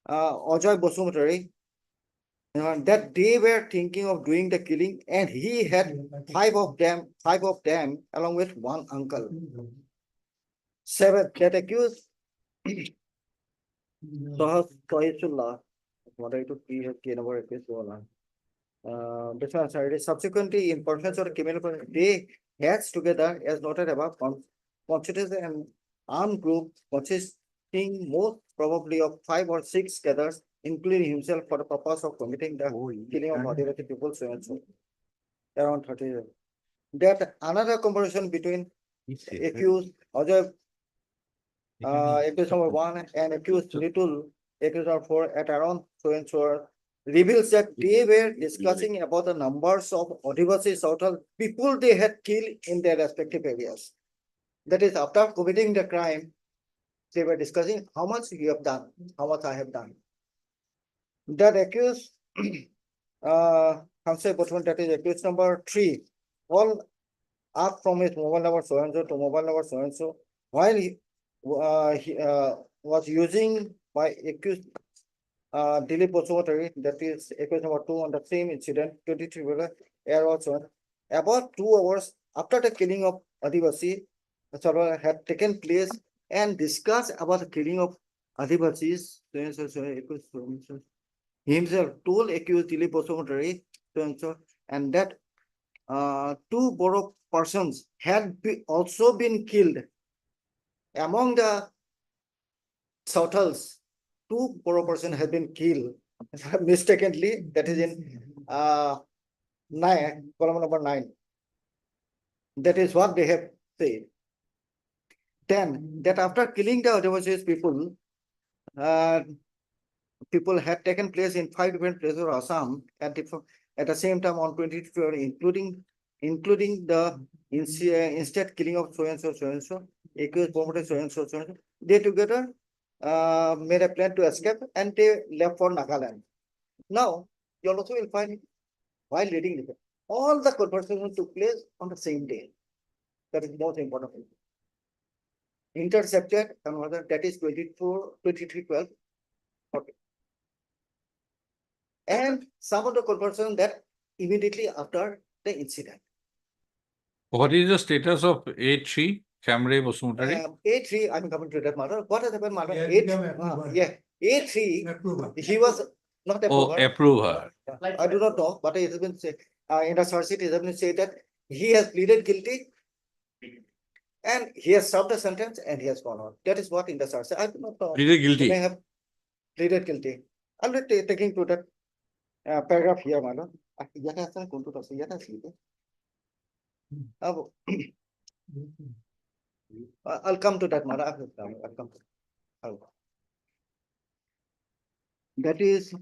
Ajay Bosumotari that they were thinking of doing the killing and he had five of them along with one uncle. 7 that accused Sahas what I took number subsequently in persons or criminal they heads together as noted above constitutes an armed group consisting most probably of 5 or 6 gathers, including himself for the purpose of committing the killing of ordinary people, so and so. Around 30. That another conversation between accused Ajay accused number 1 and accused Little accused number 4 at around so and so reveals that they were discussing about the numbers of Adivasi Sautal people they had killed in their respective areas. That is, after committing the crime, they were discussing how much you have done, how much I have done. That accused, that is accused number 3, all up from his mobile number so and so to mobile number so and so, while he was using by accused Dilip Bosumotari, that is accused number 2 on the same incident, 23 air also. About 2 hours after the killing of Adivasi, had taken place and discussed about the killing of Adivasis. Himself told accused Dilip Bosumotari, and that 2 Boro persons had also been killed. Among the Sautals, 2 Boro persons had been killed mistakenly. That is in 9, column number 9. That is what they have said. Then that after killing the Adivasi people, people had taken place in 5 different places of Assam at the same time on 22 February, including the instead killing of so and so, accused promoted so and so. They together made a plan to escape and they left for Nagaland. Now, you also will find while reading this, all the conversations took place on the same day. That is most important. Intercepted another, that is 23/12. Okay. And some of the conversations that immediately after the incident. What is the status of A3, Camre Bosumotari? A3, I'm coming to that matter. What has happened, matter? A3, he was not Oh, approved. approver. I do not know, but it has been said in the source it has been said that he has pleaded guilty and he has served the sentence and he has gone on. That is what in the source. I do not know. Pleaded guilty. He may have pleaded guilty. I'm not taking to that paragraph here, madam. I'll come to that, madam. I'll come to that. That is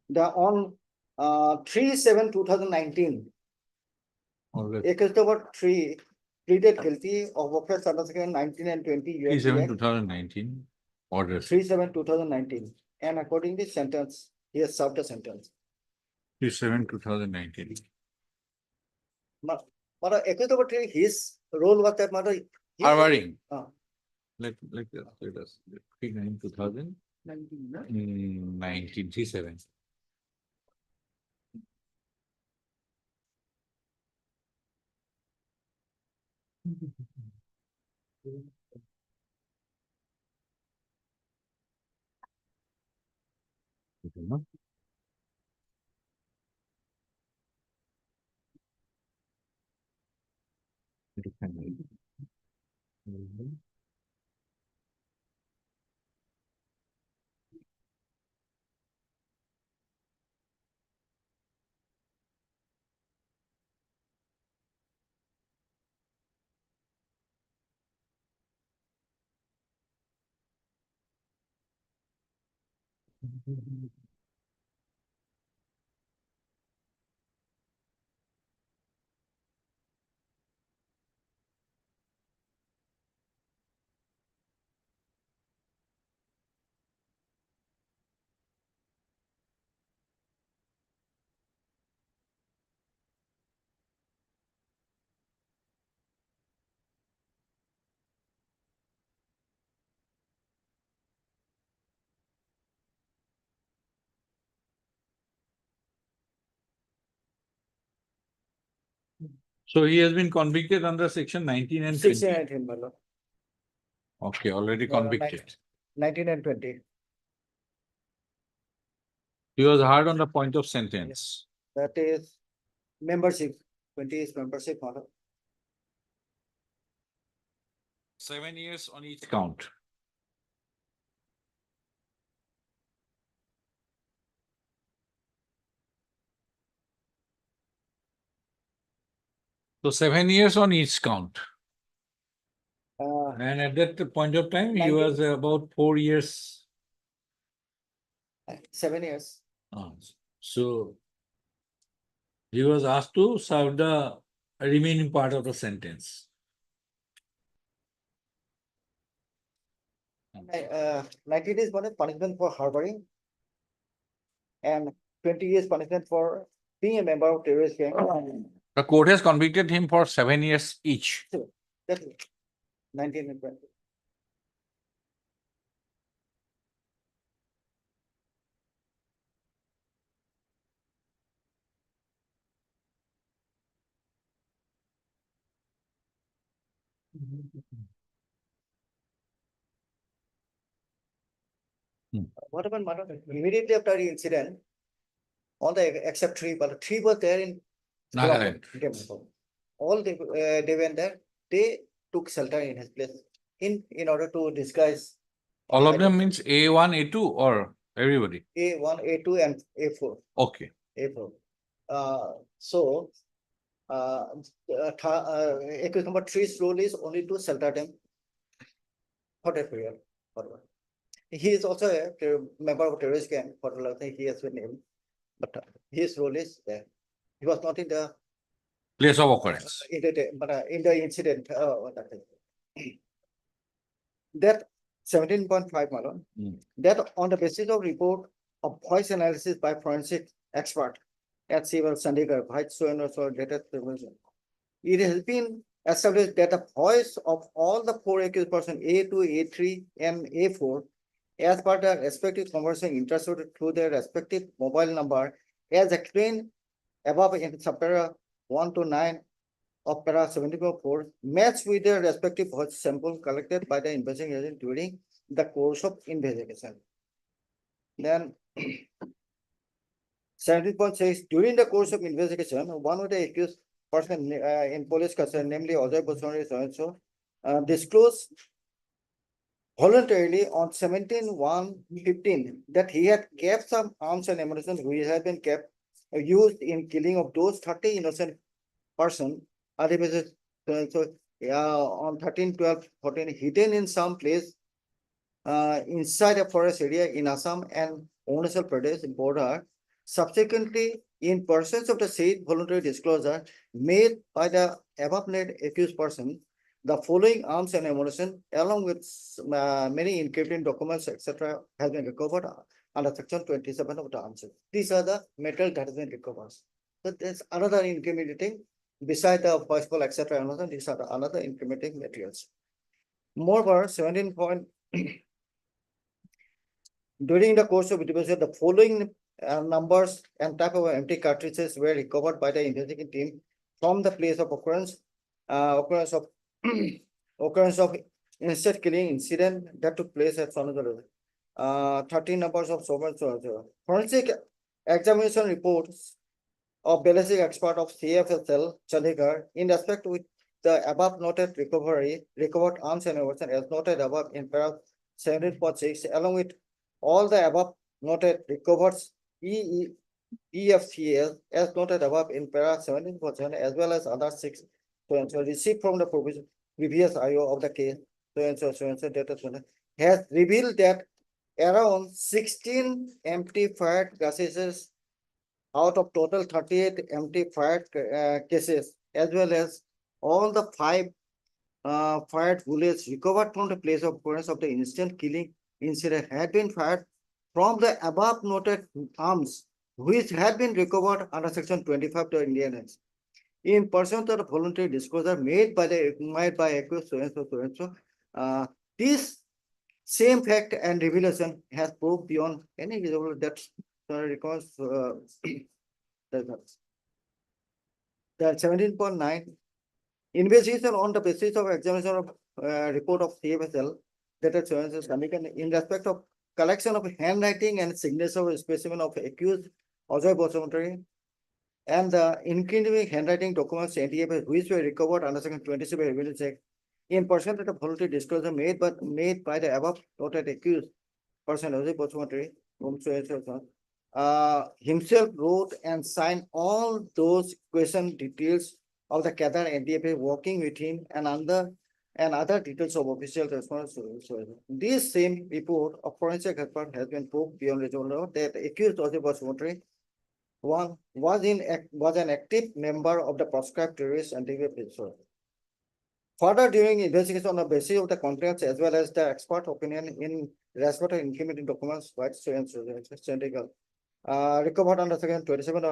the on 3/7/2019. Accused number 3 pleaded guilty of offense under section 19 and 20 3/7/2019 orders. 3/7/2019, and accordingly sentence, he has served the sentence. 3/7/2019. Mother, accused number 3, his role was that mother. Harboring. Let us 3/9/2019. 3/7. So he has been convicted under section 19 and 20. 16 and 19, my lord. Okay, already No, no, convicted. 19 and 20. He was hard on the point of sentence. That is membership. 20 is membership, my lord. 7 years on each count. So 7 years on each count. And at that point of time, he 19. was about 4 years. 7 years. So he was asked to serve the remaining part of the sentence. 19 is punishment for harboring, and 20 years punishment for being a member of terrorist gang. The court has convicted him for 7 years each. So, that's it. 19 and 20. What happened, madam? Immediately after the incident, all the except three, but three were there in Nagaland. all they went there. They took shelter in his place in order to disguise. All of them means A1, A2 or everybody? A1, A2, and A4. Okay. A4. So, accused number 3's role is only to shelter them for that period. He is also a member of terrorist gang. For he has been named, but his role is there. He was not in the Place of occurrence. in the incident. That 17.5, Malone. That on the basis of report of voice analysis by forensic expert at Civil Chandigarh, it has been established that the voice of all the 4 accused persons, A2, A3, and A4, as per the respective conversation intercepted through their respective mobile number, as explained above in chapter 1 to 9 of para 74, matched with their respective voice sample collected by the investigation during the course of investigation. Then 17.6, during the course of investigation, one of the accused person in police custody, namely Ajay Boswani so disclosed voluntarily on 17/1/15 that he had kept some arms and ammunition which had been kept used in killing of those 30 innocent persons. So on 13/12/14 hidden in some place inside a forest area in Assam and Arunachal Pradesh border. Subsequently, in persons of the said voluntary disclosure made by the above named accused person, the following arms and ammunition, along with many incriminating documents, etc., has been recovered under section 27 of the arms. These are the material that has been recovered. So there's another incriminating, beside the voice call, etc., another, these are the another incriminating materials. Moreover, 17 point. During the course of investigation, the following numbers and type of empty cartridges were recovered by the investigating team from the place of occurrence, occurrence of insect killing incident that took place at Sonodar. 13 numbers of forensic examination reports of ballistic expert of CFSL Chandigarh in respect with the above noted recovered arms and ammunition as noted above in paragraph 17.6, along with all the above noted recovered EFCL as noted above in paragraph 17.7, as well as other 6 received from the previous IO of the case data has revealed that around 16 empty fired gases out of total 38 empty fired cases, as well as all the 5 fired bullets recovered from the place of occurrence of the instant killing incident had been fired from the above noted arms, which had been recovered under section 25 of the Indian Acts. In pursuant to the voluntary disclosure made by accused this same fact and revelation has proved beyond any reasonable doubt that requires That 17.9, investigation on the basis of examination of report of CFSL that is committed in respect of collection of handwriting and signature of specimen of accused Ajay Basumatary and the incriminating handwriting documents NDA which were recovered under section 27 Evidence Act in person that a voluntary disclosure made by the above noted accused person Ajay Basumatary, whom himself wrote and signed all those question details of the Qatar NDA working with him and other details of official response. This same report of forensic expert has been proved beyond reasonable doubt that accused Ajay Basumatary was an active member of the proscribed terrorist NDA. Further, during investigation on the basis of the contents as well as the expert opinion in respect of incriminating documents, recovered under section 27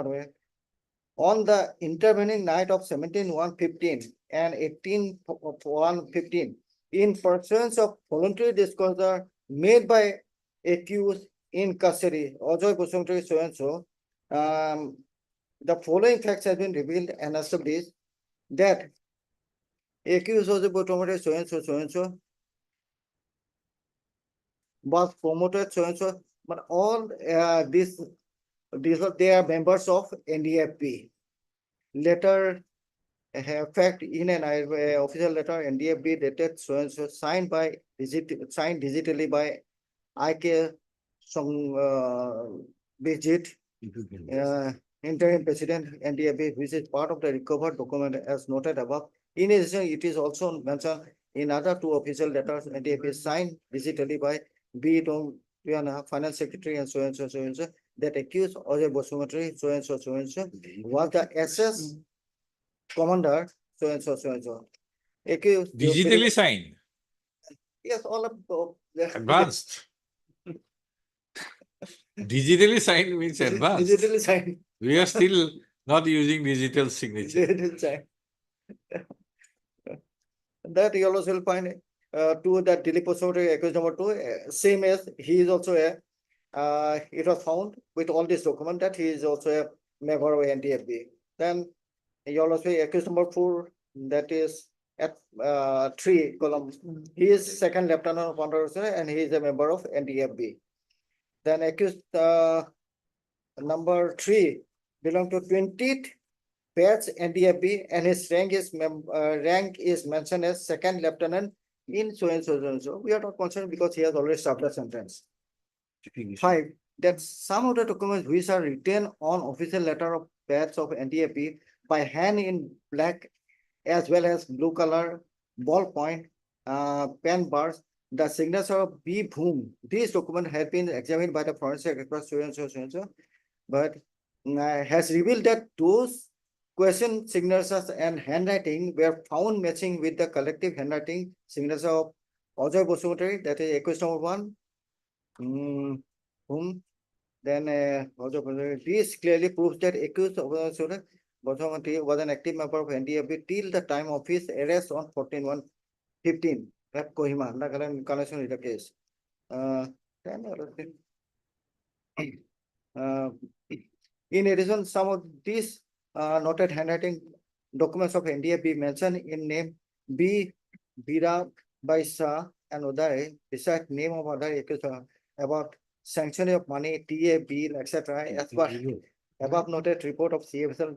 on the intervening night of 17/1/15 and 18/1/15 in pursuance of voluntary disclosure made by accused in custody, Ajay Basumatary so and so, the following facts have been revealed and established that accused Ajay Basumatary so and so was promoted so and so, but all these were they are members of NDFB. Letter fact in an official letter NDFB dated so and so signed digitally by IK Song Bijit, interim president NDFB, which is part of the recovered document as noted above. In addition, it is also mentioned in other two official letters NDFB signed digitally by B. Finance Secretary and so, that accused Ajay Basumatary so and so was the SS commander so and so. Accused Digitally signed, yes, all of advanced. Digitally signed means advanced. digitally signed. We are still not using digital signature. Digitally signed. That you also will find to that Dilip Basumatary accused number 2, same as he is also a it was found with all this document that he is also a member of NDFB. Then you also accused number 4, that is at 3 column. He is second lieutenant of under and he is a member of NDFB. Then accused number 3 belong to 20th batch NDFB and his rank is mentioned as second lieutenant in so and so. We are not concerned because he has already served a sentence. 5, that some of the documents which are written on official letter of batch of NDFB by hand in black as well as blue color ballpoint pen bars, the signature of B. Bhoom. This document has been examined by the forensic expert so and so, but has revealed that those question signatures and handwriting were found matching with the collective handwriting signature of Ajay Basumatary, that is accused number 1. Whom then this clearly proves that accused Basumatary was an active member of NDFB till the time of his arrest on 14/1/15 at Kohima, the connection with the case. In addition, some of these noted handwriting documents of NDFB mentioned in name B. Bira Baisa and Uday, beside name of other accused about sanctioning of money, TA, bill, etc. as per above noted report of CFSL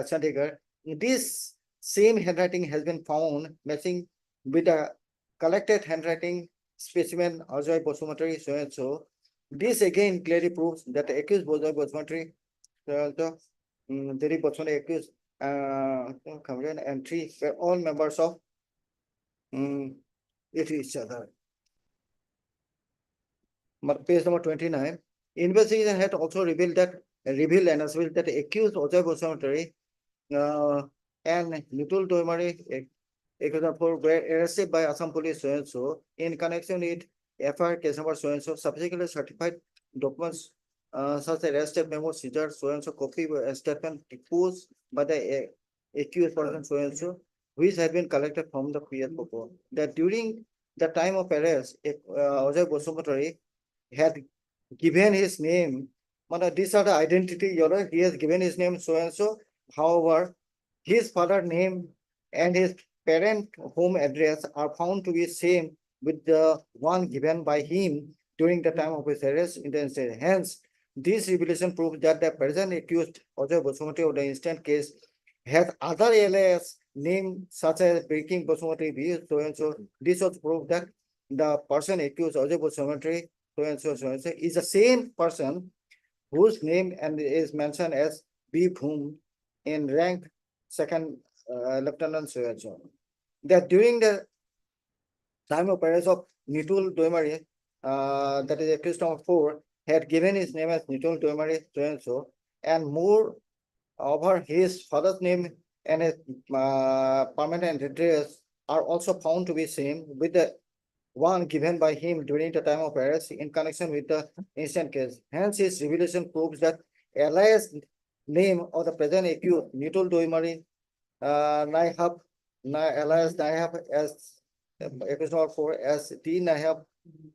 Chandigarh. This same handwriting has been found matching with the collected handwriting specimen Ajay Basumatary so and so. This again clearly proves that the accused Ajay Basumatary, Dilip Basumatary accused and 3 were all members of each other. Page number 29. Investigation had also revealed and established that accused Ajay Basumatary and Nitul Doimari were arrested by Assam police so and so in connection with FIR case number so and so. Subsequently certified documents such as arrested memo, seizure so and so copy were statement deposed by the accused person so and so, which had been collected from the previous before. That during the time of arrest, Ajay Basumatary had given his name. These are the identity, he has given his name so and so. However, His father name and his parent home address are found to be same with the one given by him during the time of his arrest in the incident. Hence, this revelation proves that the present accused Ajay Basumati of the instant case has other alias name such as Breaking Basumati V so and so. This was proof that the person accused Ajay Basumati so and so is the same person whose name and is mentioned as B. Bhum in rank second lieutenant Soyajo. That during the time of arrest of Nitul Doimari, that is accused number 4, had given his name as Nitul Doimari so and so, and more over his father's name and his permanent address are also found to be same with the one given by him during the time of arrest in connection with the instant case. Hence, his revelation proves that alias name of the present accused, Nitul Doimari, Naihab, alias Naihab as accused number 4 as T Naihab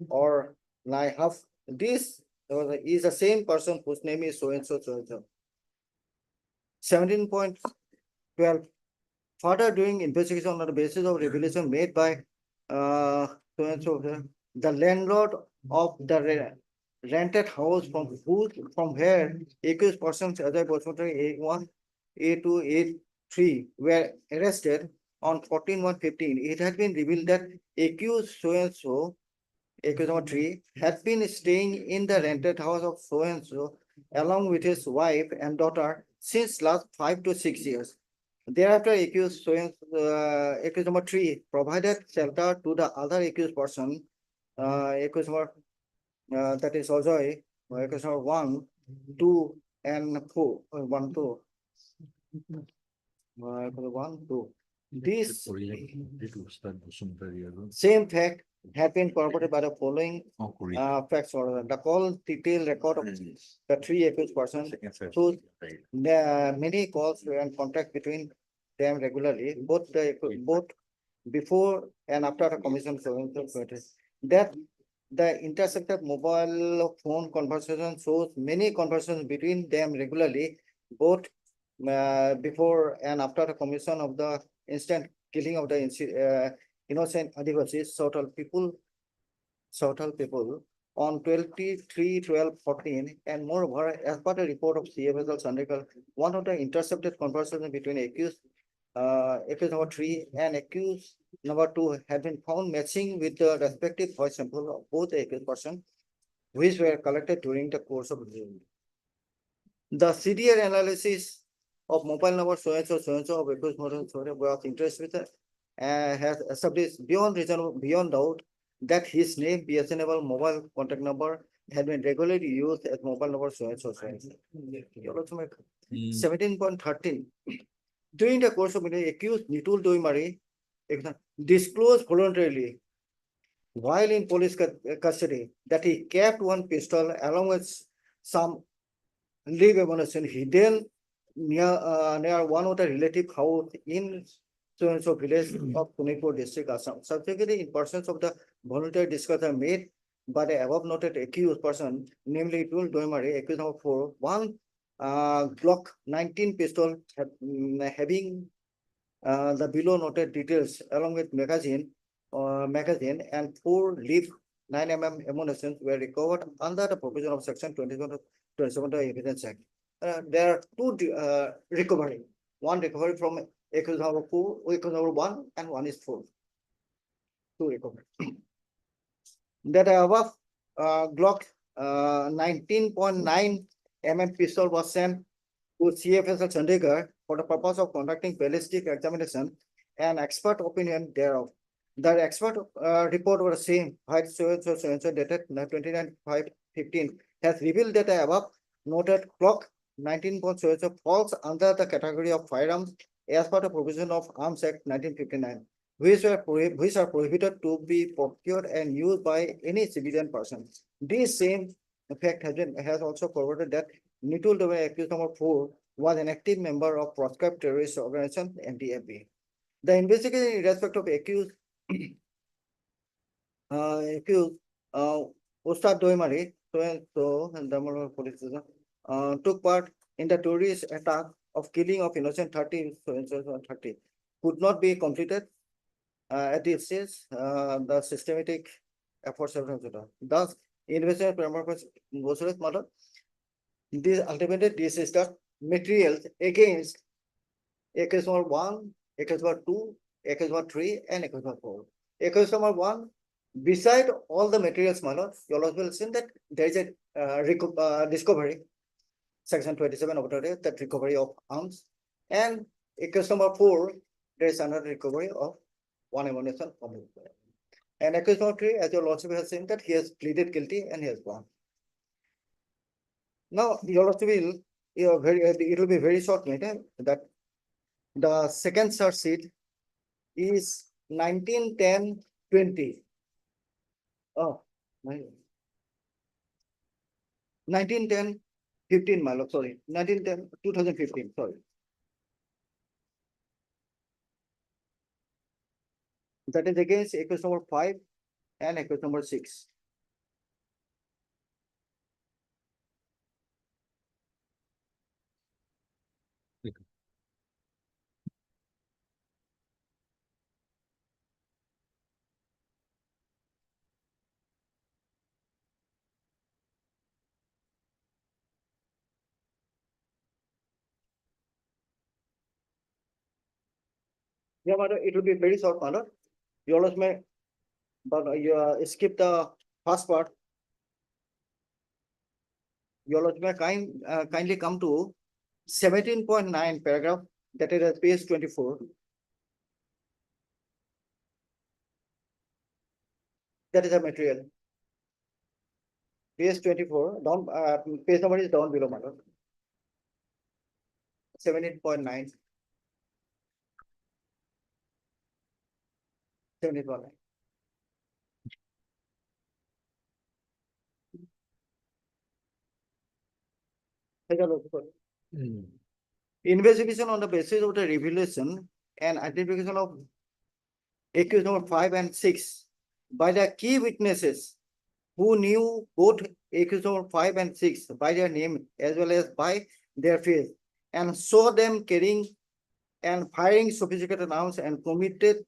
or Naihab. This is the same person whose name is so and so so and so. 17.12. Further doing investigation on the basis of revelation made by so and so, the landlord of the rented house from where accused persons Ajay Basmati A1, A2, A3 were arrested on 14/1/15. It had been revealed that accused so and so, accused number 3, had been staying in the rented house of so and so along with his wife and daughter since last 5 to 6 years. Thereafter, accused accused number 3 provided shelter to the other accused person, accused number that is Ojoy, accused number 1, 2, and 4, 1, 2. 1, 2. This same fact had been corroborated by the following facts or the call detailed record of the 3 accused persons. So many calls were in contact between them regularly, both before and after the commission that the intercepted mobile phone conversation shows many conversations between them regularly, both before and after the commission of the instant killing of the innocent Adivasis, Sautal people on 23/12/14, and moreover, as per the report of CFSL Sandekar, one of the intercepted conversations between accused number 3 and accused number 2 have been found matching with the respective voice sample of both the accused person, which were collected during the course of the hearing. The CDR analysis of mobile number so and so of accused was interested with has established beyond doubt that his name, BSNL mobile contact number had been regularly used as mobile number so and so. 17.13. During the course of the accused Nitul Doimari disclosed voluntarily while in police custody that he kept one pistol along with some live ammunition hidden near one of the relative house in so and so village of Punipur district, Assam. Subsequently, in persons of the voluntary disclosure made by the above noted accused person, namely Nitul Doimari, accused number 4, one Glock 19 pistol having the below noted details along with magazine and 4 leaf 9mm ammunition were recovered under the provision of section 27 of Evidence Act. There are 2 recovery. One recovery from accused number 4, accused number 1, and one is 4. 2 recovery. That above Glock 19.9 mm pistol was sent to CFSL Chandigarh for the purpose of conducting ballistic examination and expert opinion thereof. The expert report was the same, so dated 29/5/15, has revealed that the above noted Glock 19.0 falls under the category of firearms as per the provision of Arms Act 1959, which are prohibited to be procured and used by any civilian person. This same fact has also forwarded that Nitul Dove, accused number 4, was an active member of proscribed terrorist organization NTFB. The investigation in respect of accused Ustad Doimari, took part in the terrorist attack of killing of innocent 30, so and so on 30, could not be completed at this stage, the systematic efforts have been done. Thus, investigation purpose model. This ultimately this is the materials against case number 1, case number 2, case number 3, and case number 4. Case number 1, beside all the materials model, you also will see that there is a discovery, section 27 of the that recovery of arms, and case number 4, there is another recovery of one ammunition from his body. And case number 3, as your lordship has seen that he has pleaded guilty and he has gone. Now, your lordship will, it will be very short matter that the second search sheet is 1910-20. Oh, 1910-15, my lord, sorry, 2015, sorry. That is against accused number 5 and accused number 6. Yeah, madam, it will be very short, madam. You always may, but you skip the first part. You always may kindly come to 17.9 paragraph, that is at page 24. That is a material. Page 24, down, page number is down below, madam. 17.9. 17.9. Take a look. Investigation on the basis of the revelation and identification of accused number 5 and 6 by the key witnesses who knew both accused number 5 and 6 by their name as well as by their face, and saw them carrying and firing sophisticated arms and committing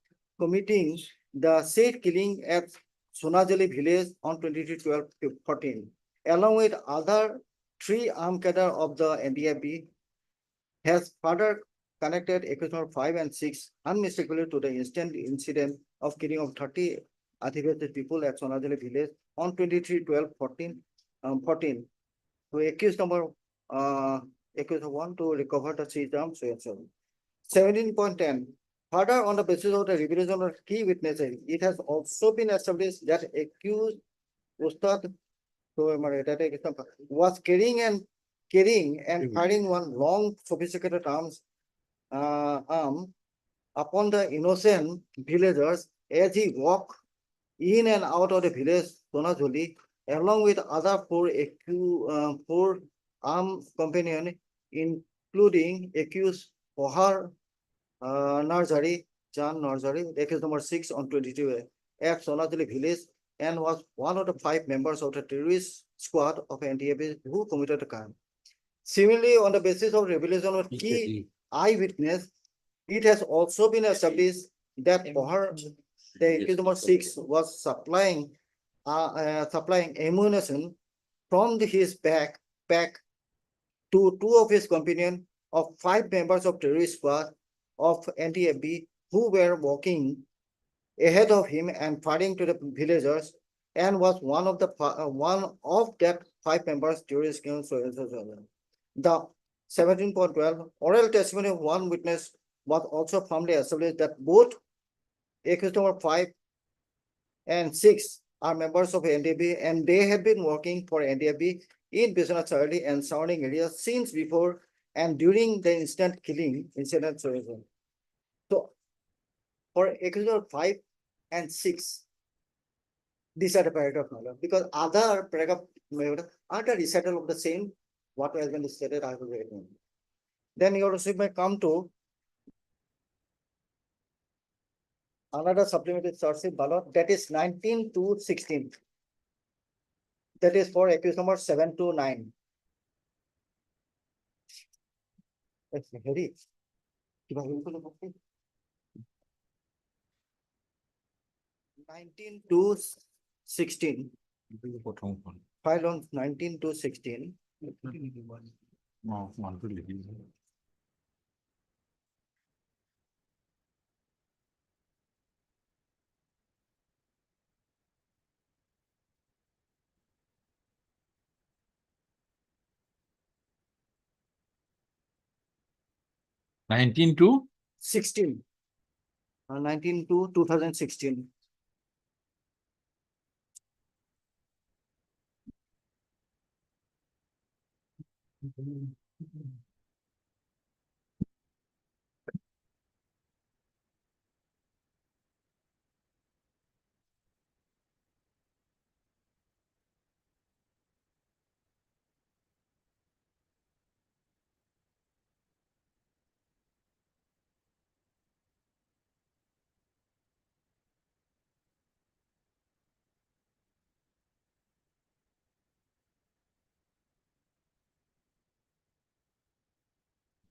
the said killing at Sonajali village on 23/12/14, along with other 3 armed cadre of the NDIB, has further connected accused number 5 and 6 unmistakably to the instant incident of killing of 30 Adivasi people at Sonajali village on 23/12/14. So accused number accused 1 to recover the seized arms, so and so. 17.10. Further, on the basis of the revelation of key witnesses, it has also been established that accused Ustad was carrying and firing one long sophisticated arm upon the innocent villagers as he walked in and out of the village Sonajoli, along with other 4 armed companions, including accused Pohar Narzari, Jan Narzari, accused number 6 on 22 at Sonajoli village, and was one of the 5 members of the terrorist squad of NDAB who committed the crime. Similarly, on the basis of revelation of key eyewitness, it has also been established that Pohar, the accused number 6, was supplying ammunition from his backpack to 2 of his companions of 5 members of terrorist squad of NDFB who were walking ahead of him and firing to the villagers, and was one of that 5 members terrorist killed. The 17.12 oral testimony of one witness was also firmly established that both accused number 5 and 6 are members of NDB, and they have been working for NDB in Biswanath Charlie and surrounding areas since before and during the incident. So, for accused number 5 and 6, these are the paragraph number, because other paragraph are the recital of the same what has been stated. I will read. Then you also may come to another supplementary source ballot, that is 19 to 16. That is for accused number 7 to 9. হেৰি কিবা হেৰি কৰিব পাৰি 19 to 16 প্ৰথমখন file on 19 to 16 মানুহটো লিখিছে Nineteen to 16 19 to 2016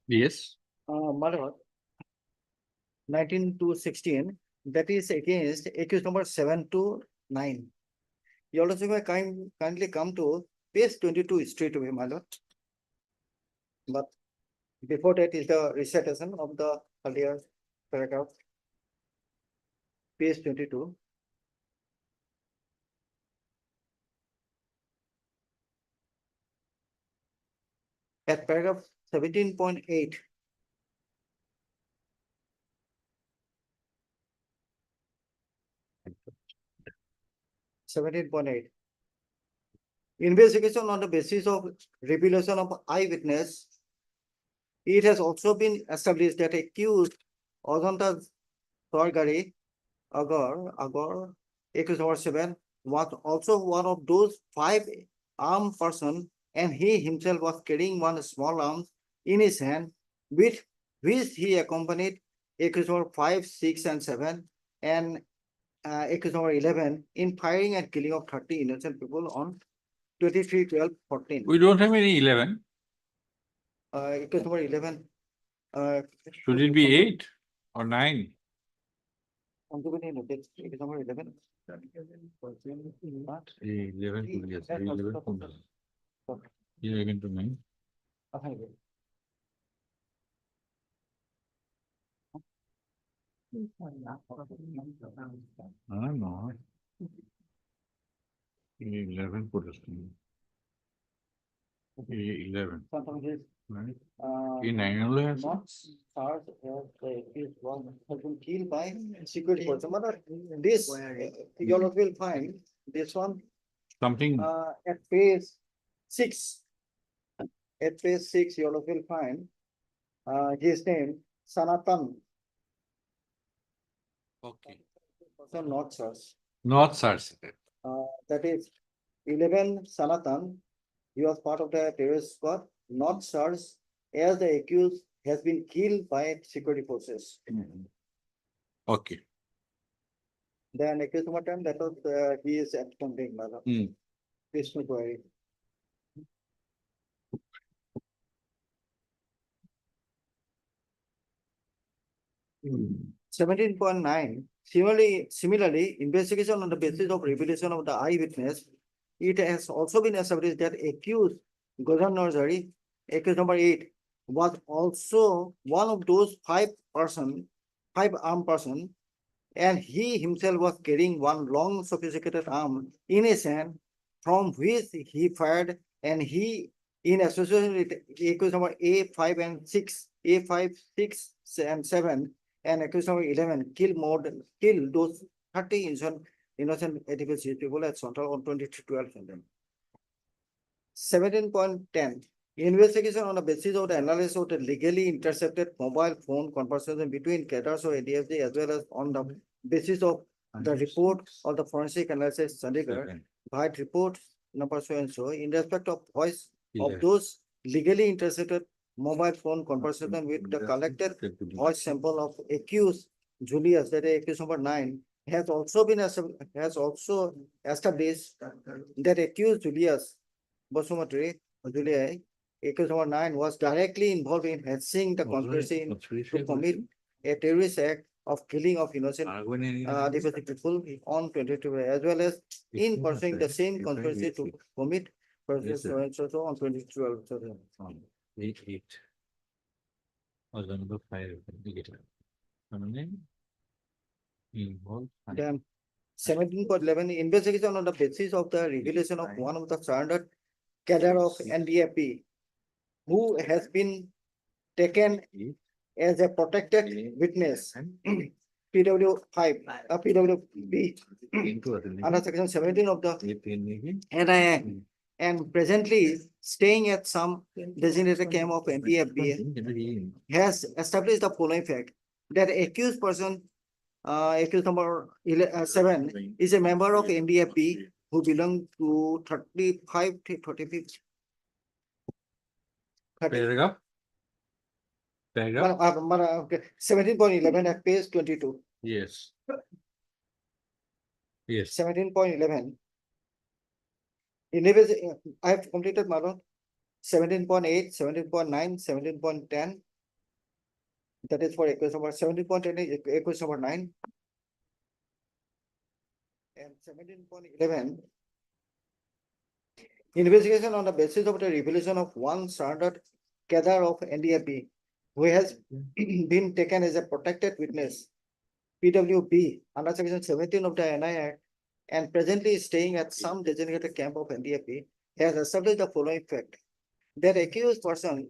yes. Madhav, 19 to 16, that is against accused number 7 to 9. You also may kindly come to page 22 straight away, Madhav. But before that is the recitation of the earlier paragraph. Page 22. At paragraph 17.8. Investigation on the basis of revelation of eyewitness. It has also been established that accused Ajanta Sargari Agar, accused number 7, was also one of those 5 armed persons, and he himself was carrying one small arm in his hand, with which he accompanied accused number 5, 6, and 7, and accused number 11 in firing and killing of 30 innocent people on 23/12/14. We don't have any 11. Accused number 11. Should it be 8 or 9? Accused number 11. 11 to yes, 11 to 9. No. 11 put us. 11. Right. In 9 only has. Not charged has been killed by security person. This you all will find this one Something. at page 6. At page 6, you all will find his name Sanatan. Okay. Person not charged. Not search. That is 11 Sanatan. He was part of the terrorist squad, not charged, as the accused has been killed by security forces. Okay. Then accused number 10, that was he is absconding, madam. Vishnu Goyal. Hmm. 17.9. Similarly, investigation on the basis of revelation of the eyewitness, it has also been established that accused Gojan Narzari, accused number 8, was also one of those 5 armed person, and he himself was carrying one long sophisticated arm in his hand, from which he fired, and he, in association with accused number A5 and 6, A5, 6, and 7, and accused number 11, kill those 30 innocent edifice people at Central on 23/12. 17.10. Investigation on the basis of the analysis of the legally intercepted mobile phone conversation between cadres of ADFG, as well as on the basis of the report of the forensic analysis Chandigarh, by report number so and so, in respect of voice of those legally intercepted mobile phone conversation with the collected voice sample of accused Julius, that is accused number 9, has also established that accused Julius Basumatri, Julia, accused number 9 was directly involved in hatching the conspiracy to commit a terrorist act of killing of innocent Adivasi people on 22, as well as in pursuing the same conspiracy to commit so and so on 2012. Was number 5. Then 17.11 investigation on the basis of the revelation of one of the surrendered cadre of NDFP who has been taken as a protected witness. PW5, PWB under section 17 of the NIA and presently staying at some designated camp of NDFB has established the following fact that accused person, accused number 7 is a member of NDFB who belong to 35 to 35. Paragraph. Paragraph. 17.11 at page 22. Yes. Yes. 17.11. I have completed Maron. 17.8, 17.9, 17.10. That is for accused number 17.10, accused number 9. And 17.11. Investigation on the basis of the revelation of one surrendered cadre of NDFB who has been taken as a protected witness, PWB, under section 17 of the NIA and presently staying at some designated camp of NDFB, has established the following fact that accused person,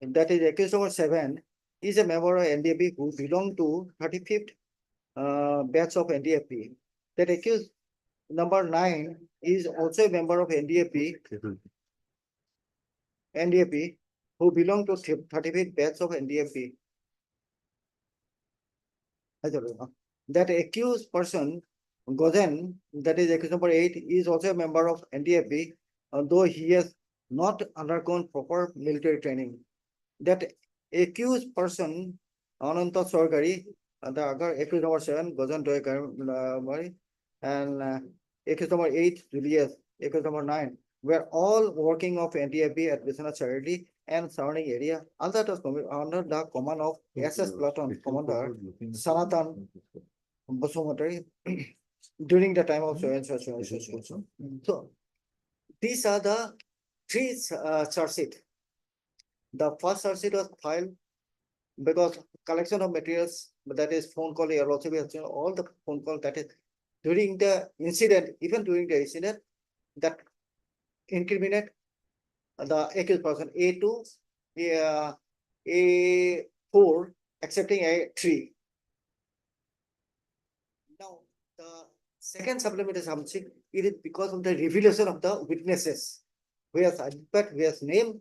that is accused number 7, is a member of NDFB who belong to 35th batch of NDFB. That accused number 9 is also a member of NDFB who belong to 35th batch of NDFB. That accused person, Gozen, that is accused number 8, is also a member of NDFB, though he has not undergone proper military training. That accused person, Ananta Sorgari, the accused number 7, Gozen Doy and accused number 8, Julius, accused number 9, were all working of NDFB at Visana Charity and surrounding area under the command of SS Platoon Commander Sanatan Basumatari during the time of so and so. So these are the three charge sheet. The first charge sheet was filed because collection of materials, that is phone call, all the phone call that is during the incident, even during the incident, that incriminate the accused person A2, A4, accepting A3. Now, the second supplementary something, it is because of the revelation of the witnesses. We have named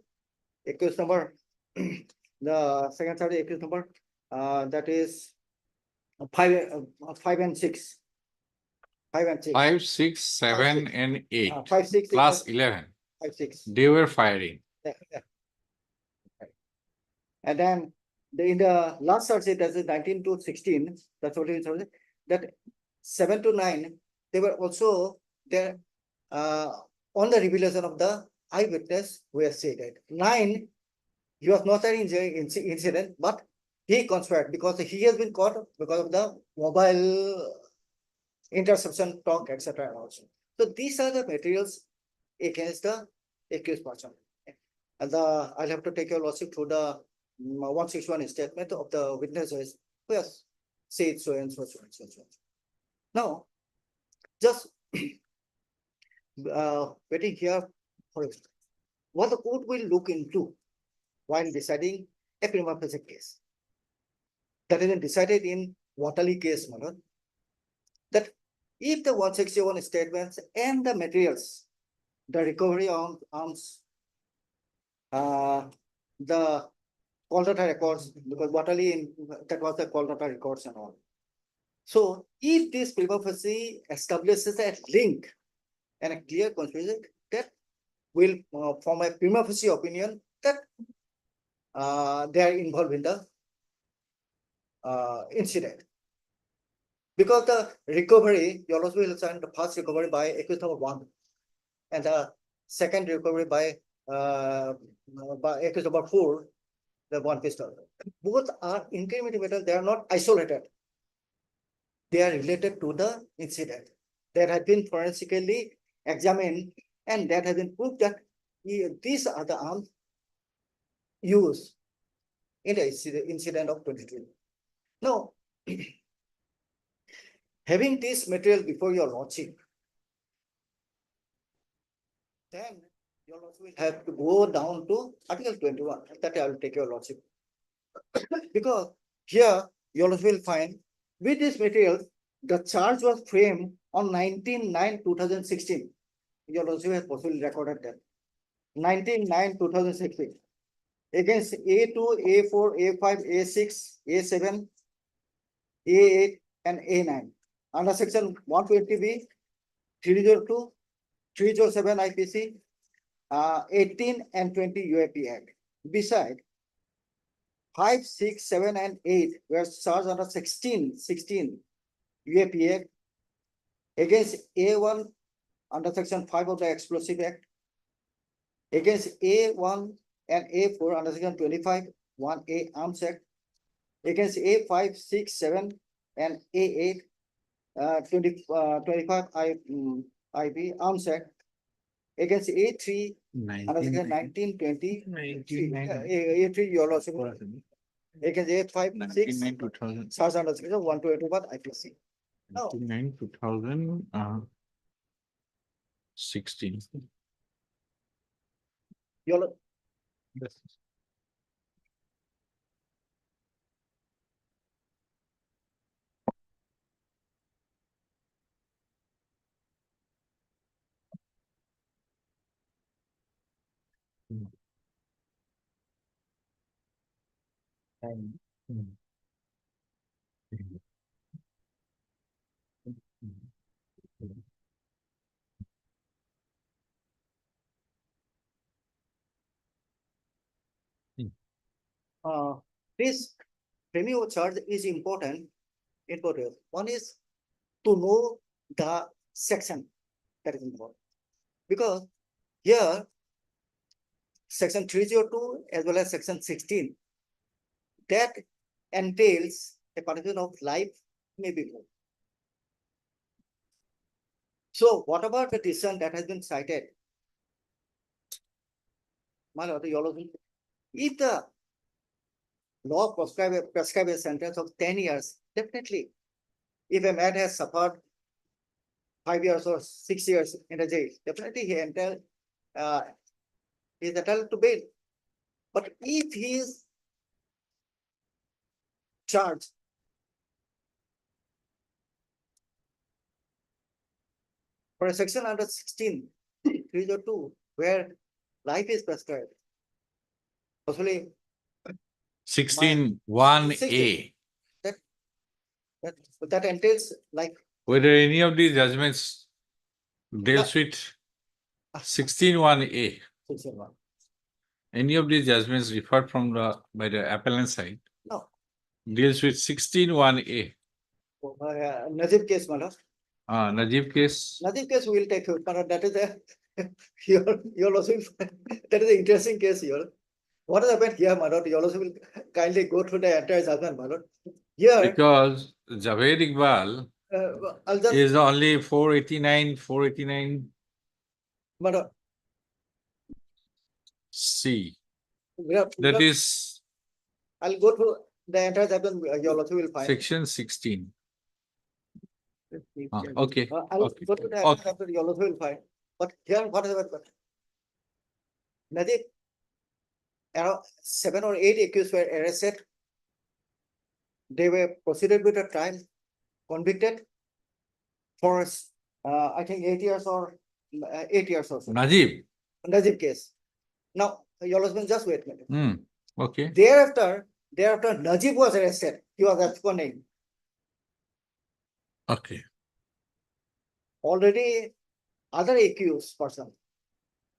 accused number, the second side accused number, that is 5 and 6. 5 and 6. 5, 6, 7, and 8. 5, 6 plus 11. 5, 6. They were firing. Yeah. And then in the last charge sheet, that is 19 to 16, that's what it is. That 7 to 9, they were also there on the revelation of the eyewitness who has said it. 9, he was not there in the incident, but he conspired because he has been caught because of the mobile interception talk, etc. Also. So these are the materials against the accused person. And I'll have to take your lordship through the 161 statement of the witnesses who has said so and so, so and so, so. Now, just waiting here for what the court will look into while deciding a prima facie case. That is decided in Waterley case, Manoj, that if the 161 statements and the materials, the recovery arms, the call data records, because Waterley, that was the call data records and all. So if this prima facie establishes a link and a clear conspiracy, that will form a prima facie opinion that they are involved in the incident. Because the recovery, you will sign the first recovery by accused number 1 and the second recovery by accused about 4, the one pistol. Both are incriminating matter, they are not isolated. They are related to the incident that has been forensically examined and that has been proved that these are the arms used in the incident of 22. Now, having this material before your lordship, then your lordship will have to go down to Article 21. That I will take your lordship. Because here you also will find with this material, the charge was framed on 19/9/2016. You also have possibly recorded that. 19/9/2016 against A2, A4, A5, A6, A7, A8, and A9 under section 120B, 302, 307 IPC, 18 and 20 UAP Act. Beside, 5, 6, 7, and 8 were charged under 16 UAP Act against A1 under section 5 of the Explosive Act, against A1 and A4 under section 25, 1A Arms Act, against A5, 6, 7, and A8, 25 IB Arms Act, against A3 under section 19, 20, A3 you also against A5, 6, 2000. charged under section 121 IPC. Now, 2016. your this premium charge is important. One is to know the section that is involved. Because here, section 302 as well as section 16, that entails a partition of life, maybe more. So what about the decision that has been cited? My lord, if the law prescribe a sentence of 10 years, definitely, if a man has suffered 5 years or 6 years in a jail, definitely he is entitled to bail. But if he is charged for a section under 16, 302, where life is prescribed, possibly 16(1)(a). that entails like Whether any of these judgments deals with 16(1)(a). 16(1). Any of these judgments referred from by the appellant side No. deals with 16(1)(a). Najib case, my lord. Najib case. Najib case we will take, but that is a you'll also that is an interesting case here. What has happened here, my lord? You also will kindly go through the entire judgment, my lord. Here, Because Javed Iqbal I'll just is only 489 my lord, C. That is I'll go through the entire judgment. You also will find section 16. Okay. I'll Okay. go to the Okay. chapter, you also will find. But here, what is happened? Najib, around 7 or 8 accused were arrested. They were proceeded with a trial, convicted for I think 8 years or 8 years or so. Najib. Najib case. Now, your husband, just wait a minute. Okay. Thereafter, Najib was arrested. He was absconding. Okay. Already, other accused person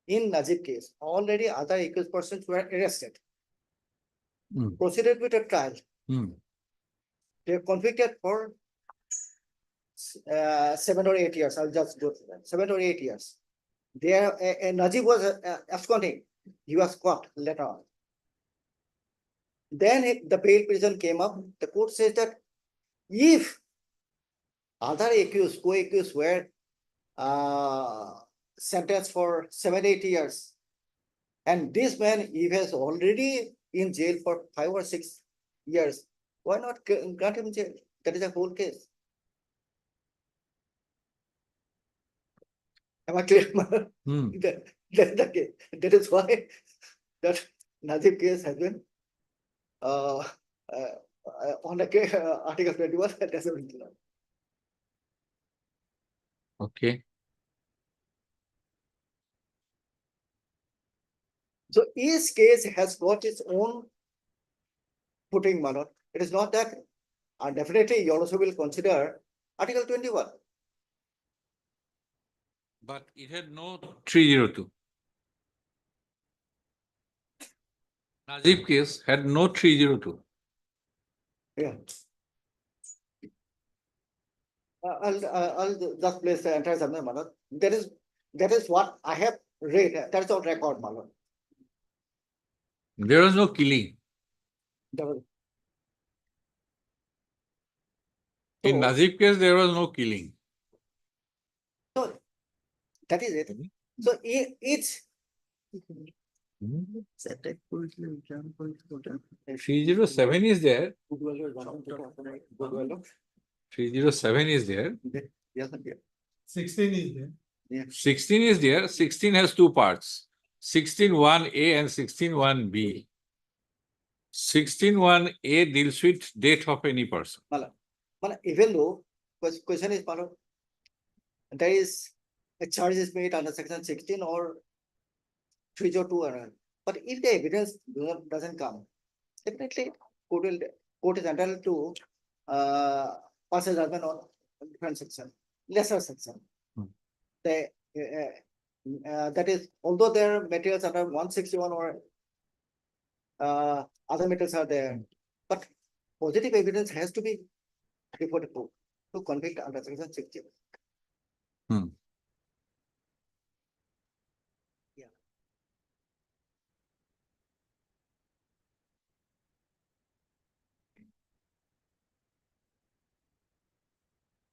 in Najib case, already other accused persons were arrested. Proceeded with a trial. They were convicted for 7 or 8 years. I'll just go through that. 7 or 8 years. There, Najib was absconding. he was caught later on. Then the bail petition came up. The court says that if other accused, co-accused were sentenced for 7-8 years, and this man, he has already in jail for 5 or 6 years, why not grant him jail? That is a whole case. Am I clear? That is the case. That is why that Najib case has been on the case, Article 21, that has been denied. Okay. So each case has got its own footing, Manoj. It is not that, definitely you also will consider Article 21. But it had no 302. Najib case had no 302. Yeah. I'll just place the entire subject, Manoj. That is what I have read. That's on record, Manoj. There was no killing. In So- Najib case, there was no killing. So that is it. So each 307 is there. 307 is there. Yes, 16 is there. 16 is there. 16 has two parts. 16(1)(a) and 16(1)(b). 16(1)(a) deals with death of any person. even though question is, Manoj, there is a charge is made under section 16 or 302 or but if the evidence doesn't come, definitely court is entitled to pass a judgment on different section, lesser section. Hmm. That is, although there are materials under 161 or other materials are there, but positive evidence has to be before the court to convict under section 16. Hmm. Yeah.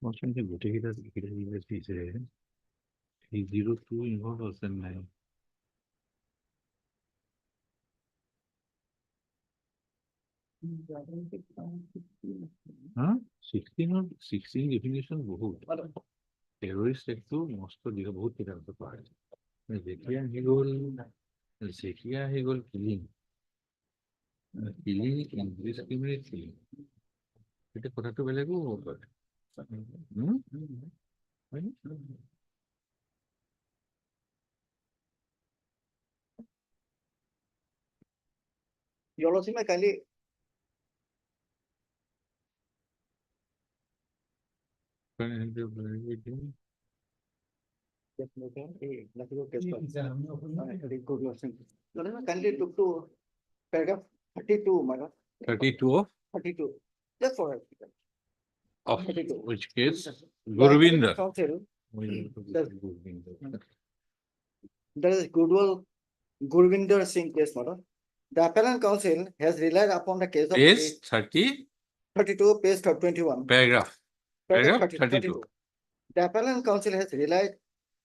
মোটামুটি গোটেইকেইটা দিছে 302 involve আছে নাই হা 16 definition বহুত terrorist একটো মস্ত দিলে বহুত কেইটা আছে পাৰে যেতিয়া আহি গ'ল কিলিং ইনডিসক্রিমিনেট কিলিং এটা কথাটো বেলেগো হ'ব পাৰে Your Lordship, may kindly kindly look to paragraph 32, Madam. 32 of 32. Just for it. of 32. which case The Gurvinder. Council, there is Gurvinder Singh case, Madam. The appellant counsel has relied upon the case of Page 30 32, page 21. paragraph. Paragraph 32. 32. The appellant counsel has relied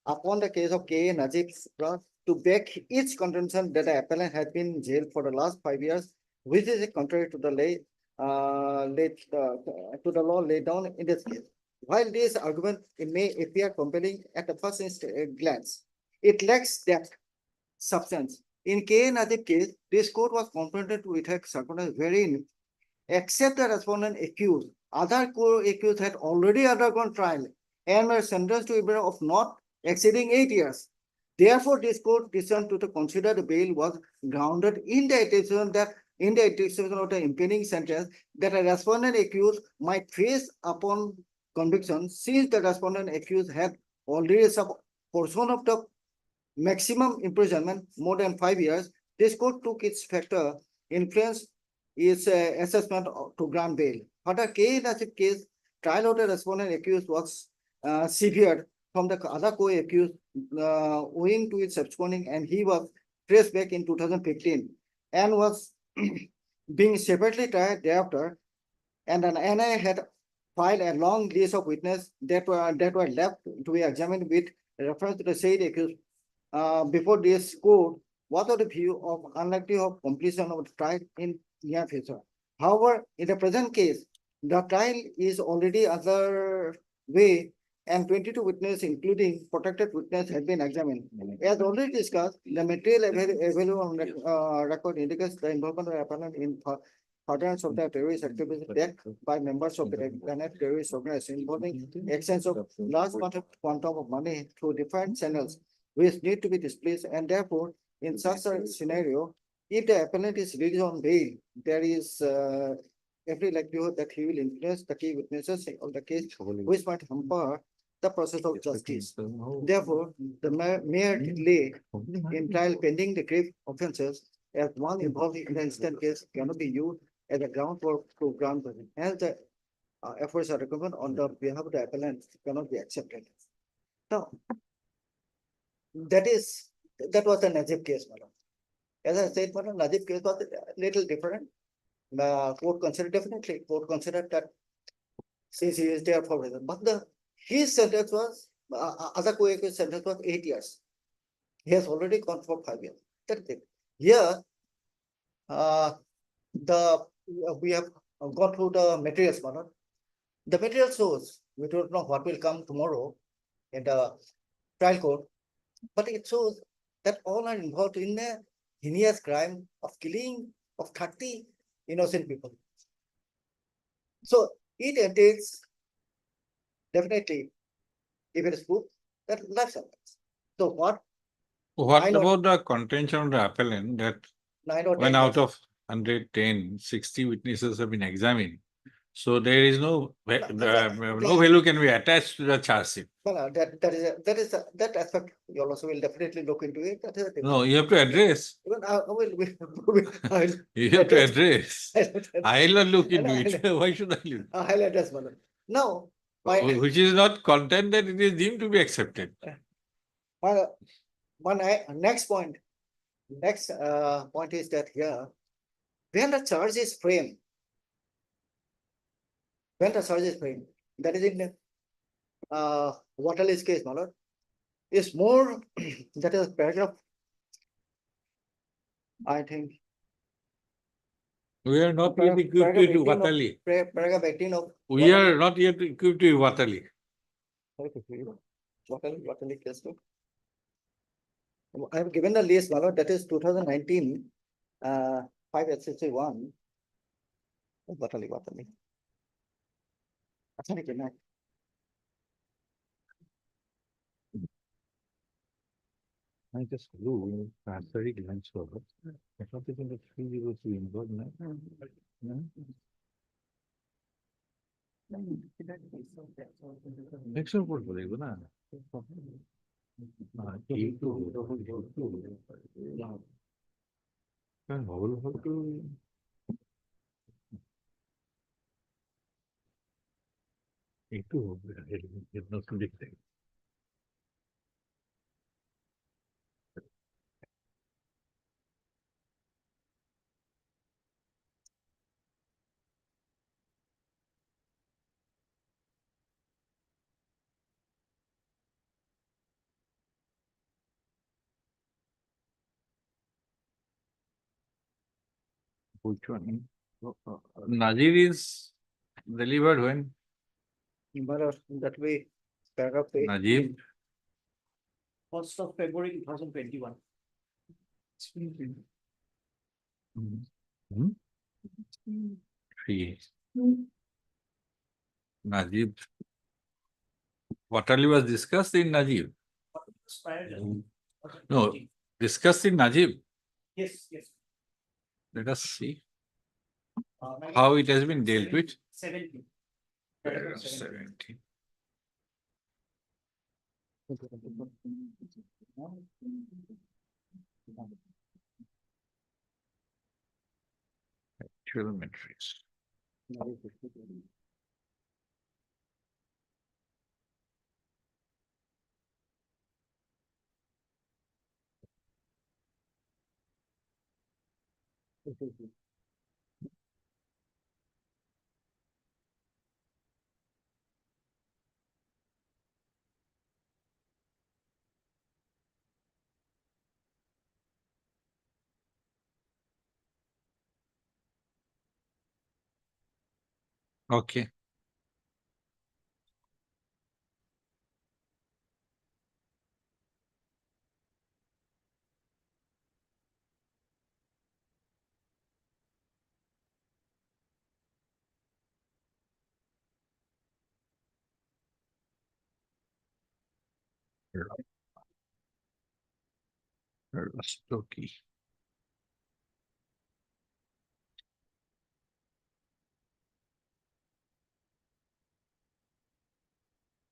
upon the case of K. Najib to back its contention that the appellant had been in jail for the last 5 years, which is contrary to the law laid down in this case. While this argument may appear compelling at the first glance, it lacks depth, substance. In K. Najib case, this court was confronted with a circumstance wherein, except the respondent accused, other co-accused had already undergone trial and were sentenced to a period of not exceeding 8 years. Therefore, this court decided to consider the bail was grounded in the anticipation of the impending sentence that a respondent accused might face upon conviction, since the respondent accused had already some portion of the maximum imprisonment more than 5 years. This court took its factor influence its assessment to grant bail. Further, K. Najib case, trial of the respondent accused was severed from the other co-accused owing to its absconding, and he was traced back in 2015 and was being separately tried thereafter. And an NI had filed a long list of witnesses that were left to be examined with reference to the said accused. Before this court, what are the view of unlikely of completion of the trial in near future? However, in the present case, the trial is already underway and 22 witnesses, including protected witness, have been examined. As already discussed, the material available on record indicates the involvement of appellant in furtherance of the terrorist activities backed by members of the planet terrorist organization involving exchange of large quantum of money through different channels, which need to be displayed, and therefore, in such a scenario, if the appellant is released on bail, there is every likelihood that he will influence the key witnesses of the case, which might hamper the process of justice. Therefore, the mere delay in trial pending the grave offences as one involved in the instant case cannot be used as a ground for ground. Hence, the efforts are recommended on the behalf of the appellant cannot be accepted. Now, that was the Najib case, madam. As I said, madam, Najib case was a little different. The court considered that since he is there for reason, but his sentence was other co-accused sentence was 8 years. He has already gone for 5 years. That's it. Here, we have gone through the materials, madam. The material shows we don't know what will come tomorrow in the trial court, but it shows that all are involved in a heinous crime of killing of 30 innocent people. So it entails definitely, if it is proved, that life sentence. So what What Nine or- about the contention of the appellant that 9 or 10 when out years? of 110, 60 witnesses have been examined? So there is no value can be attached to the charge sheet. Well, that aspect you also will definitely look into it. That is a No, different- you have to address. Even I will. You have to address. I'll I'll not look into it. Why should I look? address, madam. Now, my Which is not content that it is deemed to be accepted. next point is that here, when the charge is framed, that is in Waterley's case, my lord, is more that is paragraph, I think. We are not yet equipped Paragraph with 18 of- Waterley. Paragraph 18 of. We are not yet equipped with Waterley. Waterley case. I have given the list, my lord, that is 2019, 561. Waterley. I just do transfer glance over. I thought it was 303 involved. Next one put बोलेगा ना हाँ ठीक तो क्या whole to एक तो हो गया इतना तो दिखता है Which one? Nazir is delivered when? That way, paragraph 8. Najib. 1st of February 2021. Three. Najib. Waterley was discussed in Najib. No, discussed in Najib. Yes. Let us see how it has been dealt with. 17. 17. Actual metrics. Okay. Okay.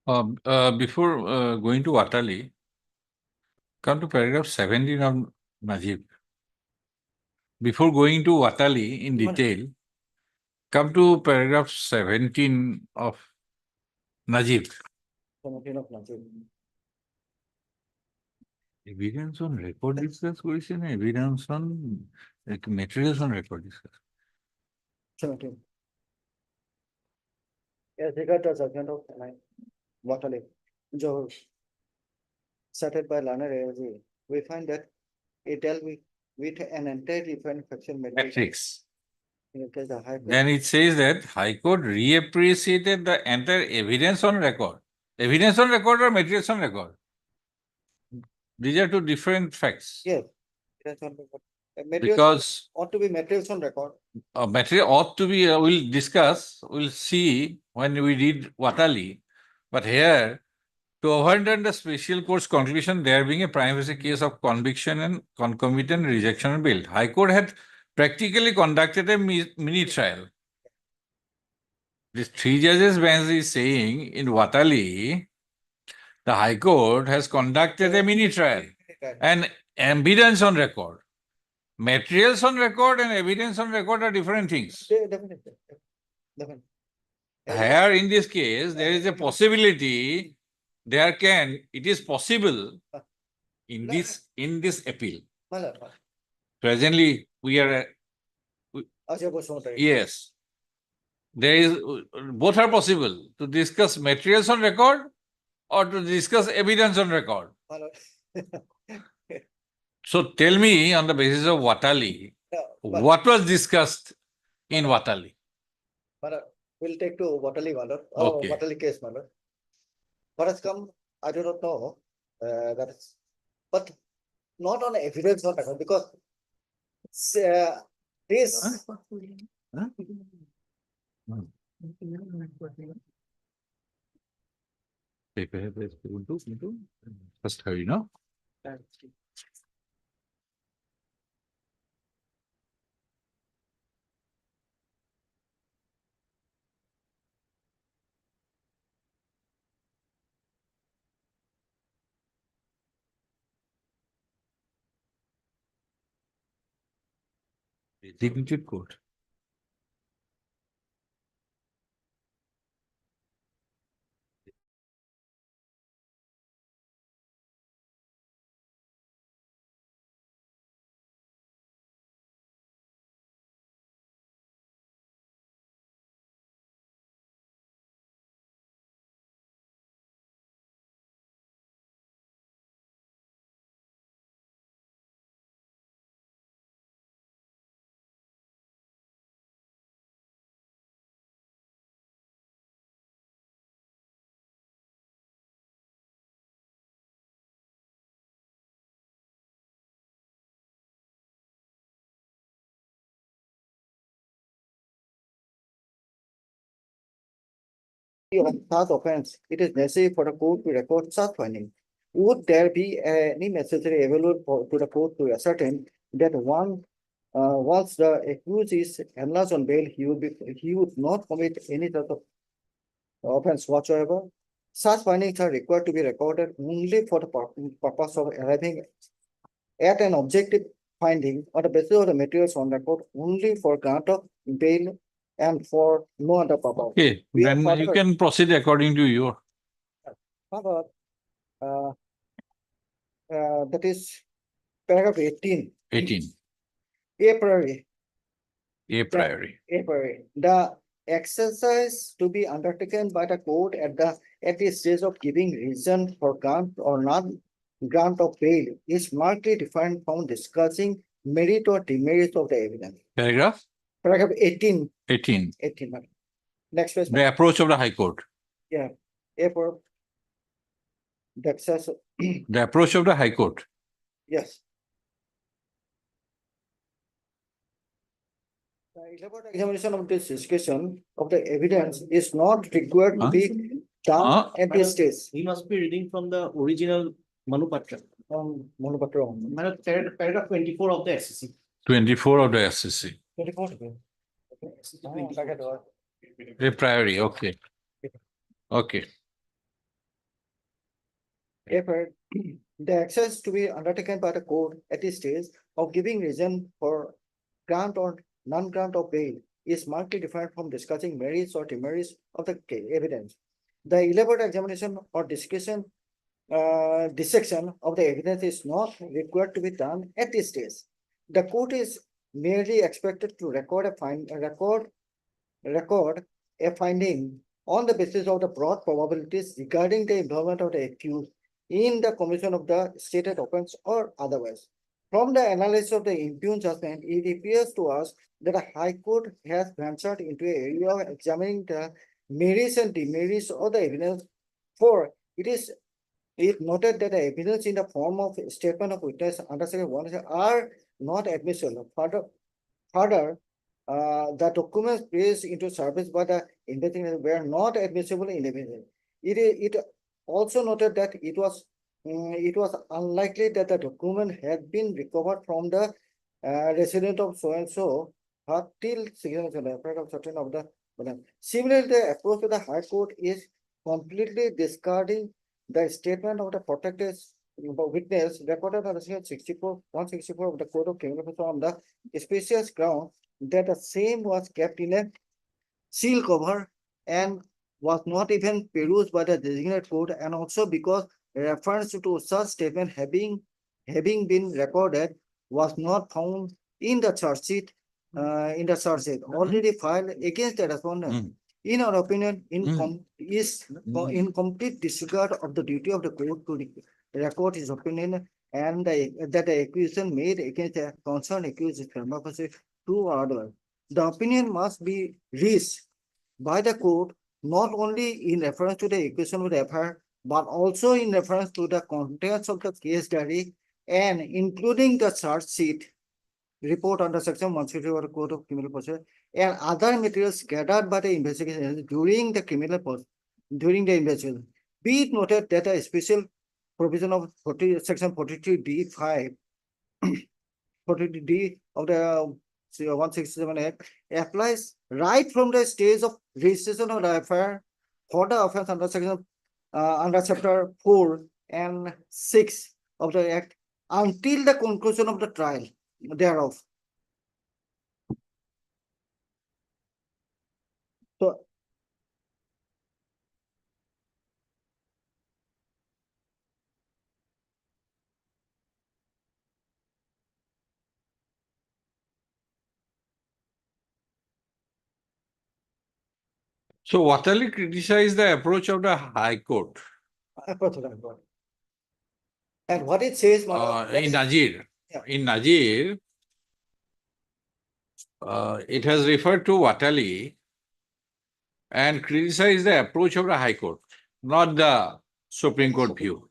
Before going to Watali, come to paragraph 17 of Najib. Before going to Watali in detail, come to paragraph 17 of Najib. 17 of Najib. Evidence on record discuss question, evidence on materials on record discuss. 17. As regard the judgment of Watali, George, cited by Lana Revaji, we find that it dealt with an entire different factual matrix. In the case of High Court, Then it says that High Court reappreciated the entire evidence on record. Evidence on record or materials on record? These are two different facts. yes, that's on record. Because ought to be materials on record. material ought to be, we'll discuss, we'll see when we read Watali. But here, to overturn the special court's conclusion, there being a prima facie case of conviction and concomitant rejection of bail, High Court had practically conducted a mini trial. This three judges bench is saying in Watali, the High Court has conducted a mini trial and evidence on record. Materials on record and evidence on record are different things. Definitely. Definitely. Here in this case, there is a possibility, it is possible in this appeal. Presently, we are, yes, there is, both are possible to discuss materials on record or to discuss evidence on record. So tell me on the basis of Watali, what was discussed in Watali? We'll take to Watali Okay. Watali case matter. What has come, I do not know. That is, but not on evidence on record because this. Huh? First hurry, no? Designated court. Of such offense, it is necessary for the court to record such finding. Would there be any necessary available to the court to ascertain that once the accused is enlarged on bail, he would not commit any sort of offense whatsoever? Such findings are required to be recorded only for the purpose of arriving at an objective finding on the basis of the materials on record only for grant of bail and for no other purpose. Okay, then you can proceed according to your. Further, that is paragraph 18. 18. A priori, A priori. A priori. The exercise to be undertaken by the court at the stage of giving reason for grant or non-grant of bail is markedly different from discussing merit or demerit of the evidence. Paragraph Paragraph 18. 18. 18. Madam. Next page. The approach of the High Court. Yeah. A for the excess. The approach of the High Court. Yes. The elaborate examination of this discussion of the evidence is not required to be done at this stage. We must be reading from the original Manupatra. Monopatra. Madam, paragraph 24 of the SCC. 24 of the SCC. 24. A priori, okay. Okay. Therefore, the access to be undertaken by the court at this stage of giving reason for grant or non-grant of bail is markedly different from discussing merits or demerits of the evidence. The elaborate examination or dissection of the evidence is not required to be done at this stage. The court is merely expected to record a finding on the basis of the broad probabilities regarding the involvement of the accused in the commission of the stated offense or otherwise. From the analysis of the impugned judgment, it appears to us that the High Court has ventured into an area of examining the merits and demerits of the evidence. For it noted that the evidence in the form of statement of witness under section 1 are not admissible. Further, the documents placed into service by the investigator were not admissible in evidence. It also noted that it was unlikely that the document had been recovered from the resident of so and so till paragraph 13 of the. Similarly, the approach to the High Court is completely discarding the statement of the protected witness recorded under section 164 of the Code of Criminal Procedure on the specious ground that the same was kept in a seal cover and was not even perused by the designated court, and also because reference to such statement having been recorded was not found in the charge sheet already filed against the respondent. In our opinion, is in complete disregard of the duty of the court to record his opinion and that the accusation made against the concerned accused is prima facie true or otherwise. The opinion must be reached by the court not only in reference to the accusation of the FIR, but also in reference to the contents of the case diary and including the charge sheet report under section 160 of the Code of Criminal Procedure and other materials gathered by the investigation during the investigation. Be it noted that a special provision of section 43D5 43D of the 167 Act applies right from the stage of registration of the FIR for the offense under section under chapter 4 and 6 of the Act until the conclusion of the trial thereof. So Watali criticized the approach of the High Court And what it says, in Nazir. Yeah. In Nazir, it has referred to Watali and criticized the approach of the High Court, not the Supreme Court view.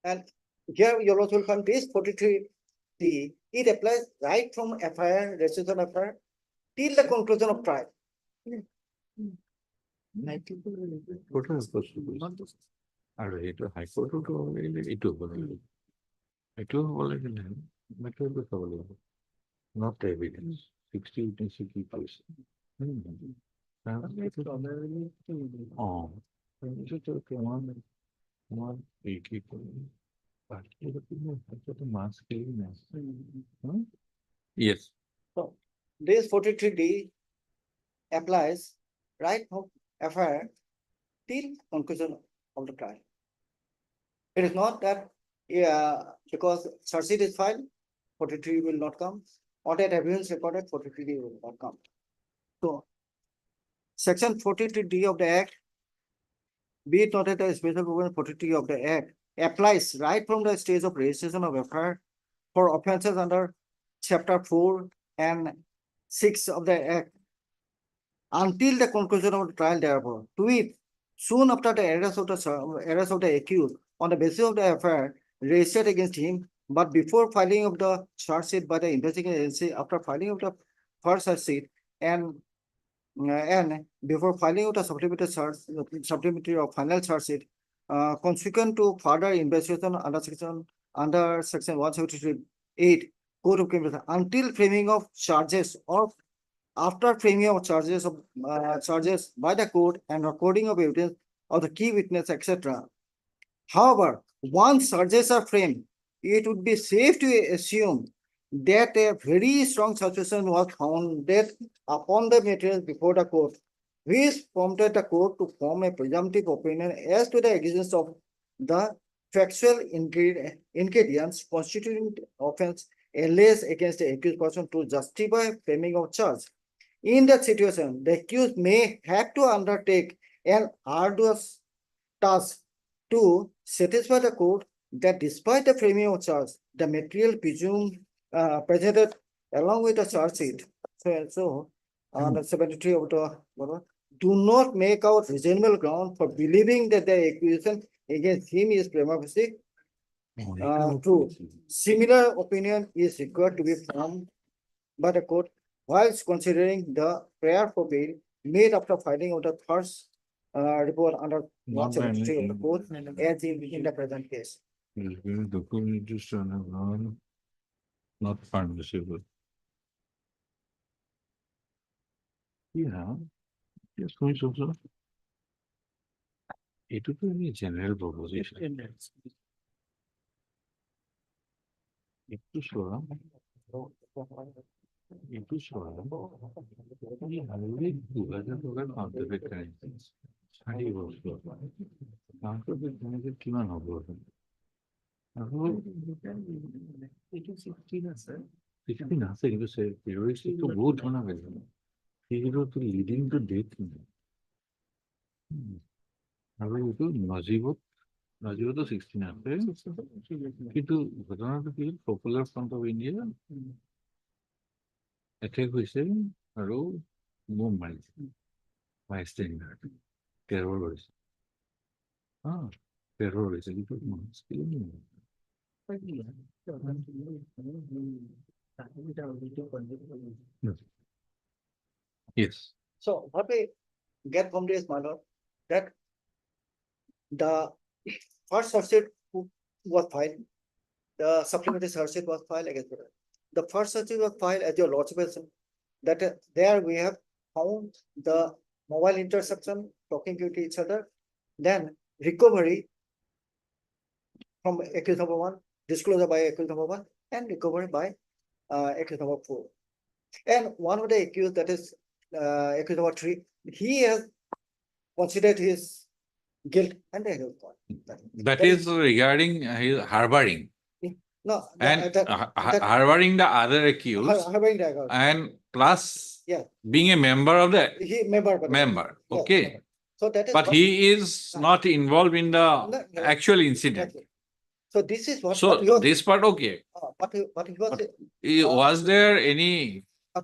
And here you also will find page 43D. It applies right from FIR, registration of FIR, till the conclusion of trial. আর এটা high court এটু বলে not the evidence 60 witness কি পাইছে তোমার এই কি yes. So this 43D applies right from FIR till conclusion of the trial. It is not that because charge sheet is filed, 43 will not come. on that evidence recorded 43D will not come. So section 43D of the Act, be it noted that special provision 43D of the Act applies right from the stage of registration of FIR for offences under chapter 4 and 6 of the Act until the conclusion of the trial thereof. To it, soon after the arrest of the accused on the basis of the FIR registered against him, but before filing of the charge sheet by the investigating agency, after filing of the first charge sheet and before filing of the supplementary or final charge sheet, consequent to further investigation under section 173(8) Code of Criminal until framing of charges or after framing of charges by the court and recording of evidence of the key witness, etc. However, once charges are framed, it would be safe to assume that a very strong suspicion was founded upon the materials before the court, which prompted the court to form a presumptive opinion as to the existence of the factual ingredients constituting offense alleged against the accused person to justify framing of charge. In that situation, the accused may have to undertake an arduous task to satisfy the court that despite the framing of charge, the material presented along with the charge sheet, on the 73 of the do not make out reasonable ground for believing that the accusation against him is prima facie true. Similar opinion is required to be formed by the court whilst considering the prayer for bail made after filing of the first report under Not 173 of the by court as in the present case. Not permissible. Yeah, yes, point also. এটা তো আমি general proposition একটু সরা একটু সরা এই highway 2000 টাকার contract currency 60 বছর কন্ট্রাক্ট কারেন্সি কিমান হ'ব আৰু এটা 16 আছে 16 আছে কিন্তু পিৰিয়ডিক তো বহুত ধৰণৰ বেলেগ সেইগুলো তো লিডিং টু ডেথ আৰু এইটো নজিবতো 16 আছে কিন্তু ঘটনাটো কি পপুলাৰ ফ্ৰণ্ট অফ ইণ্ডিয়া এটেক হৈছে আৰু বোম মাৰিছে বাইষ্টেণ্ডাৰ টেৰৰ হৈছে টেৰৰ হৈছে কিন্তু yes. So what we get from this, my lord, that the first charge sheet was filed, the supplementary charge sheet was filed against it. The first charge sheet was filed at your lordship, that there we have found the mobile interception talking to each other, then recovery from accused number 1, disclosure by accused number 1, and recovery by accused number 4. And one of the accused, that is accused number 3, he has considered his guilt and they have gone. That is regarding his harboring No, and harboring the other accused harboring the accused. and plus Yeah. being a member of the He member. Yes, okay. So that is But he is not involved in the No, actual incident. exactly. So this is what So what he was, this part okay. what he was Was there any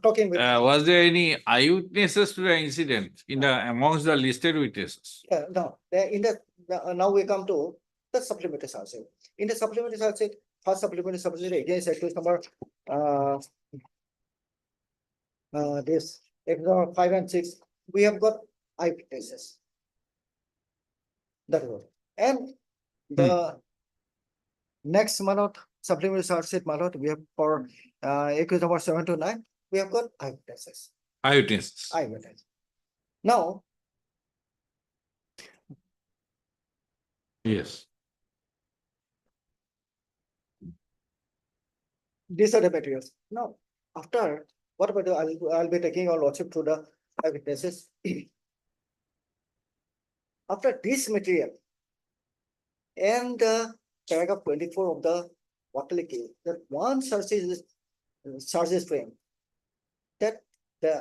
talking with. was there any eyewitnesses to the incident in the amongst the listed witnesses? No, in the now we come to the supplementary charge sheet. In the supplementary charge sheet, first supplementary charge sheet against accused number this accused number 5 and 6, we have got eyewitnesses. That was, and the next month supplementary charge sheet, my lord, we have for accused number 7 to 9, we have got eyewitnesses. Eyewitnesses. Now, Yes. these are the materials. Now, after what about I'll be taking our lordship through the eyewitnesses. After this material and the paragraph 24 of the Watley case, that one search is charges to him, that the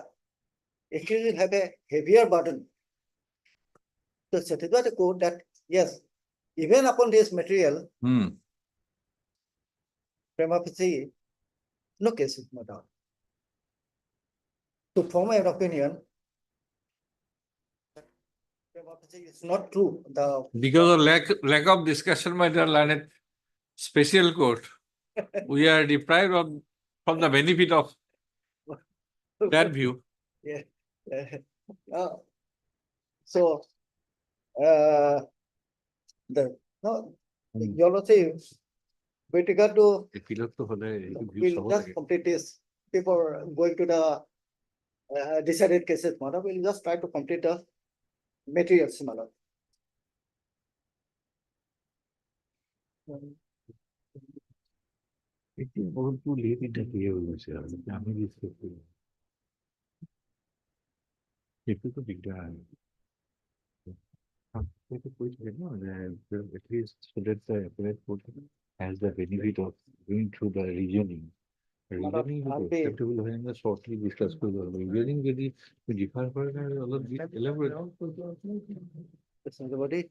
accused will have a heavier burden to satisfy the court that, yes, even upon this material, Hmm. prima facie, no case is made out. To form an opinion, that prima facie is not true. Because of lack of discussion by the learned special court, we are deprived of from the benefit of that view. Yeah. So, no, you all say, with regard to, we'll just complete this before going to the decided cases, madam, we'll just try to complete the materials, madam. Has the benefit of going through the reasoning. Reasoning is acceptable when the shortly discussed with the reasoning যদি differ করে না elaborate. Somebody,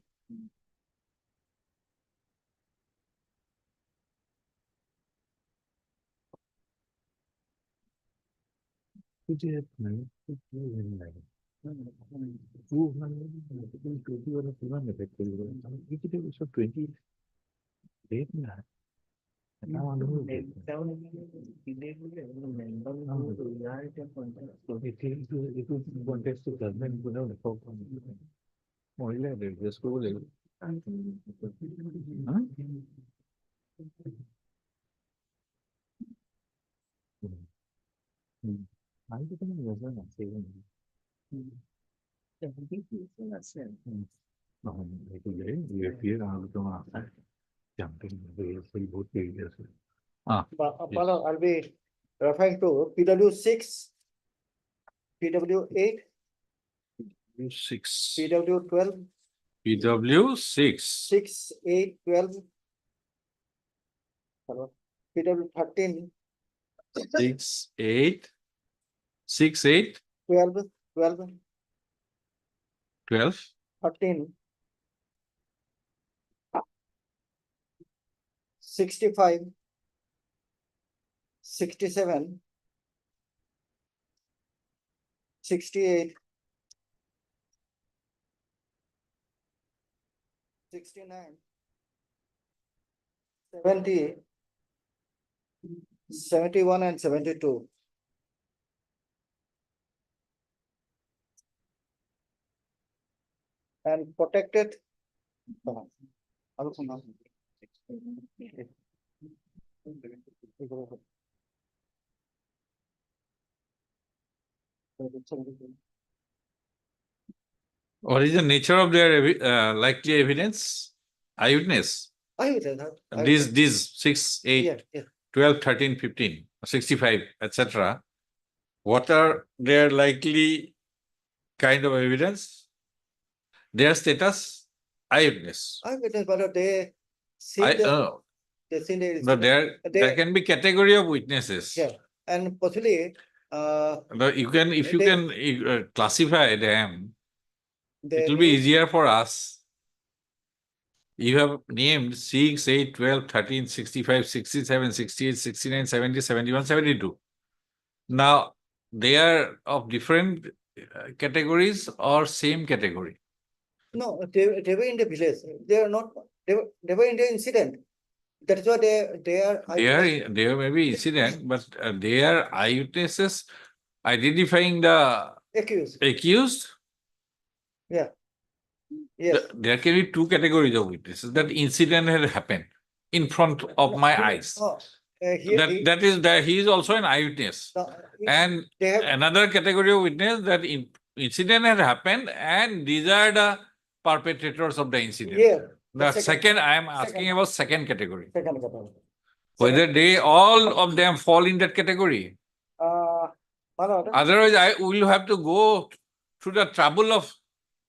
madam, I'll be referring to PW 6, PW 8, Six. PW 12, PW 6. 6, 8, 12. Hello. PW 13, 6, 8. 6, 8, 12, 12, 12. 13, 65, 67, 68, 69, 70, 71 and 72. And protected. What is the nature of their likely evidence? Eyewitness. These 6, 8, Yeah, yeah. 12, 13, 15, 65, etc. What are their likely kind of evidence? Their status? Eyewitness. Eyewitness, but they see the, they see the, But there can be category of witnesses. yeah, and possibly, But you can, if you can classify them, it will be easier for us. You have named 6, 8, 12, 13, 65, 67, 68, 69, 70, 71, 72. Now, they are of different categories or same category? No, they were in the village. They are not, they were in the incident. That's why they are. They may be incident, but they are eyewitnesses identifying the accused. Yeah. Yes. There can be two categories of witnesses. That incident had happened in front of my eyes. That he is also an eyewitness. And another category of witness that incident had happened and these are the perpetrators of the incident. Yeah. The second, I am asking about second category. Second category. Whether they all of them fall in that category. Otherwise, I will have to go through the trouble of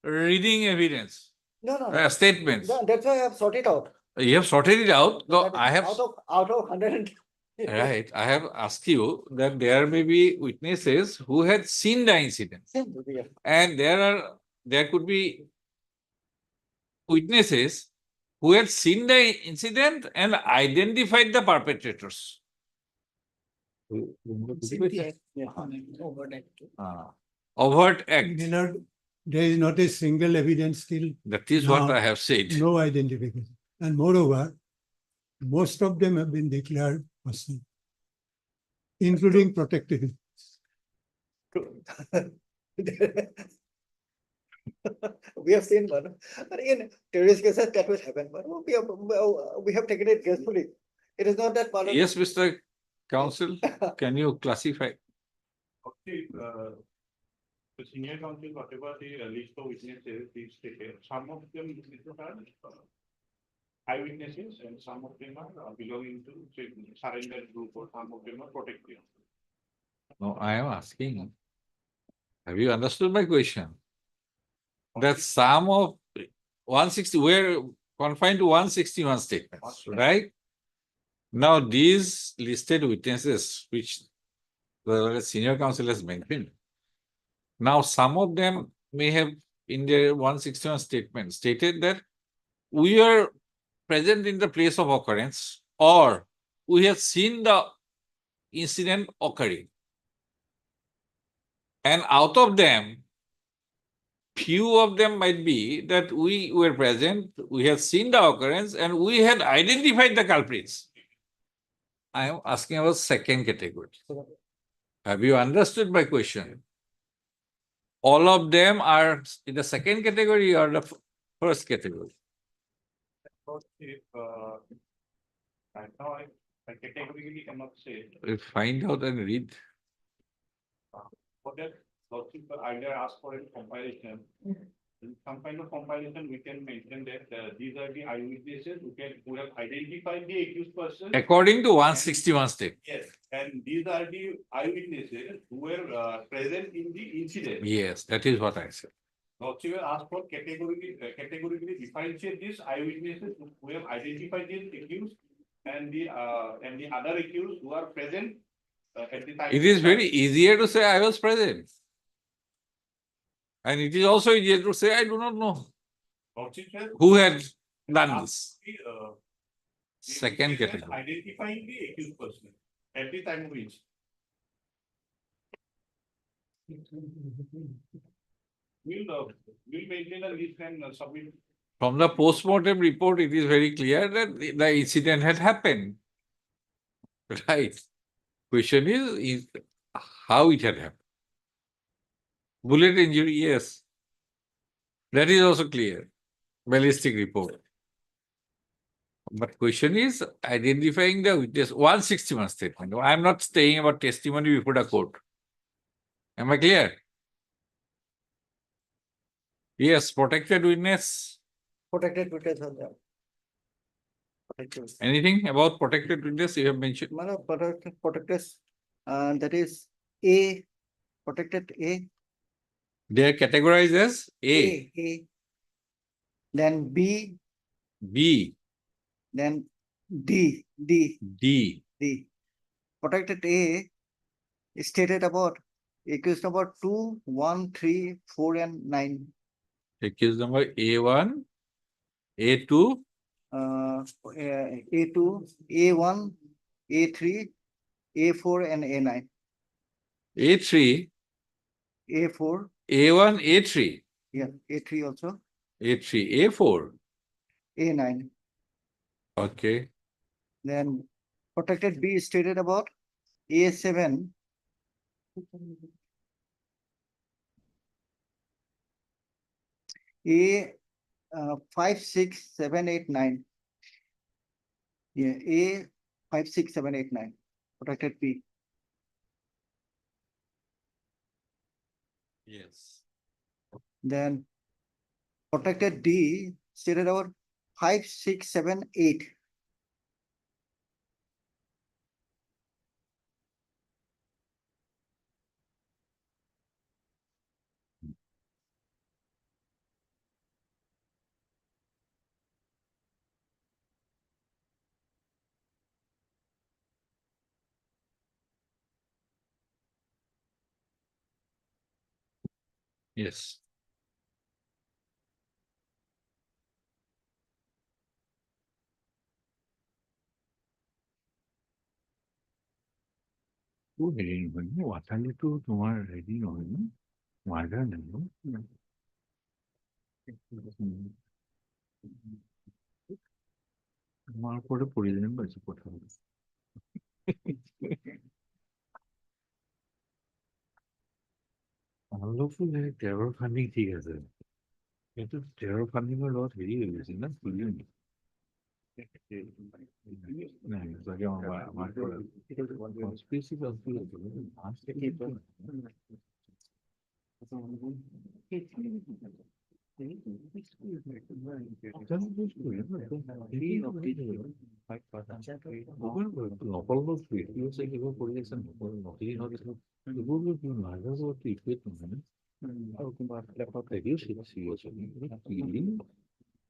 reading evidence. No. Statements. That's why I have sorted out. You have sorted it out. So I have out of 100. Right, I have asked you that there may be witnesses who had seen the incident, Yeah. and there could be witnesses who had seen the incident and identified the perpetrators. Overt act. There is not a single evidence still, That is what Now, I have said. no identification. And moreover, most of them have been declared person, including protected. We have seen one, but in terrorist cases that will happen, but we have taken it gracefully. It is not that part of. Yes, Mr. Counsel, can you classify? Okay, the senior counsel, whatever the list of witnesses is stated, some of them are eyewitnesses and some of them are belonging to say, surrender group or some of them are protected. No, I am asking. Have you understood my question? That some of 160, we're confined to 161 statements, right? Now, these listed witnesses, which the senior counsel has mentioned, now some of them may have in their 161 statement stated that we are present in the place of occurrence or we have seen the incident occurring. And out of them, few of them might be that we were present, we have seen the occurrence, and we had identified the culprits. I am asking about second category. Have you understood my question? All of them are in the second category or the first category? If right now I categorically cannot say, We find out and read. for that, lordship either ask for a compilation. In some kind of compilation, we can mention that these are the eyewitnesses who have identified the accused person. According to 161 statement. Yes, and these are the eyewitnesses who were present in the incident. Yes, that is what I said. Lordship will ask for categorically differentiate these eyewitnesses who have identified the accused and the other accused who are present at the time. It is very easier to say I was present. And it is also easier to say I do not know Lordship says, who had done this. the Second witnesses category. identifying the accused person at the time of which. We'll maintain a list and submit. From the post-mortem report, it is very clear that the incident had happened. Right. Question is how it had happened. Bullet injury, yes. That is also clear. Ballistic report. But question is identifying the witness. 161 statement. I am not saying about testimony before the court. Am I clear? Yes, protected witness. Protected witness on that. Protected. Anything about protected witness you have mentioned? Protected, that is A, protected A. They are categorized as A, A. Then B, B, then D. D. Protected A is stated about accused number 2, 1, 3, 4, and 9. Accused number A1, A2, A2, A1, A3, A4, and A9. A3, A4, A1, A3, yeah, A3 also, A3, A4. A9. Okay. Then protected B is stated about A7, A 5, 6, 7, 8, 9. Yeah, A 5, 6, 7, 8, 9. Protected B. Yes. Then protected D stated about 5, 6, 7, 8. Yes. হেৰি নহয় ন, ৱাটালিটো তোমাৰ হেৰি নহয় ন, murder নহয় ন? তোমাৰ ওপৰতে পৰি যেন পাইছো কথাটো। অলপো টেৰৰ ফাণ্ডিং ঠিক আছে, কিন্তু টেৰৰ ফাণ্ডিঙৰ লগত হেৰি হৈ গৈছে না, খুলিও নাই চাগে আমাৰ conspiracy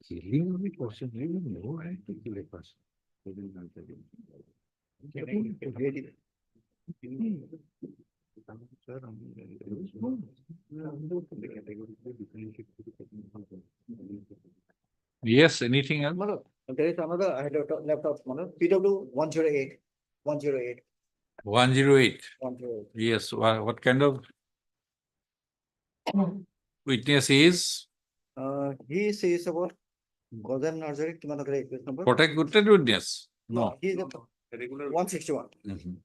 Killing of a person, you have no right to kill a person. Yes, anything else? Manoj, there is another, I had left out, Manoj, PW 108, 108, 108. 108. Yes, what kind of witness is? He says about Godan Nursery, Kimanagre, number. Protected witness? No. He is a Regular. 161, Mhm.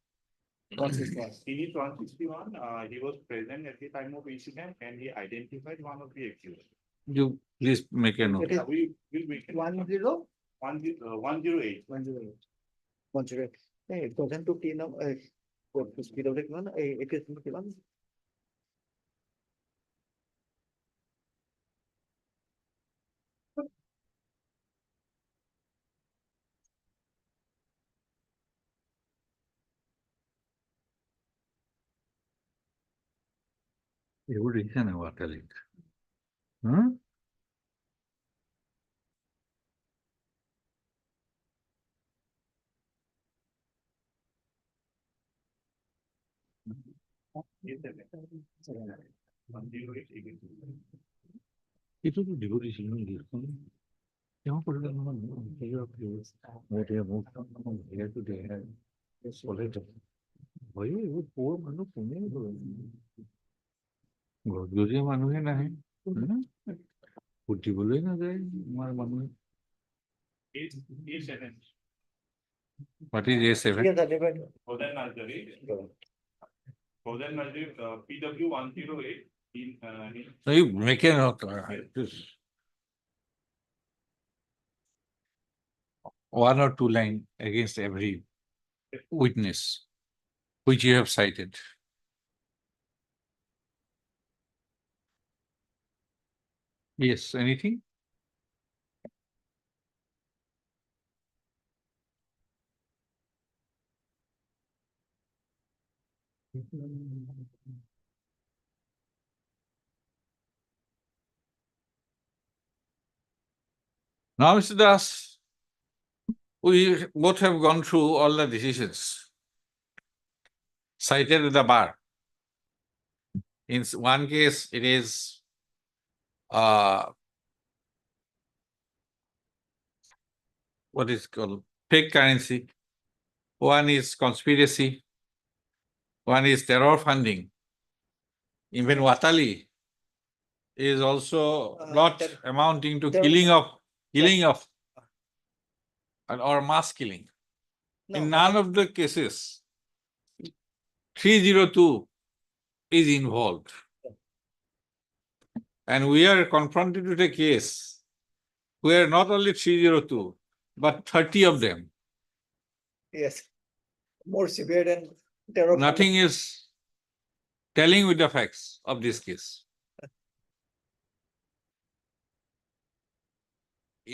161. He is 161, he was present at the time of incident and he identified one of the accused. You please make a note. It is We will make. 10, 108. 108. 108. Hey, it goes into T now, what the speed of it, man, it is one. এইবোৰ দেখিছা নাই ৱাটালিত? Huh? এইটোতো দিব দিছিল ন লিষ্টখন। তেওঁ কৰিলে নহয় হয় এইবোৰ পোৱা মানুহ কোনে গছগজীয়া মানুহে নাহে, সুধিবলৈ নাযায় আমাৰ মানুহে। What is A7? Yes, I did. Godan Nursery, PW 108 in. So you make a note. Just one or two line against every witness which you have cited. Yes, anything? Now, Mr. Das, we both have gone through all the decisions cited with the bar. In one case, it is what is called fake currency. One is conspiracy. One is terror funding. Even Watali is also not that- amounting to there- killing of or mass killing. No, In none of the cases, 302 is involved. And we are confronted with a case where not only 302, but 30 of them, yes, more severe than terror. nothing is telling with the facts of this case.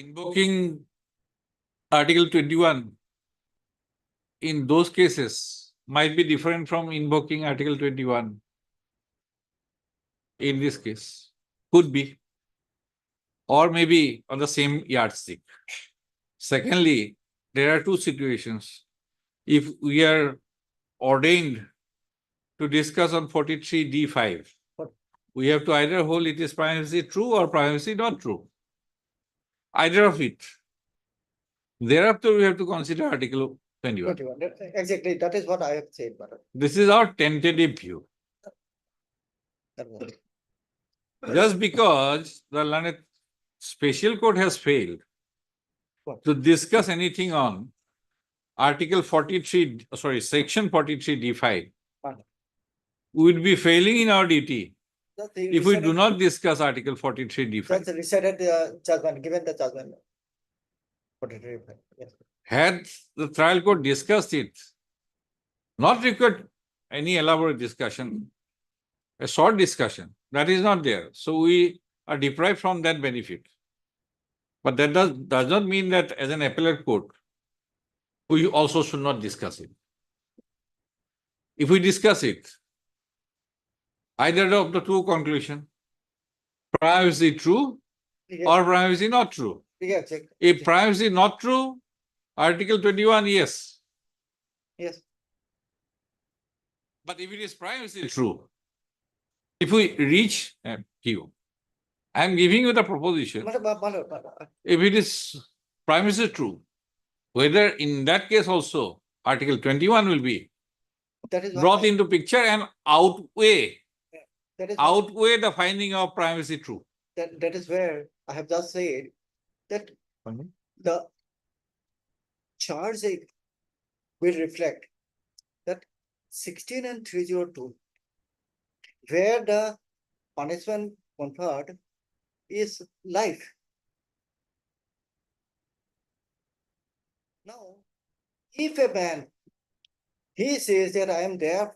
Invoking Article 21 in those cases might be different from invoking Article 21 in this case. Could be. Or maybe on the same yardstick. Secondly, there are two situations. If we are ordained to discuss on 43D5, we have to either hold it is prima facie true or prima facie not true. Either of it. Thereafter, we have to consider Article 21. 21. Exactly, that is what I have said, madam. This is our tentative view. That was- Just because the learned special court has failed What? to discuss anything on Article 43, sorry, Section 43D5, Madam. we would be failing in our duty That's the if we do recited- not discuss Article 43D5. That's recited judgment, given the judgment. 43, yes. Had the trial court discussed it, not required any elaborate discussion, a short discussion, that is not there. So we are deprived from that benefit. But that does not mean that as an appellate court, we also should not discuss it. If we discuss it, either of the two conclusion, prima facie true Yeah, or prima facie not true. yeah, exactly. If prima facie not true, Article 21, yes. Yes, But if it is prima facie true, if we reach a view, I am giving you the proposition, madam, if it is prima facie true, whether in that case also Article 21 will be that is what brought I- into picture and outweigh that is the finding of prima facie true. that is where I have just said that the charge sheet will reflect that 16 and 302, where the punishment conferred is life. Now, if a man, he says that I am there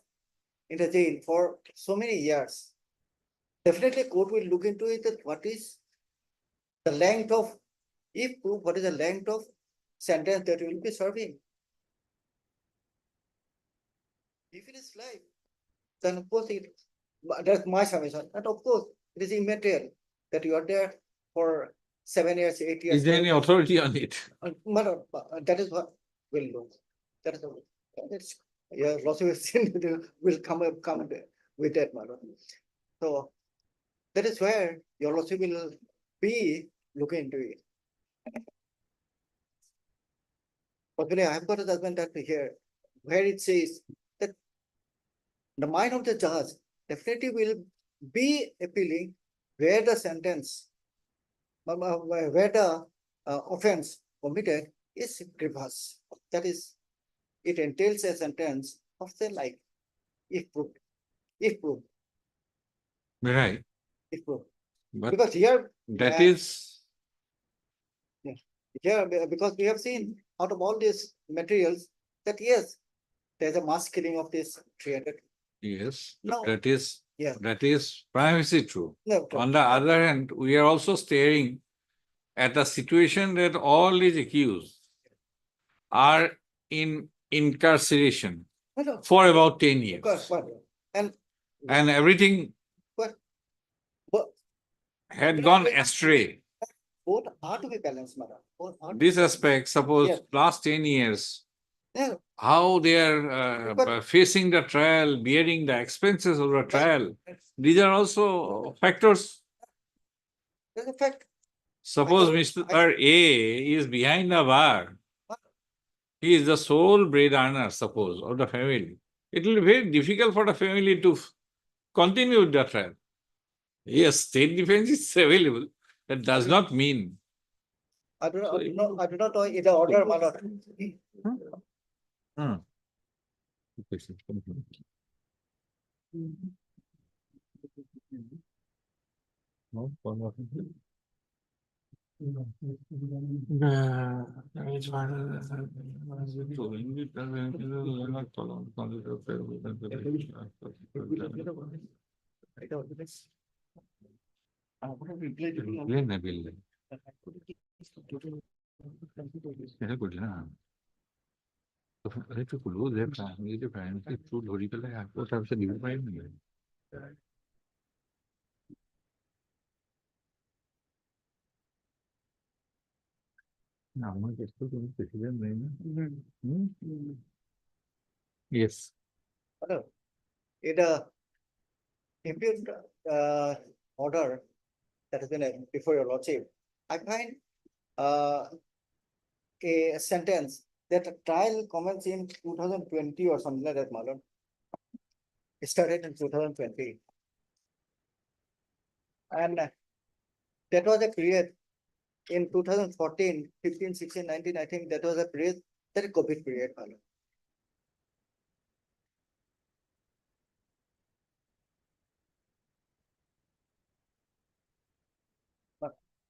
in the jail for so many years, definitely court will look into it, that what is the length of, if proved, what is the length of sentence that you will be serving. If it is life, then of course that's my submission, and of course it is immaterial that you are there for 7 years, 8 years. Is there any authority on it? Madam, that is what will look. That is the, it's, yeah, lots of will come with that, madam. So that is where your lawsuit will be looking into it. Possibly I have got a judgment that here, where it says that the mind of the judge definitely will be appealing where the sentence, where the offense committed is grievous. That is, it entails a sentence of the life, if proved, if proved, Right. if proved. But Because here, that Yeah. is, because we have seen out of all these materials that yes, there's a mass killing of this 300. yes, No. that is, Yeah. that is prima facie true. No, On the other hand, we are also staring at a situation that all these accused are in incarceration no, for about 10 of years. course, but, and Everything but had gone astray. both are to be balanced, madam. Both are to This be aspect, suppose Yes. last 10 years, Yeah, how they are But- facing the trial, bearing the expenses of the trial. These are also factors. there's a fact. Suppose don't- Mr. A is behind the bar. He is the sole bread earner, suppose, of the family. It will be very difficult for the family to continue with the trial. Yes, state defense is available. That does not mean. I do not know in the order, madam. Hmm. No, একটু close একটু ধরি পেলাই আকৌ তাৰপিছত দিব পাৰিম নেকি? না, আমার কেসটো তুমি প্রেসিডেন্ট নেই না? Yes. Madam, in the impute order that has been before your lordship, I find a sentence that a trial commenced in 2020 or something like that, Malon. It started in 2020. And that was a period in 2014, 15, 16, 19, I think that was a period, that is COVID period, Malon.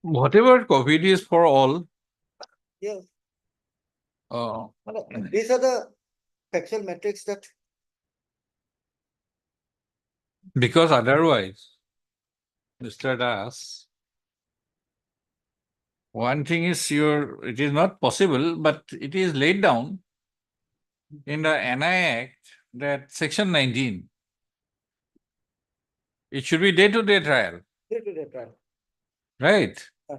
Whatever COVID is for all, Yes, uh, Malon, these are the factual metrics that because otherwise, Mr. Das, one thing is sure, it is not possible, but it is laid down in the NI Act that section 19, it should be day-to-day trial, day-to-day trial. right? Uh.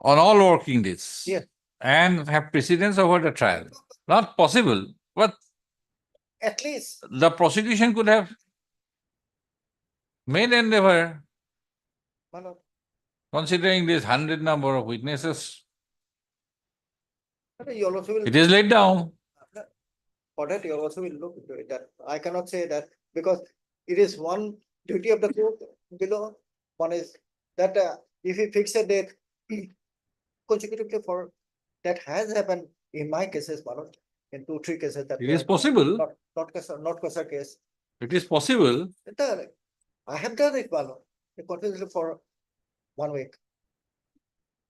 On all working days. Yes. And have precedence over the trial. Not possible, but At least, the prosecution could have made endeavor, Malon, considering this 100 number of witnesses. you also will. It is laid down. For that, you also will look into it. That I cannot say that because it is one duty of the court below. One is that if you fix a date consecutively for that has happened in my cases, Malon, in 2-3 cases that It is possible. not Kasa case. It is possible. I have done it, Malon, continuously for 1 week.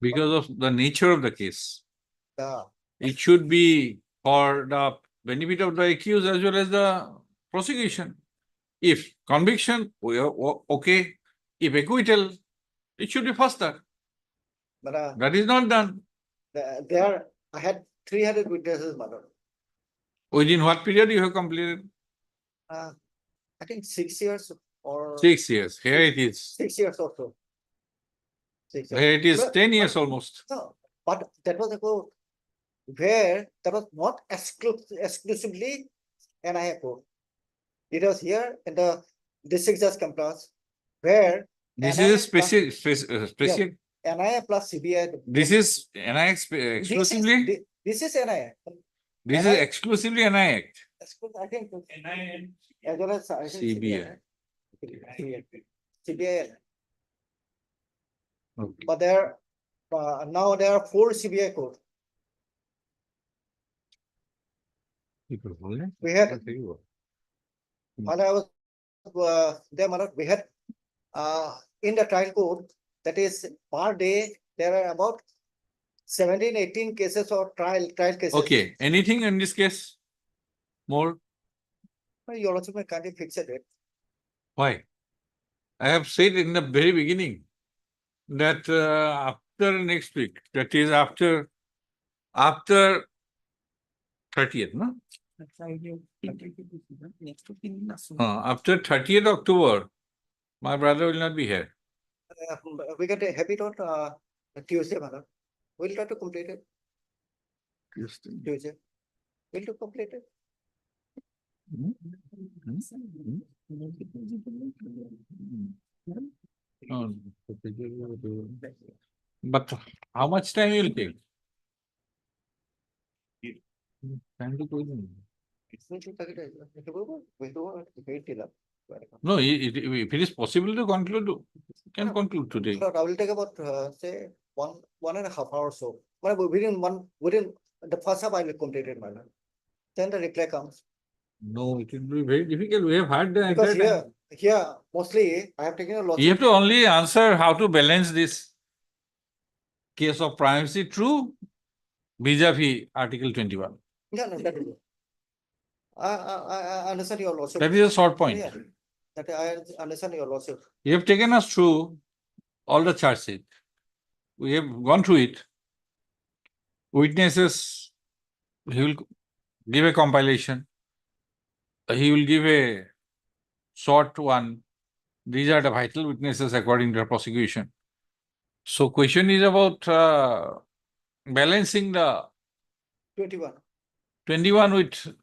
Because of the nature of the case. Yeah. It should be for the benefit of the accused as well as the prosecution. If conviction, okay. If acquittal, it should be faster. But That is not done. there, I had 300 witnesses, Malon. Within what period you have completed? I think 6 years or 6 years. Here it is. 6 years or so. 6 years. Here it is But- 10 years almost. No, but that was a court where that was not exclusively NIA court. It was here in the district judge complex where This NIA is specific. NIA plus CBI. This is NI exclusively. This is NIA. This is NI exclusively NI Act. I think as well as I think CBI. CBI. Okay. But there now there are 4 CBI courts. We had while I was there, Manoj, we had in the trial court, that is per day, there are about 17, 18 cases or trial cases. Okay, anything in this case? More? You also may kindly fix it. Why? I have said in the very beginning that after next week, that is after 30th, no? After 30th October, my brother will not be here. We can have it on Tuesday, Manoj. We'll try to complete it Tuesday. We'll to complete it. Oh, but how much time will it take? No, if it is possible to conclude, can conclude today. I will take about say 1.5 hours so. But within the first half I will complete it, Manoj. Then the reply comes. No, it will be very difficult. We have had the Because entire time. here mostly I have taken a lot. You have to only answer how to balance this case of primacy true vis-a-vis Article 21. Yeah, no, that is it. I understand your lawsuit. That is a short point. Yeah, that I understand your lawsuit. You have taken us through all the charge sheet. We have gone through it. Witnesses, he will give a compilation. He will give a short one. These are the vital witnesses according to the prosecution. So question is about balancing the 21. 21 with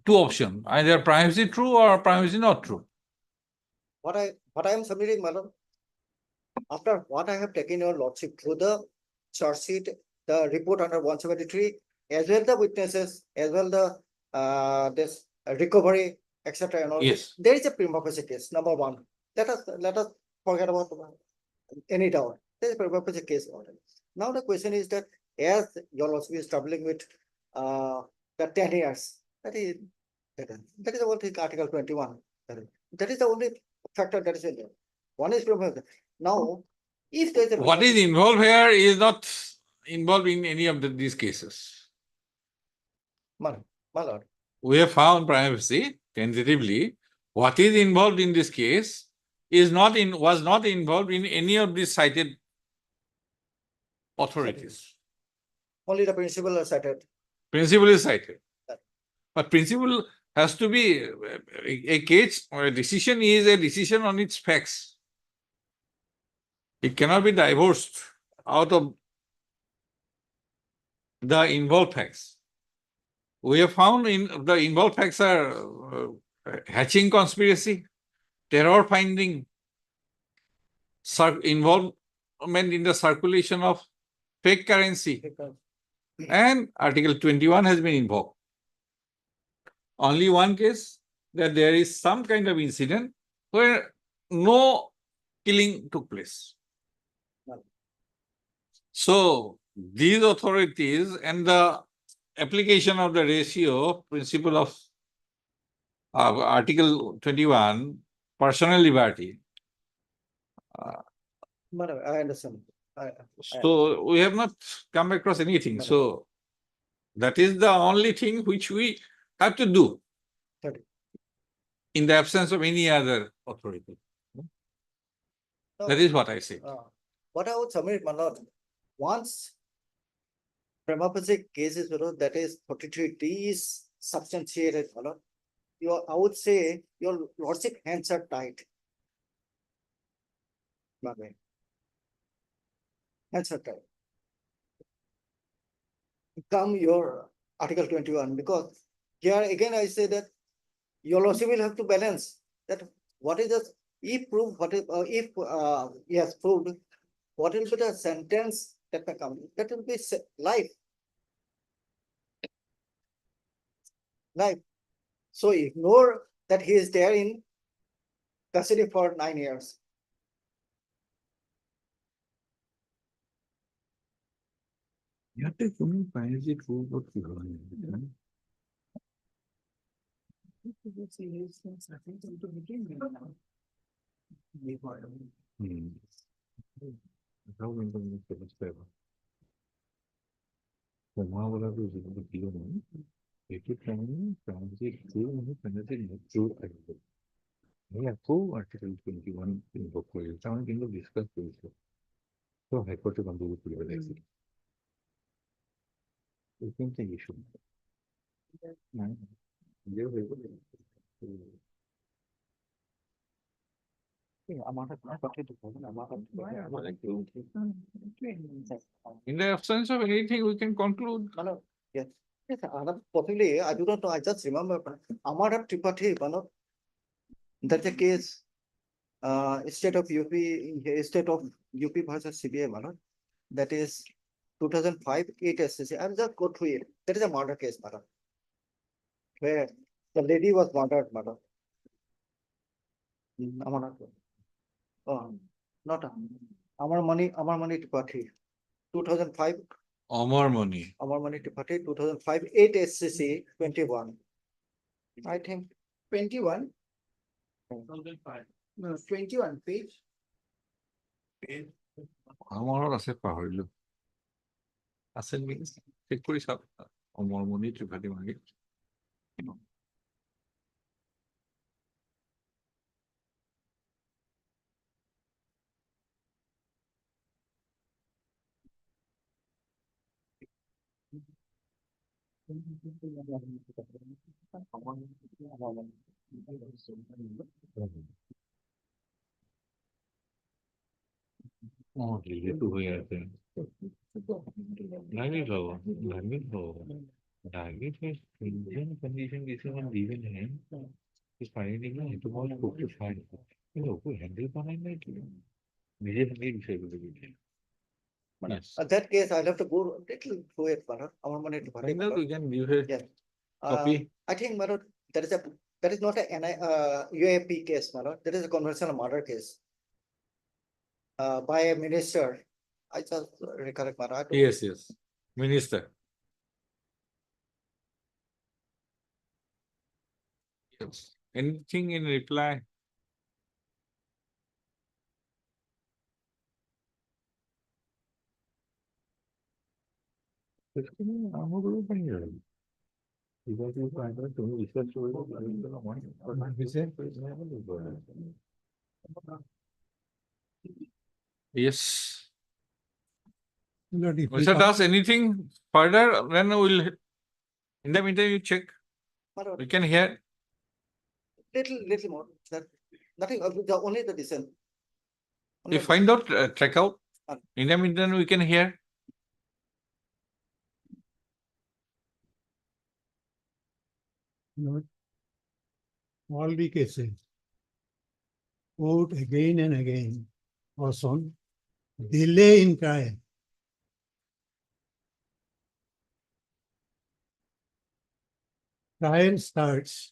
two options, either primacy true or primacy not true. What I am submitting, madam, after what I have taken your lordship through the charge sheet, the report under 173, as well the witnesses, as well the this recovery, etc. and all. Yes. There is a prima facie case, number one. Let us forget about any doubt. There is a prima facie case already. Now the question is that as your lordship is troubling with the 10 years, that is the one thing, Article 21. That is the only factor that is in there. One is prima facie. Now, if there is a What is involved here is not involved in any of these cases. my lord, We have found primacy tentatively. What is involved in this case is was not involved in any of these cited authorities. only the principal are cited. Principle is cited. But principle has to be a case or a decision is a decision on its facts. It cannot be divorced out of the involved facts. We have found in the involved facts are hatching conspiracy, terror finding, involvement in the circulation of fake currency, and Article 21 has been invoked. Only one case that there is some kind of incident where no killing took place. So these authorities and the application of the ratio principle of Article 21, personal liberty. Madam, I understand. So we have not come across anything. So that is the only thing which we have to do Correct. in the absence of any other authority. That is what I say. What I would submit, my lord, once prima facie cases, that is 43D is substantiated, my lord, I would say your lordship hands are tied. Madam. Hands are tied. Come your Article 21, because here again I say that your lordship will have to balance that what is the, if proved, what is, if yes proved, what will be the sentence that may come? That will be life. Life. So ignore that he is there in custody for 9 years. Article 21 invoke করেছে আমরা কিন্তু discuss করেছি তো হাইকোর্টে contribute করে দেখছি কিন্তু issue In the absence of anything, we can conclude. Yes, yes, possibly, I do not know, I just remember, Amara Tripathi, that's a case, state of UP versus CBA, that is 2005, 8 SCC. I'll just go through it. That is a murder case, madam, where the lady was murdered, madam. Amara, not Amar Money Tripathi, 2005. Amar Money Tripathi, 2005, 8 SCC, 21. I think 21. 2005. No, 21 page. আমারও আছে পাহৰিলো আছে নেকি check কৰি চাওক অমৰ মণি ত্ৰিপাঠী মাগে ডিলেটো হৈ আছে লাগি যাব But आगे फिर Indian condition किसी में given है इस finding में it was put to find ये लोग को handle बनाएंगे कि मुझे नहीं विषय बोलेंगे yes That case, I'll have to go little through it, Manoj. Our money to I know we can give a Yeah. copy I think, Manoj, that is not a UAP case, Manoj. That is a conventional murder case. By a minister. I just recollect, Manoj. I don't- yes minister yes anything in reply because you find out to research yes Lord, if we Mr. come- Das, anything further? Then we'll, in the meantime, you check. Manoj, We can hear. little more. Nothing, only the dissent. You find out, check out. Uh. In the meantime, we can hear. Lord, all the cases, court again and again, was on delay in trial. Trial starts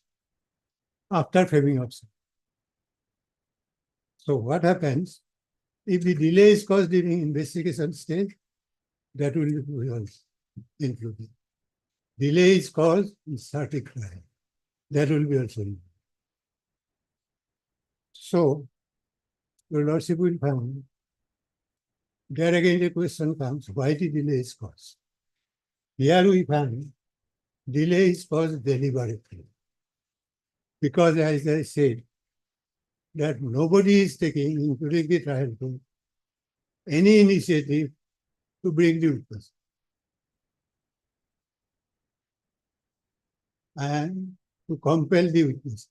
after framing of suit. So what happens? If the delay is caused during investigation stage, that will be also included. Delay is caused in static trial. That will be also included. So, your lordship will find there again the question comes, why the delay is caused? Here we find delay is caused deliberately. Because as I said, that nobody is taking, including the trial court, any initiative to bring the witness. And to compel the witness.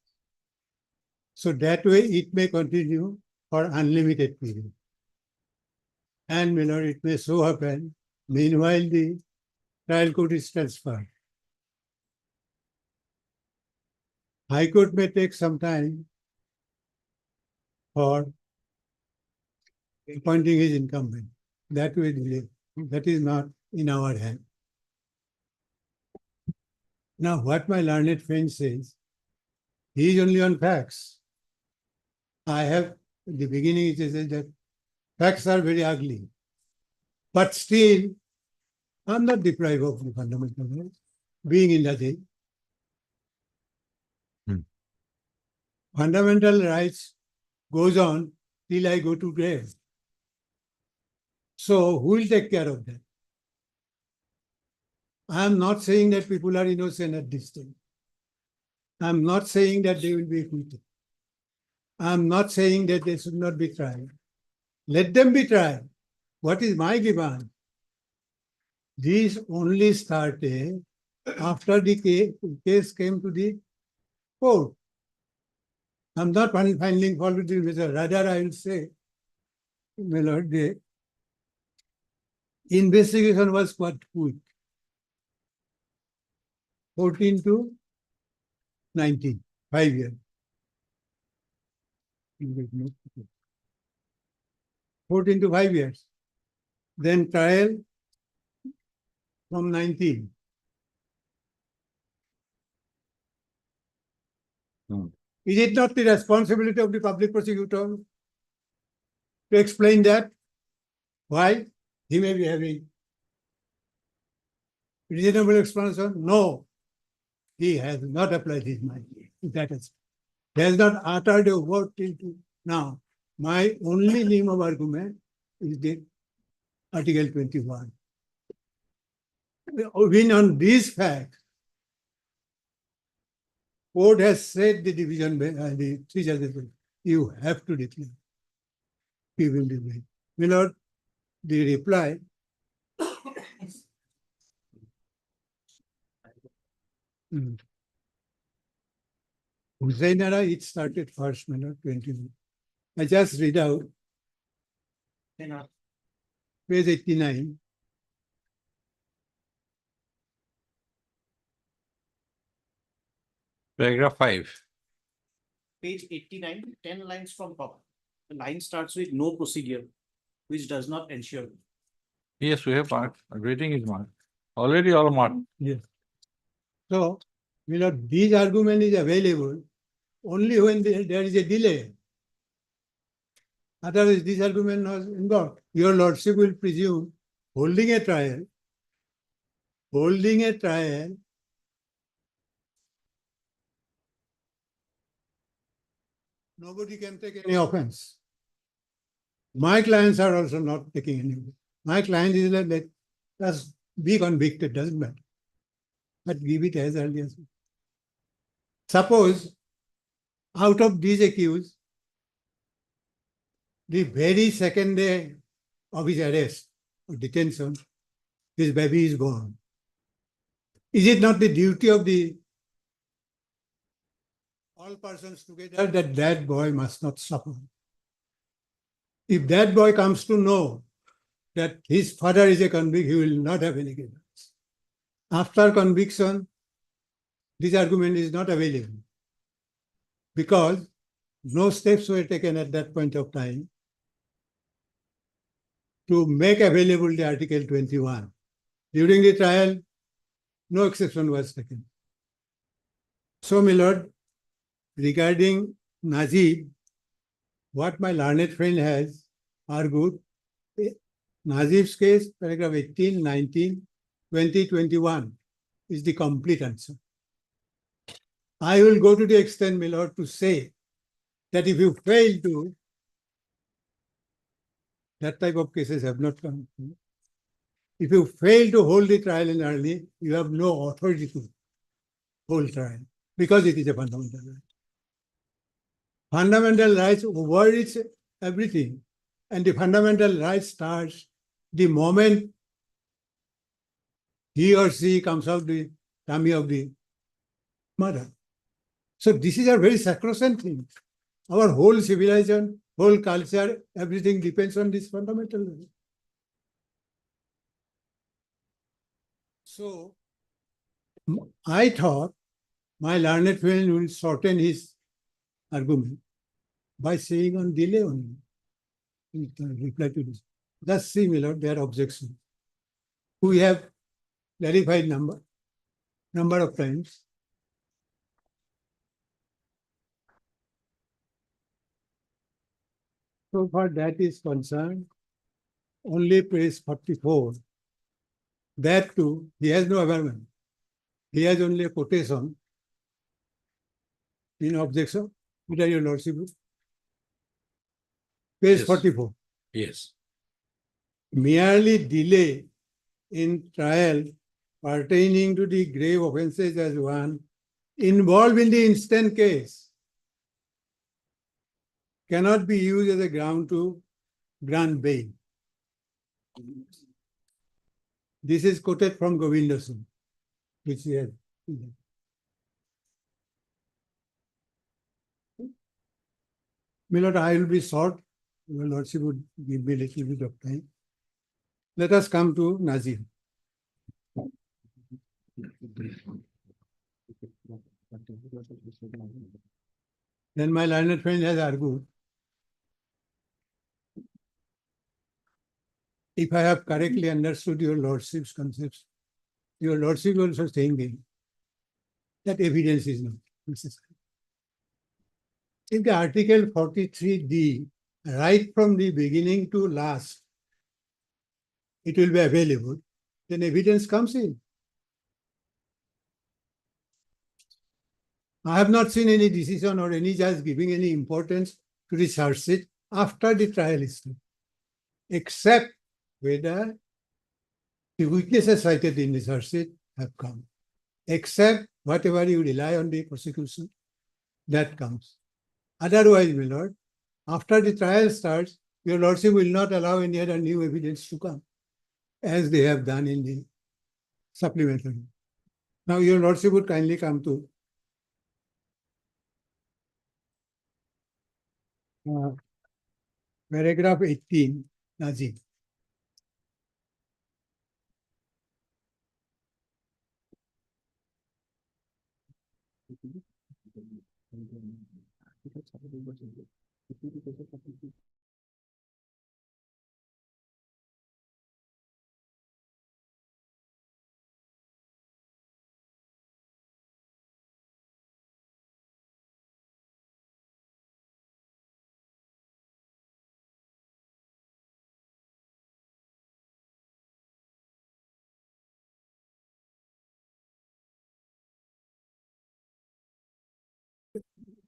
So that way it may continue for unlimited period. And it may so happen, meanwhile the trial court is transferred. High Court may take some time for appointing his incumbent. That way delay. That is not in our hand. Now, what my learned friend says, he is only on facts. I have, at the beginning, it says that facts are very ugly. But still, I'm not deprived of the fundamental rights, being in the day. Fundamental rights goes on till I go to grave. So who will take care of that? I am not saying that people are innocent at this time. I am not saying that they will be acquitted. I am not saying that they should not be tried. Let them be tried. What is my demand? This only started after the case came to the court. I'm not finding fault with the rather I will say, my lord, the investigation was quite quick. 14 to 19, 5 years. 14 to 5 years. Then trial from 19. Is it not the responsibility of the public prosecutor to explain that? Why? He may be having reasonable explanation. No, he has not applied his mind. That is, he has not uttered a word till now. My only limb of argument is the Article 21. When on these facts, court has said the division, the three judges, you have to declare. He will declare. My lord, the reply. Husainara, it started first, my lord, 21. I just read out. Page 89. Paragraph 5. Page 89, 10 lines from top. The line starts with no procedure, which does not ensure. Yes, we have marked. Rating is marked. Already all marked. Yes. So, you know, this argument is available only when there is a delay. Otherwise, this argument not involved. Your lordship will presume holding a trial, nobody can take any offense. My clients are also not taking any. My client is like, let us be convicted, doesn't matter. But give it as early as. Suppose out of these accused, the very second day of his arrest or detention, his baby is born. Is it not the duty of the all persons together that that boy must not suffer? If that boy comes to know that his father is a convict, he will not have any grievance. After conviction, this argument is not available because no steps were taken at that point of time to make available the Article 21. During the trial, no exception was taken. So, my lord, regarding Najib, what my learned friend has argued, Najib's case, paragraph 18, 19, 20, 21 is the complete answer. I will go to the extent, my lord, to say that if you fail to, that type of cases have not come. If you fail to hold the trial in early, you have no authority to hold trial because it is a fundamental right. Fundamental rights overreach everything, and the fundamental right starts the moment he or she comes out the tummy of the mother. So this is a very sacrosanct thing. Our whole civilization, whole culture, everything depends on this fundamental right. So I thought my learned friend will shorten his argument by saying on delay only. In reply to this. That's similar, their objection. We have clarified number of times. So far that is concerned, only page 44. That too, he has no amendment. He has only a quotation in objection. What are your lordship? Page Yes. 44. Yes. Merely delay in trial pertaining to the grave offences as one involved in the instant case cannot be used as a ground to grant bail. This is quoted from Govinda Singh, which he had. My lord, I will be short. Your lordship would give me a little bit of time. Let us come to Nazir. Then my learned friend has argued, if I have correctly understood your lordship's concepts, your lordship also thinking that evidence is not necessary. If the Article 43D, right from the beginning to last, it will be available, then evidence comes in. I have not seen any decision or any judge giving any importance to the charge sheet after the trial is done, except whether the witnesses cited in the charge sheet have come, except whatever you rely on the prosecution, that comes. Otherwise, my lord, after the trial starts, your lordship will not allow any other new evidence to come, as they have done in the supplementary. Now, your lordship would kindly come to paragraph 18, Nazir.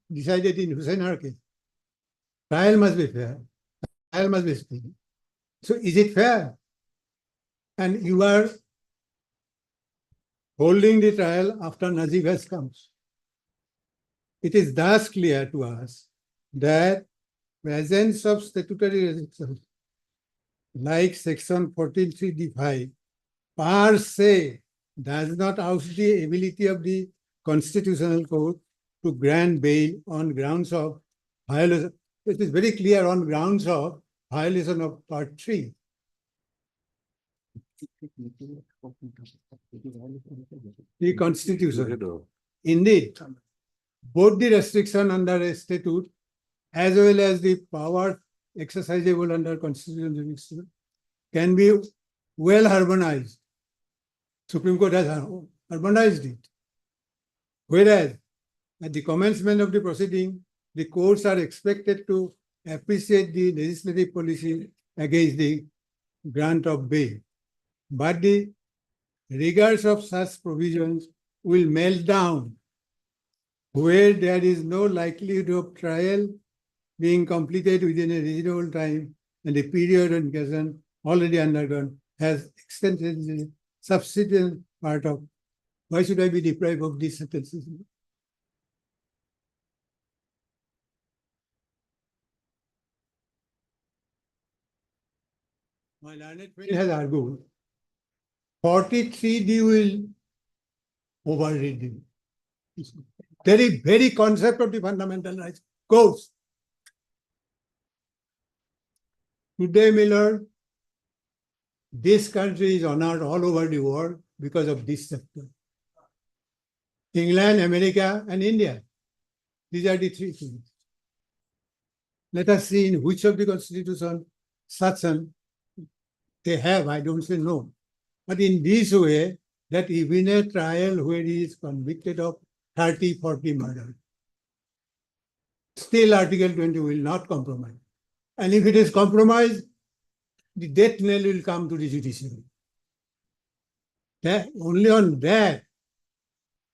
Decided in Hussain case. Trial must be fair. Trial must be speedy. So is it fair? And you are holding the trial after Najib has come. It is thus clear to us that presence of statutory restrictions like section 14(3)(d)(5) per se does not oust the ability of the Constitutional Court to grant bail on grounds of violation. It is very clear on grounds of violation of Part 3. The Constitution. Indeed, both the restriction under a statute as well as the power exercisable under constitutional jurisdiction can be well harmonized. Supreme Court has harmonized it. Whereas at the commencement of the proceeding, the courts are expected to appreciate the legislative policy against the grant of bail. But the rigors of such provisions will melt down where there is no likelihood of trial being completed within a reasonable time and the period in question already undergone has extended subsequent part of why should I be deprived of these sentences? My learned friend has argued 43D will override it. Very concept of the fundamental rights goes. Today, Miller, this country is honored all over the world because of this sector. England, America, and India. These are the three things. Let us see in which of the constitution such an they have, I don't say no. But in this way, that even a trial where he is convicted of 30, 40 murder, still Article 20 will not compromise. And if it is compromised, the death knell will come to the judiciary. That, only on that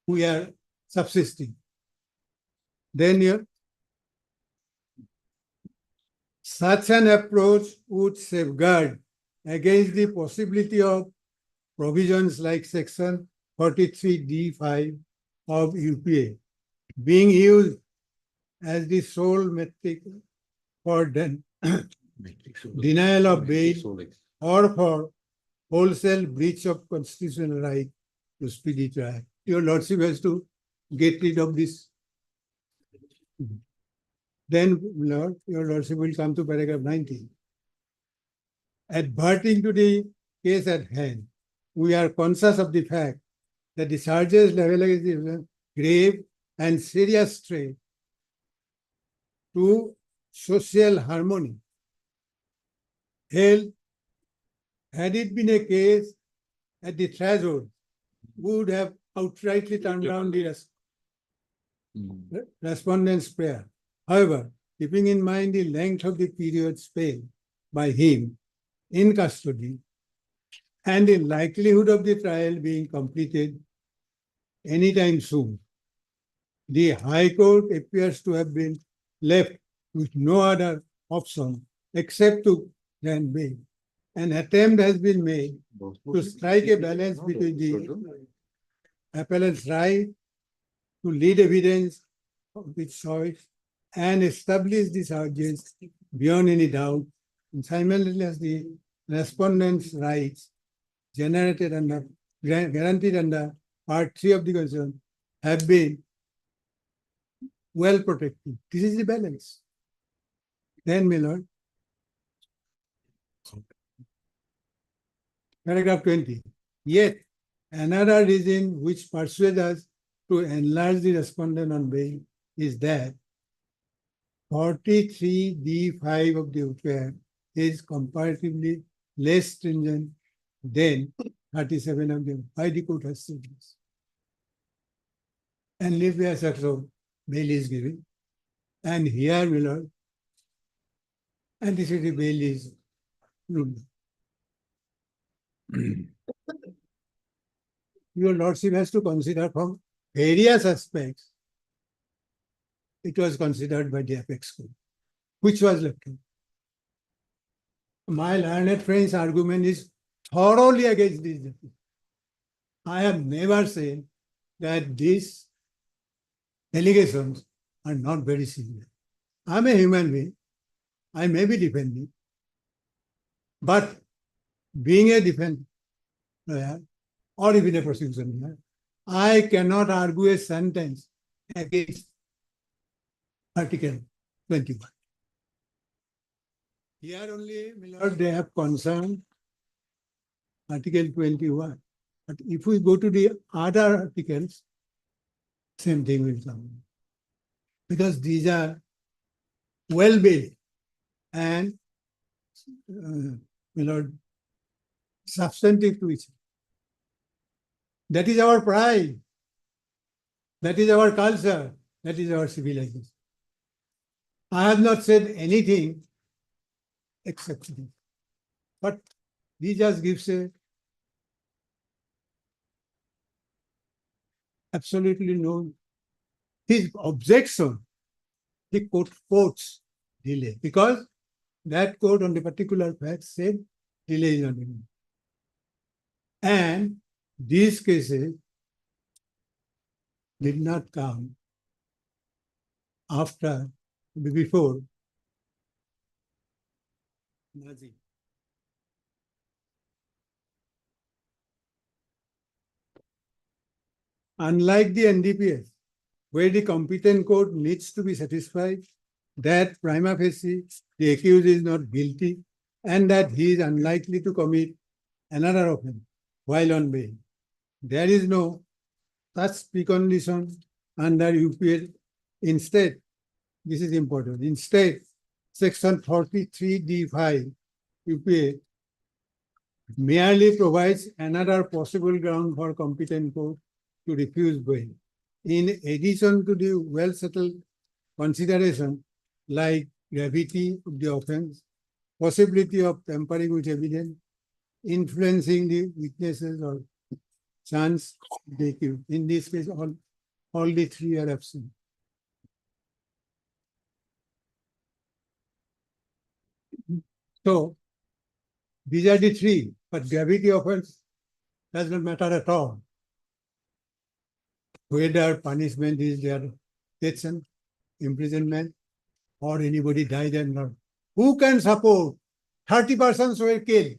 we are subsisting. Then such an approach would safeguard against the possibility of provisions like section 43(d)(5) of UPA being used as the sole metric for denial of bail or for wholesale breach of constitutional right to speedy trial. Your Lordship has to get rid of this. Then, Lord, your Lordship will come to paragraph 19. Adverting to the case at hand, we are conscious of the fact that the charges level is grave and serious threat to social harmony. Hell, had it been a case at the threshold, would have outrightly turned down the respondent's prayer. However, keeping in mind the length of the period spent by him in custody and the likelihood of the trial being completed anytime soon, the High Court appears to have been left with no other option except to grant bail. An attempt has been made to strike a balance between the appellant's right to lead evidence of its choice and establish the charges beyond any doubt, and simultaneously respondent's rights generated under guaranteed under Part 3 of the Constitution have been well protected. This is the balance. Then, my Lord, paragraph 20. Yet another reason which persuades us to enlarge the respondent on bail is that 43D5 of the UPA is comparatively less stringent than 37 of the why the court has said this. And leave the asset of bail is given. And here, my lord, anticipated bail is ruled. Your lordship has to consider from various aspects. It was considered by the apex court, which was left in. My learned friend's argument is thoroughly against this. I have never said that these allegations are not very severe. I'm a human being. I may be defending, but being a defense lawyer or even a prosecution lawyer, I cannot argue a sentence against Article 21. Here only, my lord, they have concerned Article 21. But if we go to the other articles, same thing will come. Because these are well built and my lord, substantive to each other. That is our pride. That is our culture. That is our civilization. I have not said anything except this. But he just gives a absolutely no. His objection, he quotes delay because that court on the particular fact said delay is not enough. And these cases did not come after, before Nazi. Unlike the NDPS, where the competent court needs to be satisfied that prima facie the accused is not guilty and that he is unlikely to commit another offense while on bail. There is no such precondition under UPA. Instead, this is important. Instead, Section 43D5 UPA merely provides another possible ground for competent court to refuse bail. In addition to the well-settled consideration like gravity of the offense, possibility of tampering with evidence, influencing the witnesses or chance they accused. In this case, all the three are absent. So these are the three, but gravity offense does not matter at all. Whether punishment is their death and imprisonment or anybody died and not. Who can support 30 persons were killed?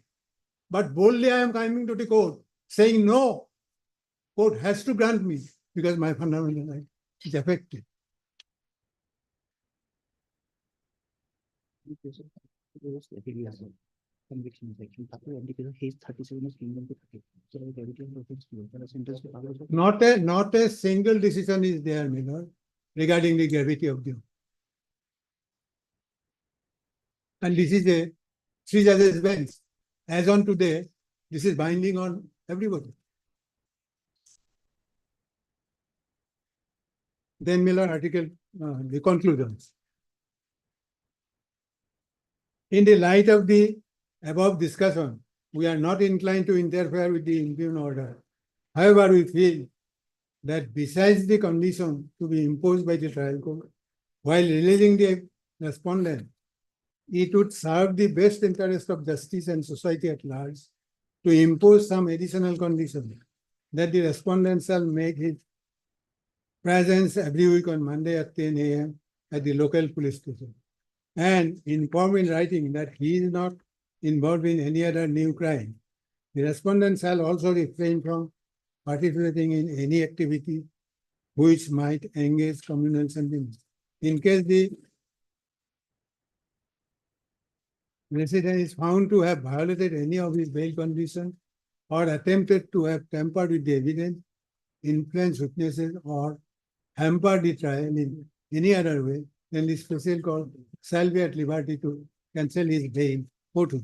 But boldly I am coming to the court saying no, court has to grant me because my fundamental right is affected. Not a single decision is there, Miller, regarding the gravity of the. And this is a 3 judges bench. As on today, this is binding on everybody. Then Miller article, the conclusions. In the light of the above discussion, we are not inclined to interfere with the impugned order. However, we feel that besides the condition to be imposed by the trial court, while releasing the respondent, it would serve the best interest of justice and society at large to impose some additional condition that the respondent shall make his presence every week on Monday at 10 a.m. at the local police station and inform in writing that he is not involved in any other new crime. The respondent shall also refrain from participating in any activity which might engage communal sentiments. In case the resident is found to have violated any of his bail conditions or attempted to have tampered with the evidence, influenced witnesses, or hampered the trial in any other way, then the special court shall be at liberty to cancel his bail. Photo.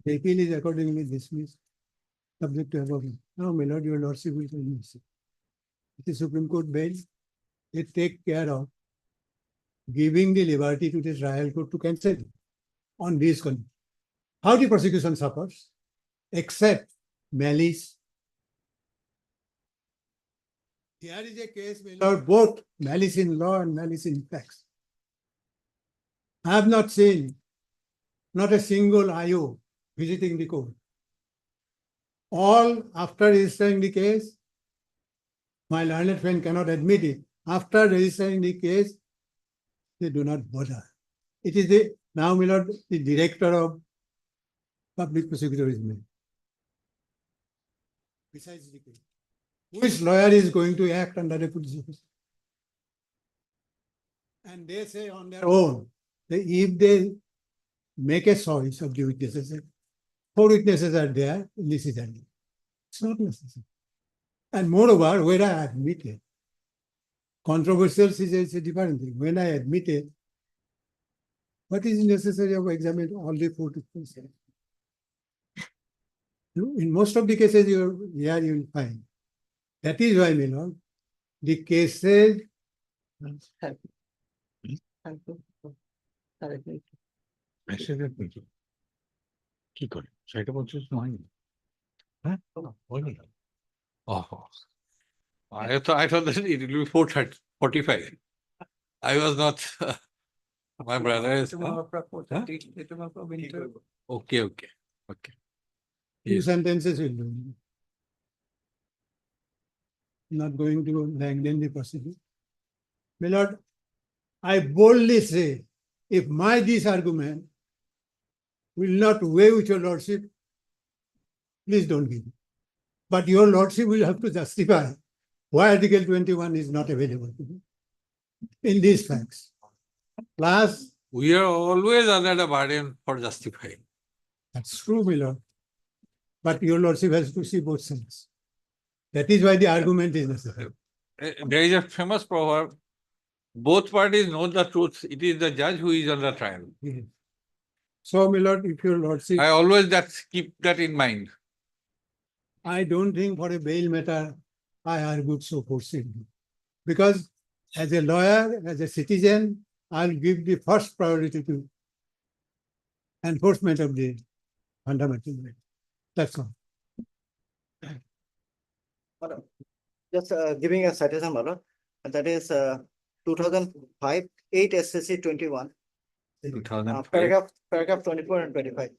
The appeal is accordingly dismissed. Subject to above. Now, my lord, your lordship will tell me. The Supreme Court bail, they take care of giving the liberty to the trial court to cancel on these conditions. How the prosecution suffers, except malice. Here is a case, my lord, both malice in law and malice in facts. I have not seen not a single IO visiting the court. All after registering the case, my learned friend cannot admit it. After registering the case, they do not bother. It is the now, my lord, the director of public prosecutor is made. Besides the case, which lawyer is going to act under the police officer? And they say on their own, that if they make a choice of the witnesses, 4 witnesses are there in this incident. It's not necessary. And moreover, when I admitted, controversial is a different thing. When I admitted, what is necessary of examine all the 4 witnesses? In most of the cases here you will find. That is why, my lord, the cases কি করে সেটা বলছিস হয়নি হ্যাঁ হয়নি I thought that it will be 4:45. I was not my brother is okay. few Yes. sentences will do. Not going to lengthen the proceeding. My lord, I boldly say, if this argument will not weigh with your lordship, please don't give it. But your lordship will have to justify why Article 21 is not available to me in these facts. Plus, We are always under the burden for justifying. that's true, my lord. But your lordship has to see both sides. That is why the argument is necessary. There is a famous proverb, both parties know the truth. It is the judge who is on the trial. Yes. So, my lord, if your lordship, I always keep that in mind. I don't think for a bail matter, I argued so forcibly. Because as a lawyer, as a citizen, I'll give the first priority to enforcement of the fundamental right. That's all. Just giving a citation, my lord, and that is 2005 8 SCC 21. 2005. Paragraph 24 and 25.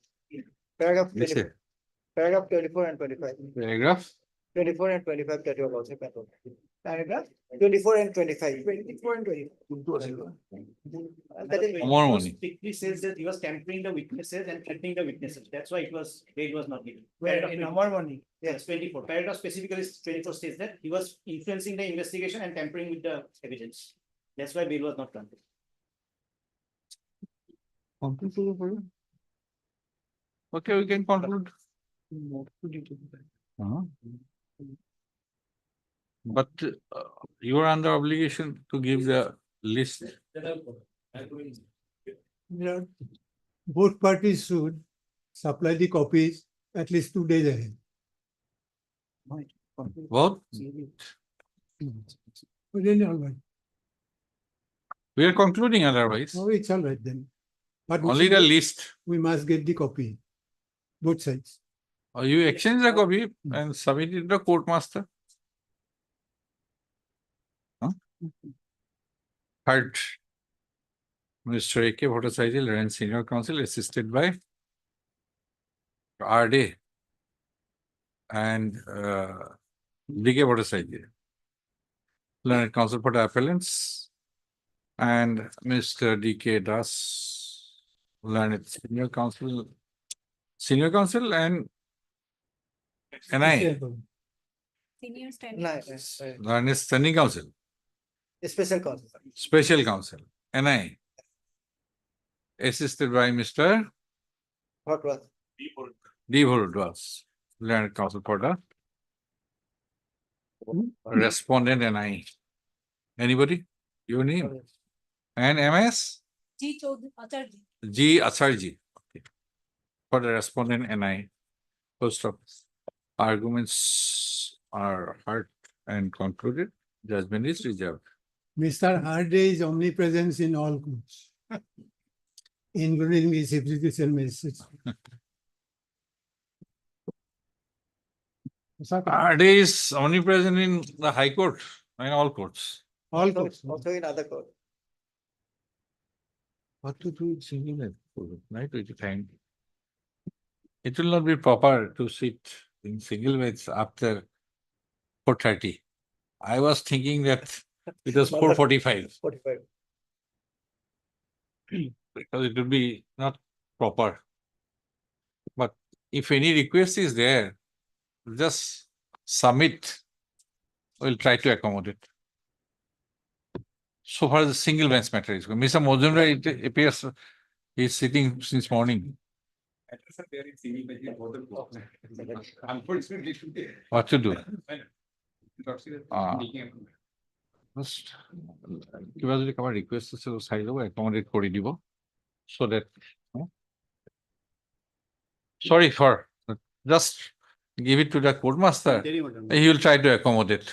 Paragraph 24 and 25. Paragraph 24 and 25 that you have also mentioned. Paragraph 24 and 25. 24 and 25. That is more money. Strictly says that he was tampering the witnesses and threatening the witnesses. That's why bail was not given. Where Paragraph in 24. our money? Yes, 24. Paragraph specifically 24 states that he was influencing the investigation and tampering with the evidence. That's why bail was not granted. Okay, we can conclude. But you are under obligation to give the list. Lord, both parties should supply the copies at least 2 days ahead. Both? But then all right. We are concluding otherwise. Oh, it's all right then. But Only the list. we must get the copy, both sides. Or you exchange the copy and submit it to the court master. Third, Mr. A.K. Bhattacharya, Learned Senior Counsel, assisted by R.D. and D.K. Bhattacharya, Learned Counsel for the appellants, and Mr. D.K. Das, Learned Senior Counsel and NI, Senior Learned Standing Counsel, special counsel. Special Counsel, NI, assisted by Mr. What was? D. Bhattacharya, Learned Counsel for the respondent NI. Anybody? Your name? And MS? G. Acharji. G. Acharji. Okay. For the respondent and I, post of arguments are heard and concluded. Judgment is reserved. Mr. Hardy is omnipresent in all courts, including his application message. RD is omnipresent in the High Court and all courts. All Also courts. also in other court. What to do with single bench? Right, with the time. It will not be proper to sit in single bench after 4:30. I was thinking that it was 4:45 45. because it will be not proper. But if any request is there, just submit. We'll try to accommodate. So far as the single bench matter is going, Mr. Mojumdar, it appears he's sitting since morning. What to do? Just কিবা যদি কাৰোবাৰ request আছে চাই ল'ব, accommodate কৰি দিব so that sorry for just give it to the court master. He will try to accommodate.